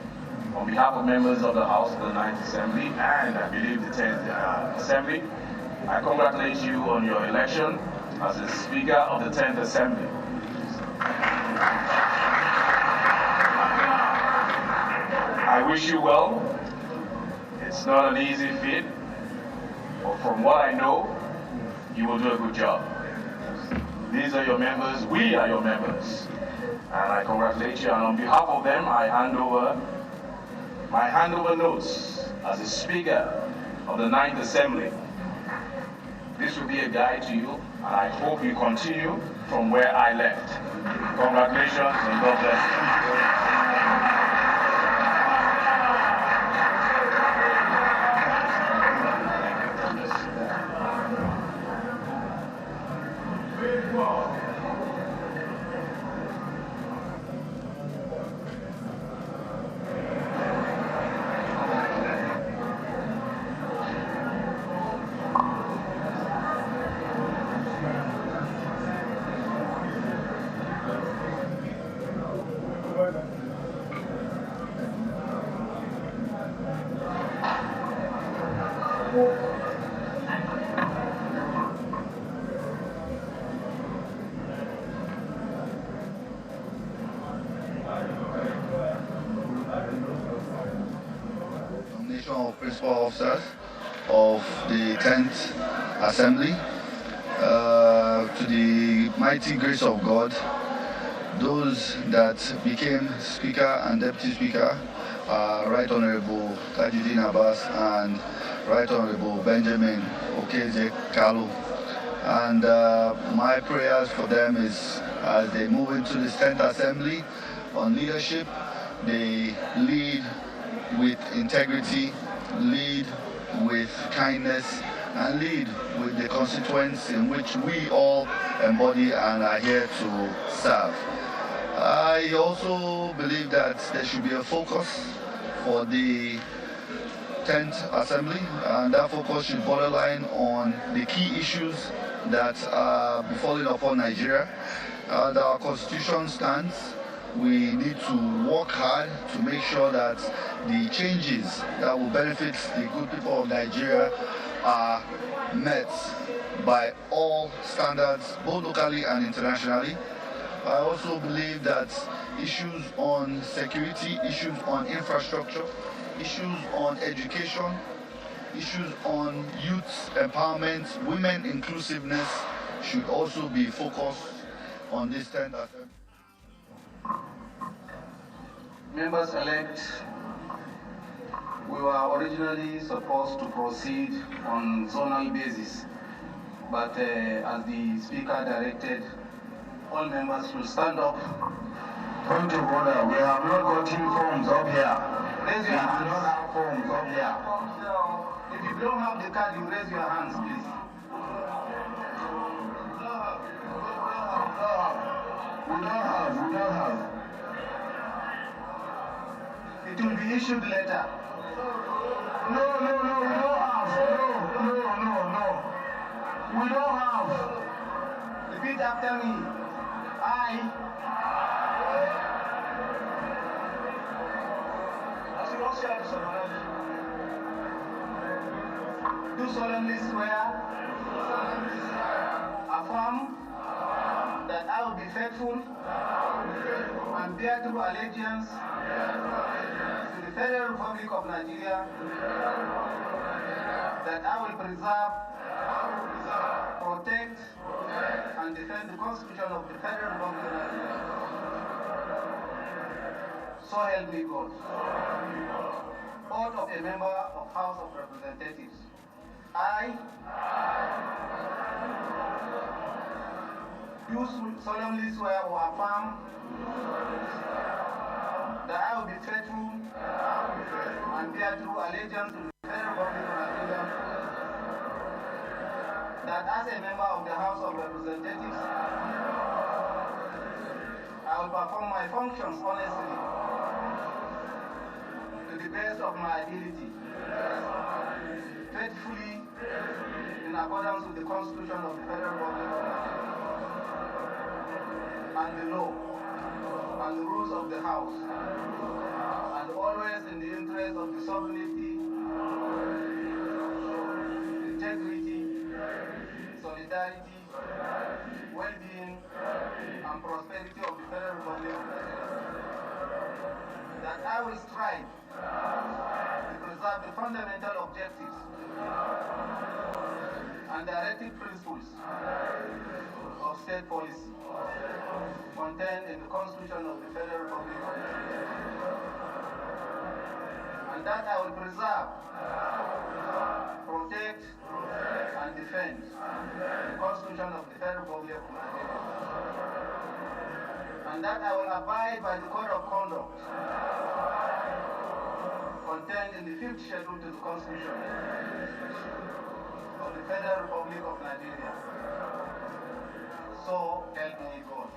On behalf of members of the House of the 9th Assembly and I believe the 10th Assembly, I congratulate you on your election as the Speaker of the 10th Assembly. I wish you well. It's not an easy feat, but from what I know, you will do a good job. These are your members, we are your members, and I congratulate you. And on behalf of them, I hand over my handover notes as the Speaker of the 9th Assembly. This will be a guide to you, and I hope you continue from where I left. Congratulations and God bless you. Nomination of principal officers of the 10th Assembly. To the mighty grace of God, those that became Speaker and Deputy Speaker, Right Honorable Tajuddin Abbas and Right Honorable Benjamin Okeze Kalu. And my prayers for them is as they move into the 10th Assembly on leadership, they lead with integrity, lead with kindness, and lead with the constituents in which we all embody and are here to serve. I also believe that there should be a focus for the 10th Assembly, and that focus should borderline on the key issues that are befalling upon Nigeria. And our constitution stands. We need to work hard to make sure that the changes that will benefit the good people of Nigeria are met by all standards, both locally and internationally. I also believe that issues on security, issues on infrastructure, issues on education, issues on youth empowerment, women inclusiveness should also be focused on this 10th Assembly. Members-elect, we were originally supposed to proceed on zonal basis, but as the Speaker directed, all members should stand up. Point of order, we have not gotten forms up here. Raise your hands. We do not have forms up here. If you don't have the card, you raise your hands, please. We don't have. It will be issued later. No, we don't have. No. We don't have. Repeat after me. I. Do solemnly swear, affirm that I will be faithful and bear true allegiance to the Federal Republic of Nigeria, that I will preserve, protect, and defend the Constitution of the Federal Republic of Nigeria. So help me God. Oath of a member of House of Representatives. I do solemnly swear or affirm that I will be faithful and bear true allegiance to the Federal Republic of Nigeria, that as a member of the House of Representatives, I will perform my functions honestly to the best of my ability, faithfully in accordance with the Constitution of the Federal Republic of Nigeria and the law and the rules of the House, and always in the interest of the sovereignty, integrity, solidarity, well-being, and prosperity of the Federal Republic of Nigeria. That I will strive to preserve the fundamental objectives and directive principles of state policy contained in the Constitution of the Federal Republic of Nigeria, and that I will preserve, protect, and defend the Constitution of the Federal Republic of Nigeria, and that I will abide by the Code of Conduct contained in the 5th Schedule to the Constitution of the Federal Republic of Nigeria. So help me God.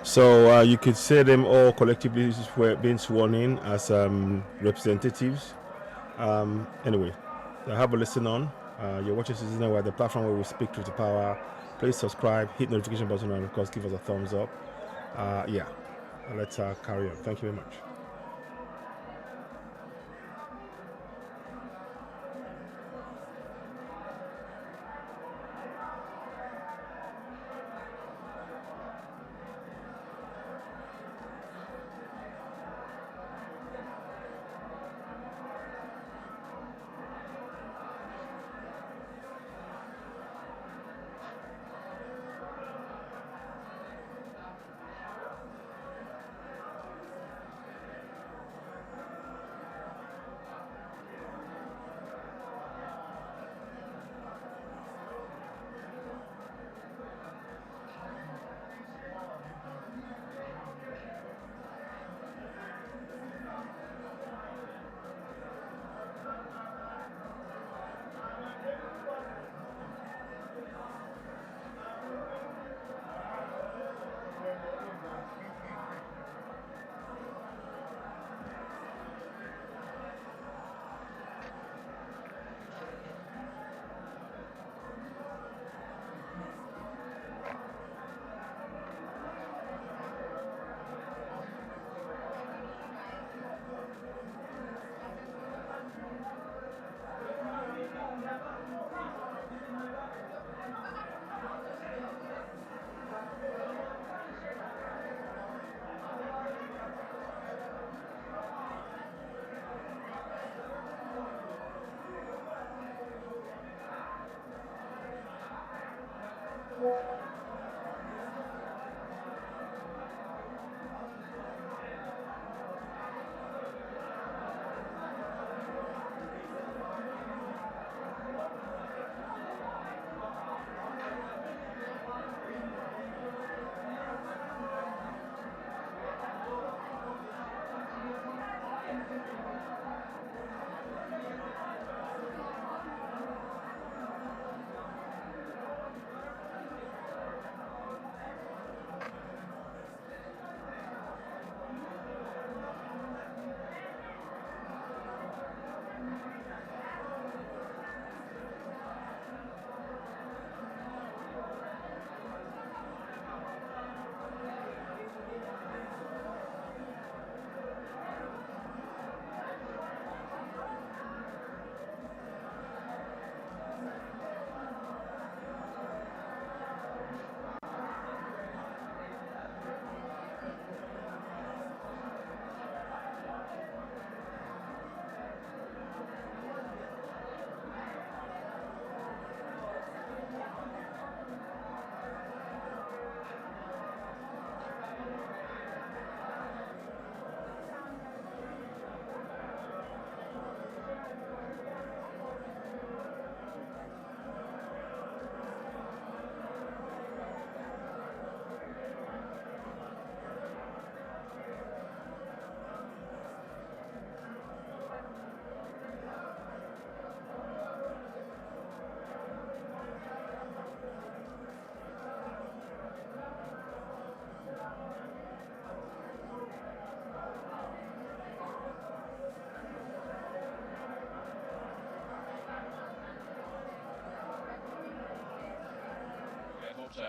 So you could say them all collectively were being sworn in as representatives. Anyway, have a listen on. You're watching Citizen Wire, the platform where we speak truth to power. Please subscribe, hit notification button, and of course give us a thumbs up. Yeah, let's carry on. Thank you very much.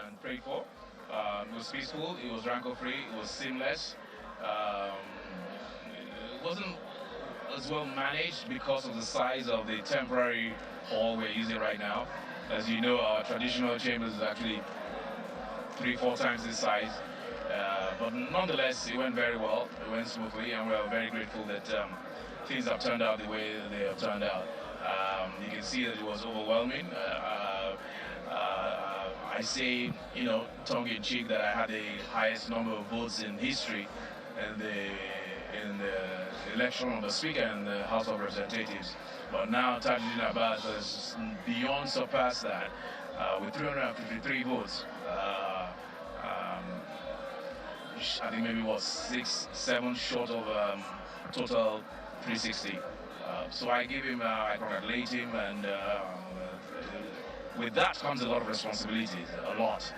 And prayed for. It was peaceful, it was rancor-free, it was seamless. It wasn't as well managed because of the size of the temporary hall we're using right now. As you know, our traditional chambers is actually 3-4 times this size. But nonetheless, it went very well, it went smoothly, and we're very grateful that things have turned out the way they have turned out. You can see that it was overwhelming. I say, you know, tongue-in-cheek, that I had the highest number of votes in history in the election of the Speaker and the House of Representatives. But now Tajuddin Abbas has beyond surpassed that with 353 votes. I think maybe was 6-7 short of total 360. So I give him, I congratulate him, and with that comes a lot of responsibilities, a lot.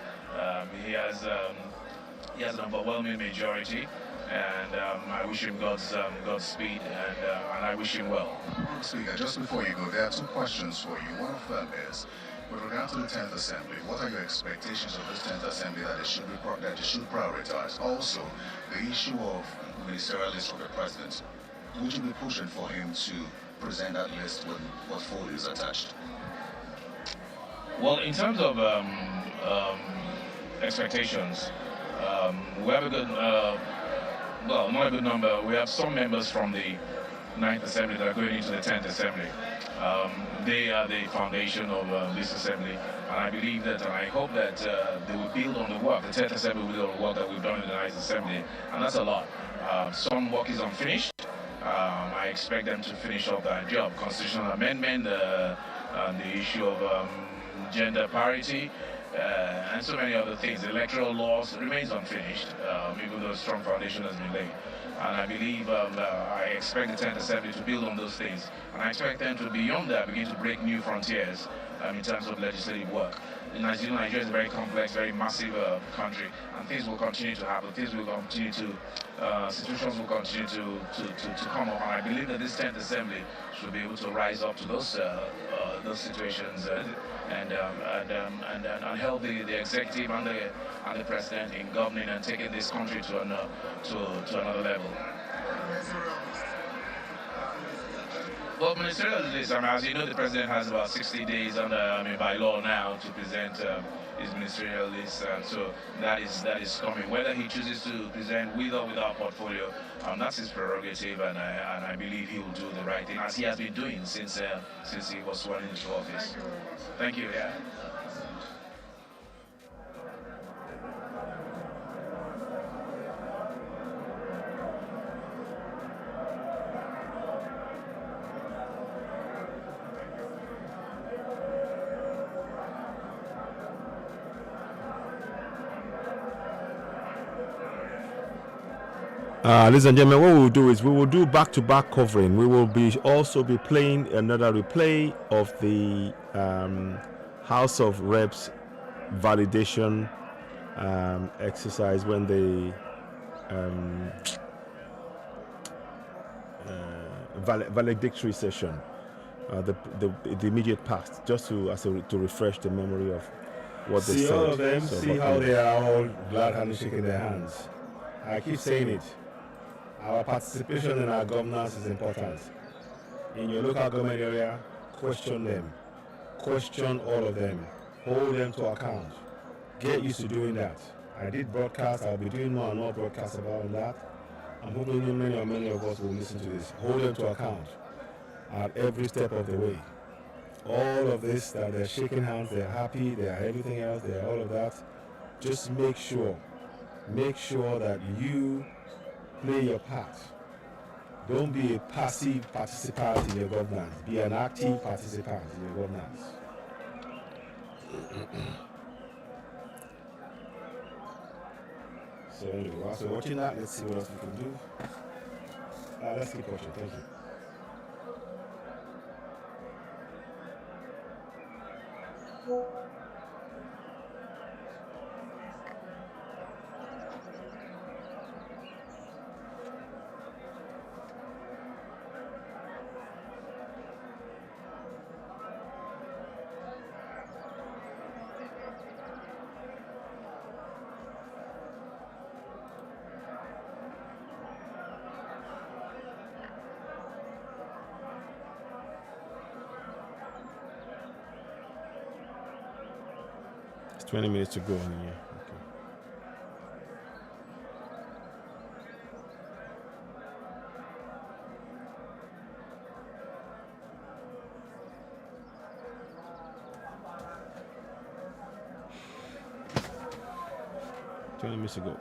He has an overwhelming majority, and I wish him Godspeed, and I wish him well. Speaker, just before you go, there are two questions for you. One of them is, with regard to the 10th Assembly, what are your expectations of this 10th Assembly that it should prioritize? Also, the issue of ministerial list for the President. Would you be pushing for him to present that list with portfolios attached? Well, in terms of expectations, we have a good, well, not a good number. We have some members from the 9th Assembly that are going into the 10th Assembly. They are the foundation of this Assembly, and I believe that, and I hope that they will build on the work. The 10th Assembly will build on the work that we've done in the 9th Assembly, and that's a lot. Some work is unfinished. I expect them to finish off that job. Constitutional amendment, the issue of gender parity, and so many other things. The electoral laws remains unfinished, even though a strong foundation has been laid. And I believe, I expect the 10th Assembly to build on those things. And I expect them to, beyond that, begin to break new frontiers in terms of legislative work. Nigeria is a very complex, very massive country, and things will continue to happen. Things will continue to, situations will continue to come up. And I believe that this 10th Assembly should be able to rise up to those situations and help the executive and the president in governing and taking this country to another level. Well, ministerial list, as you know, the president has about 60 days by law now to present his ministerial list, and so that is coming. Whether he chooses to present with or without portfolio, that's his prerogative, and I believe he will do the right thing, as he has been doing since he was sworn into office. Thank you. Yeah. Ladies and gentlemen, what we will do is we will do back-to-back covering. We will also be playing another replay of the House of Reps validation exercise when they valedictory session, the immediate past, just to refresh the memory of what they said. See all of them, so see how they are all glad-handed shaking their hands. I keep saying it. Our participation in our governance is important. In your local government area, question them. Question all of them. Hold them to account. Get used to doing that. I did broadcast. I'll be doing more and more broadcasts about that. I'm hoping many of us will listen to this. Hold them to account at every step of the way. All of this, that they're shaking hands, they're happy, they're everything else, they're all of that. Just make sure that you play your part. Don't be a passive participant in your governance. Be an active participant in your governance. So anyway, whilst we're watching that, let's see what else we can do. Let's keep watching. Thank you. It's 20 minutes to go in here. Okay. Minutes to go.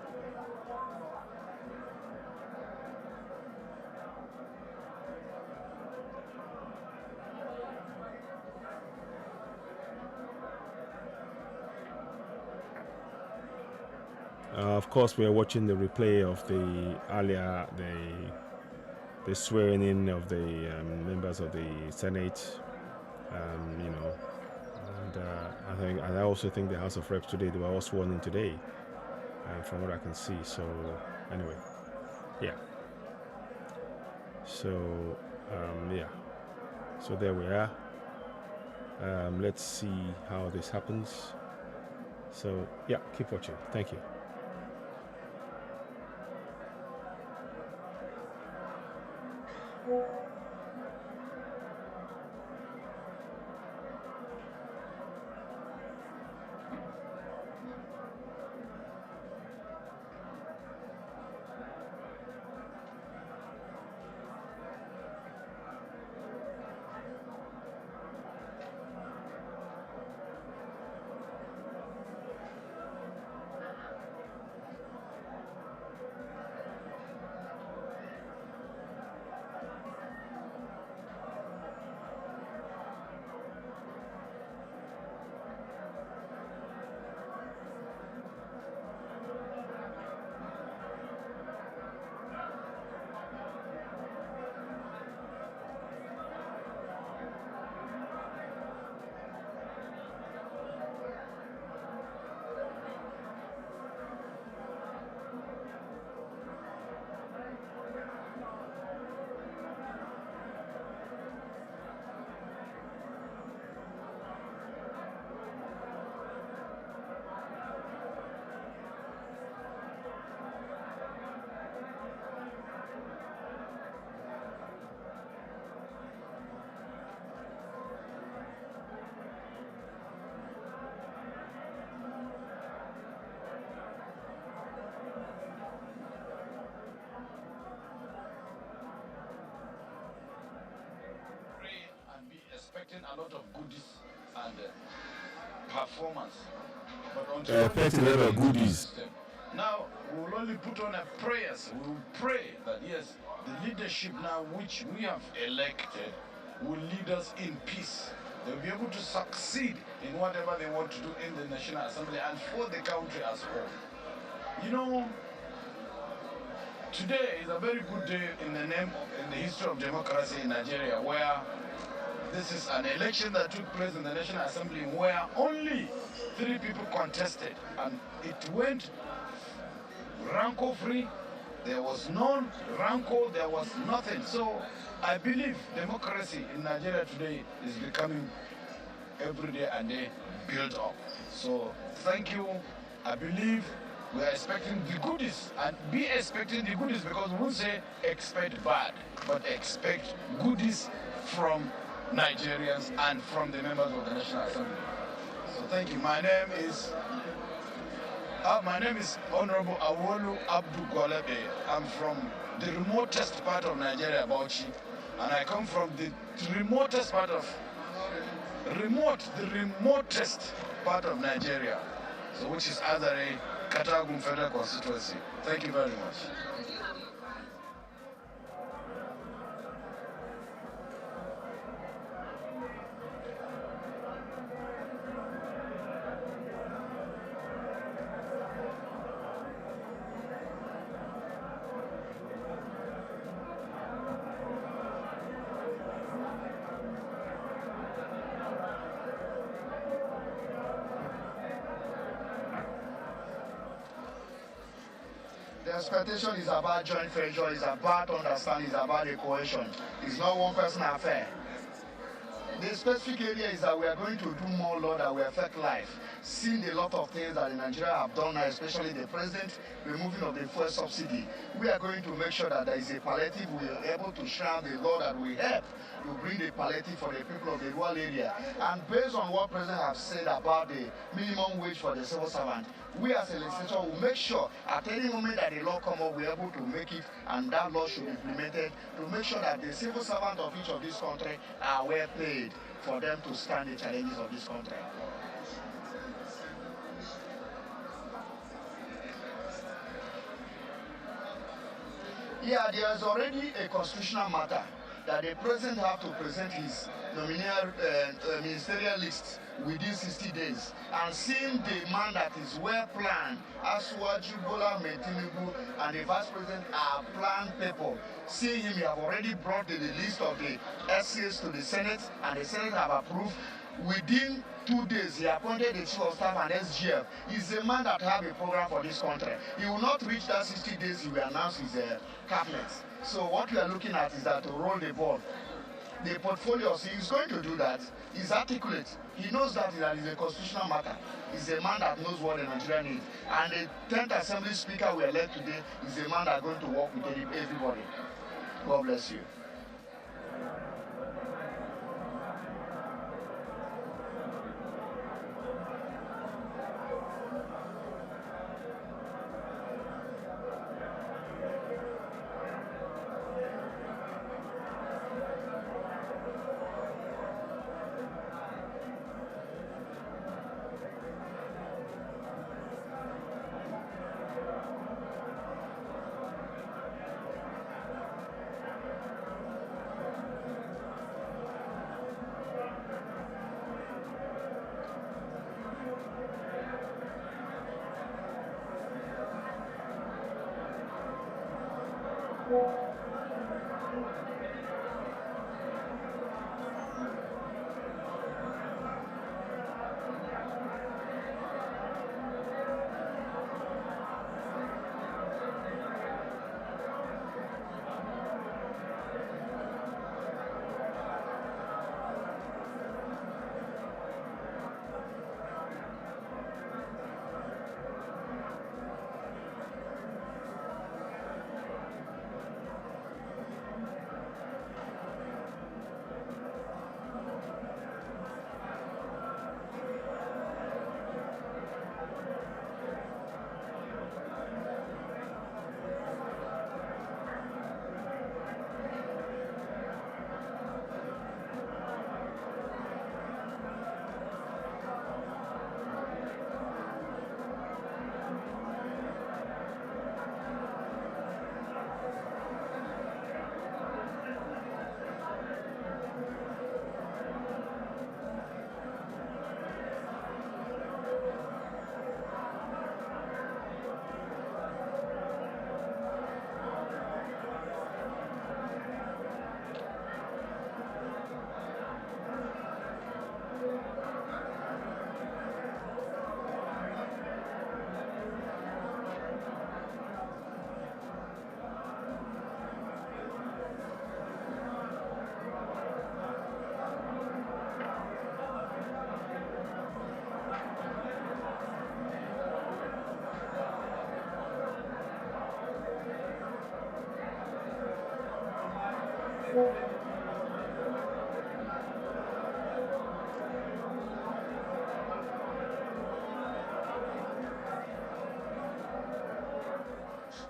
Of course, we are watching the replay of the earlier the swearing in of the members of the Senate. And I also think the House of Reps today, they were all sworn in today, from what I can see. So anyway, yeah. So yeah. So there we are. Let's see how this happens. So yeah, keep watching. Thank you. Expecting a lot of goodies and performance. But expecting a lot of goodies. Now we will only put on a prayers. We will pray that yes, the leadership now which we have elected will lead us in peace. They'll be able to succeed in whatever they want to do in the National Assembly and for the country as a whole. You know, today is a very good day in the history of democracy in Nigeria, where this is an election that took place in the National Assembly where only 3 people contested, and it went rancor-free. There was no rancor, there was nothing. So I believe democracy in Nigeria today is becoming every day and day built up. So thank you. I believe we are expecting the goodies, and be expecting the goodies, because we won't say expect bad, but expect goodies from Nigerians and from the members of the National Assembly. So thank you. My name is Honorable Awolu Abdu Gwalebe. I'm from the remotest part of Nigeria, Bauchi, and I come from the remotest part of the remotest part of Nigeria, so which is Azare, Katagum Federal Constituency. Thank you very much. The expectation is about joint venture, it's about understanding, it's about the cohesion. It's not one person affair. The specific area is that we are going to do more law that will affect life. Seeing a lot of things that in Nigeria have done now, especially the president removing of the fuel subsidy, we are going to make sure that there is a palliative. We are able to shroud the law that will help to bring the palliative for the people of the rural area. And based on what President has said about the minimum wage for the civil servant, we as a legislature will make sure at any moment that the law comes up, we're able to make it, and that law should be implemented to make sure that the civil servants of each of these countries are well paid for them to stand the challenges of this country. Yeah, there is already a constitutional matter that the president have to present his ministerial list within 60 days. And seeing the man that is well planned, Asuwaju Bola Ahmed Tinubu and the vice president are planned people, seeing him, he have already brought the list of the essays to the Senate, and the Senate have approved. Within 2 days, he appointed the chief of staff and SGF. He's a man that have a program for this country. He will not reach that 60 days he will announce his cabinet. So what we are looking at is that to roll the ball. The portfolios, he's going to do that. He's articulate. He knows that is a constitutional matter. He's a man that knows what the Nigeria needs. And the 10th Assembly Speaker we elect today is a man that's going to work with everybody. God bless you.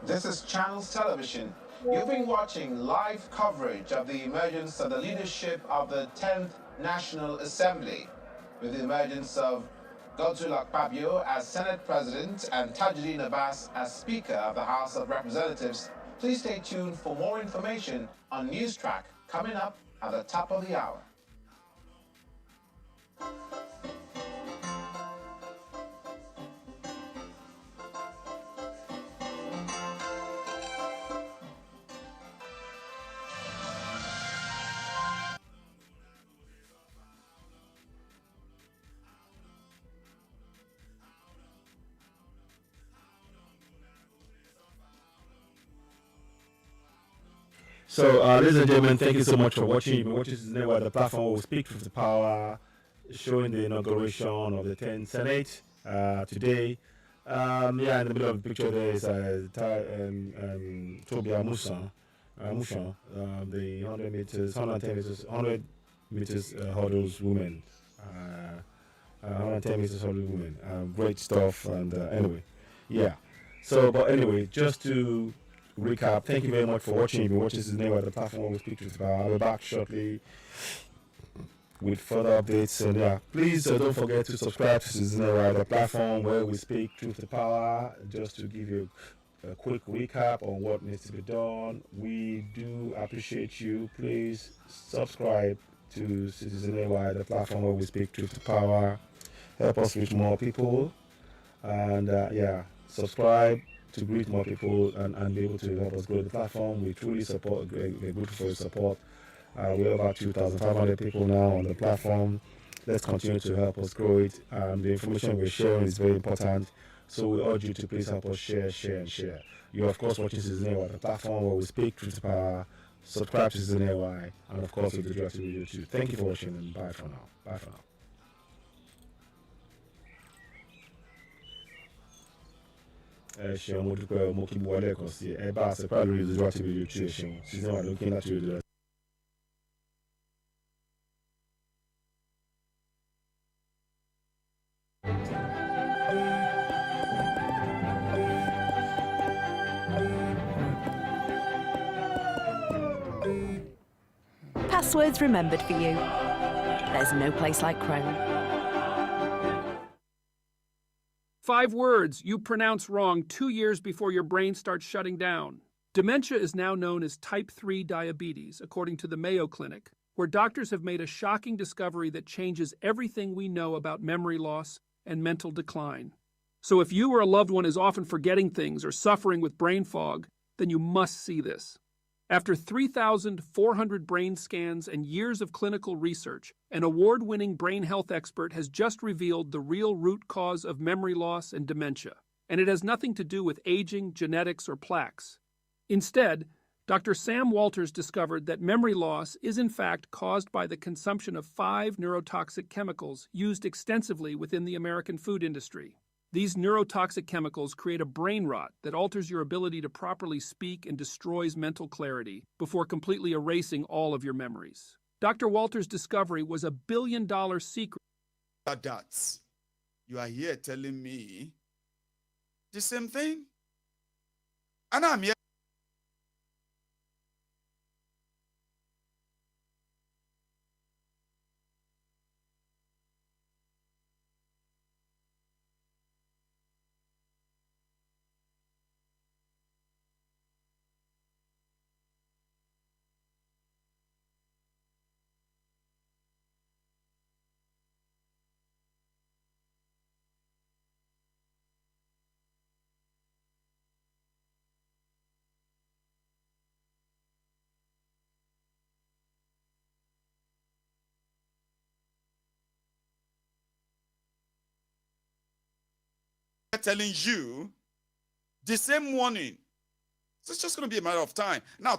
This is Channels Television. You've been watching live coverage of the emergence of the leadership of the 10th National Assembly, with the emergence of Godswill Akpabio as Senate President and Tajuddin Abbas as Speaker of the House of Representatives. Please stay tuned for more information on News Track coming up at the top of the hour. So, ladies and gentlemen, thank you so much for watching. You've been watching this network, the platform will speak truth to power, showing the inauguration of the 10th Senate today. In the middle of the picture there is Tobia Mushan, the 100 meters, 110 meters, 100 meters hurdles women, 110 meters hurdles women. Great stuff. And anyway, but anyway, just to recap, thank you very much for watching. You've been watching this name at the platform we speak truth about. I'll be back shortly with further updates. And please don't forget to subscribe to the platform where we speak truth to power. Just to give you a quick recap on what needs to be done, we do appreciate you. Please subscribe to Citizen AY, the platform where we speak truth to power. Help us reach more people, and subscribe to reach more people and be able to help us grow the platform. We truly we're grateful for your support. We have about 2,500 people now on the platform. Let's continue to help us grow it. The information we're sharing is very important. So we urge you to please help us share, share, and share. You're of course watching Citizen AY, the platform where we speak truth to power. Subscribe to Citizen AY, and of course to the Direct Radio too. Thank you for watching, and bye for now. Bye for now. Ẹ ṣeun, mo dúpẹ́ mo kí bu wọlé kan sí ẹ bá a ṣe pẹ̀lú ìdúró Direct Radio too. Ẹ ṣeun, Citizen AY ló kí n láti rí. Passwords remembered for you. There's no place like Chrome. 5 words you pronounce wrong 2 years before your brain starts shutting down. Dementia is now known as type 3 diabetes, according to the Mayo Clinic, where doctors have made a shocking discovery that changes everything we know about memory loss and mental decline. So if you or a loved one is often forgetting things or suffering with brain fog, then you must see this. After 3,400 brain scans and years of clinical research, an award-winning brain health expert has just revealed the real root cause of memory loss and dementia, and it has nothing to do with aging, genetics, or plaques. Instead, Dr. Sam Walters discovered that memory loss is in fact caused by the consumption of 5 neurotoxic chemicals used extensively within the American food industry. These neurotoxic chemicals create a brain rot that alters your ability to properly speak and destroys mental clarity before completely erasing all of your memories. Dr. Walters' discovery was a billion-dollar secret. That you are here telling me the same thing? And I'm here. Telling you the same warning. So it's just going to be a matter of time. Now,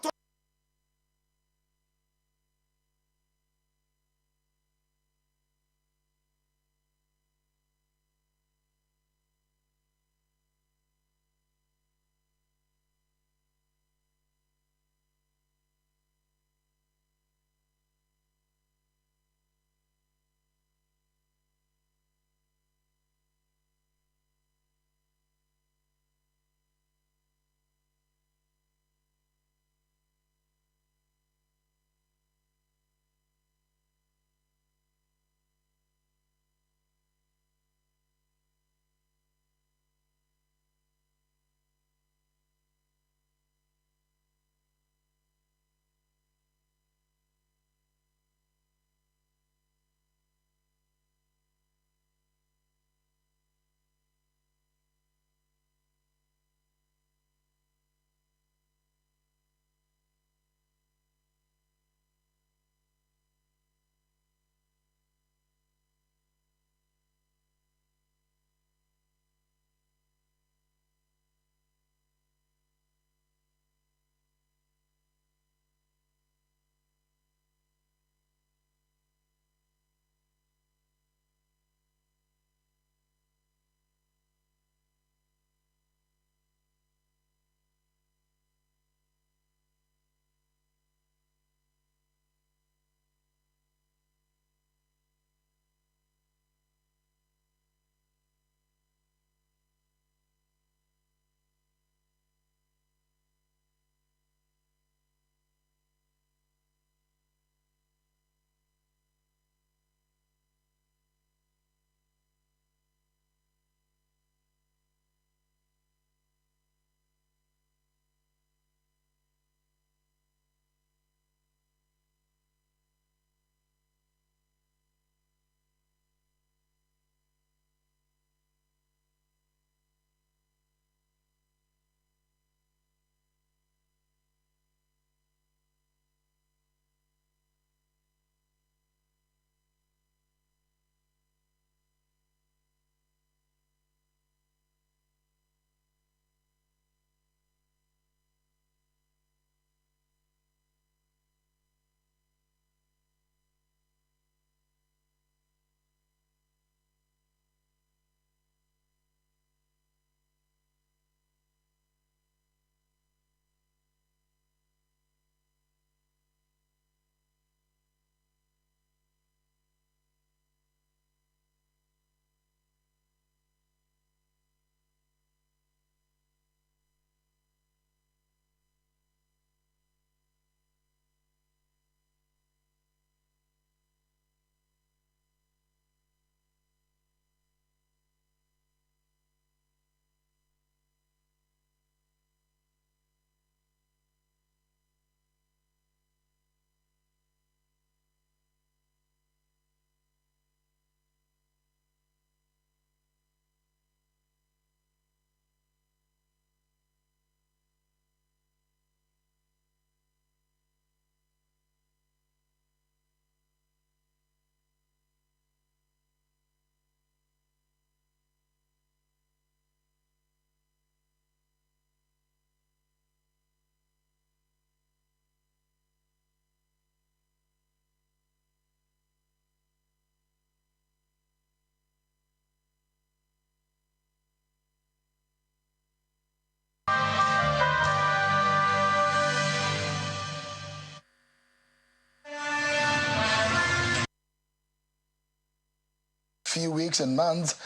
few weeks and months,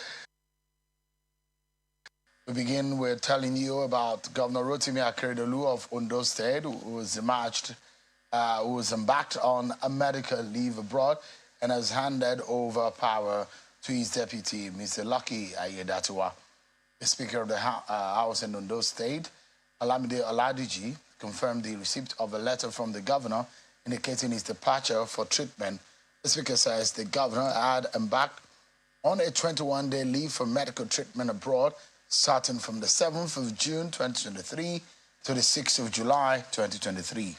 we begin with telling you about Governor Rotimi Akeredolu of Ondo State, who was embarked on a medical leave abroad and has handed over power to his deputy, Mr. Lucky Ayedatiwa. The Speaker of the House in Ondo State, Olamide Oladiji, confirmed the receipt of a letter from the governor indicating his departure for treatment. The Speaker says the governor had embarked on a 21-day leave for medical treatment abroad, starting from the 7th of June 2023 to the 6th of July 2023.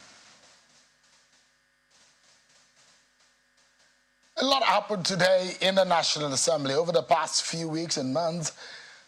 A lot happened today in the National Assembly. Over the past few weeks and months,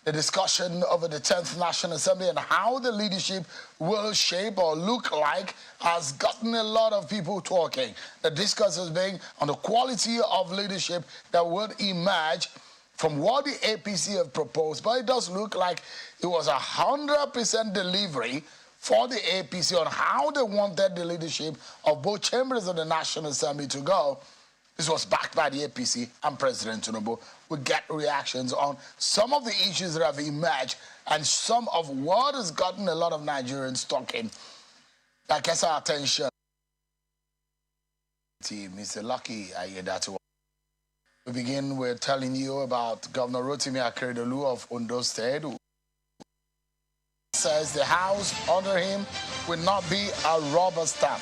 the discussion over the 10th National Assembly and how the leadership will shape or look like has gotten a lot of people talking. The discourse has been on the quality of leadership that would emerge from what the APC have proposed, but it does look like it was 100% delivery for the APC on how they wanted the leadership of both chambers of the National Assembly to go. This was backed by the APC and President Tinubu. We get reactions on some of the issues that have emerged and some of what has gotten a lot of Nigerians talking. That gets our attention. Mr. Lucky Ayedatiwa. We begin with telling you about Governor Rotimi Akeredolu of Ondo State, who says the House under him will not be a rubber stamp.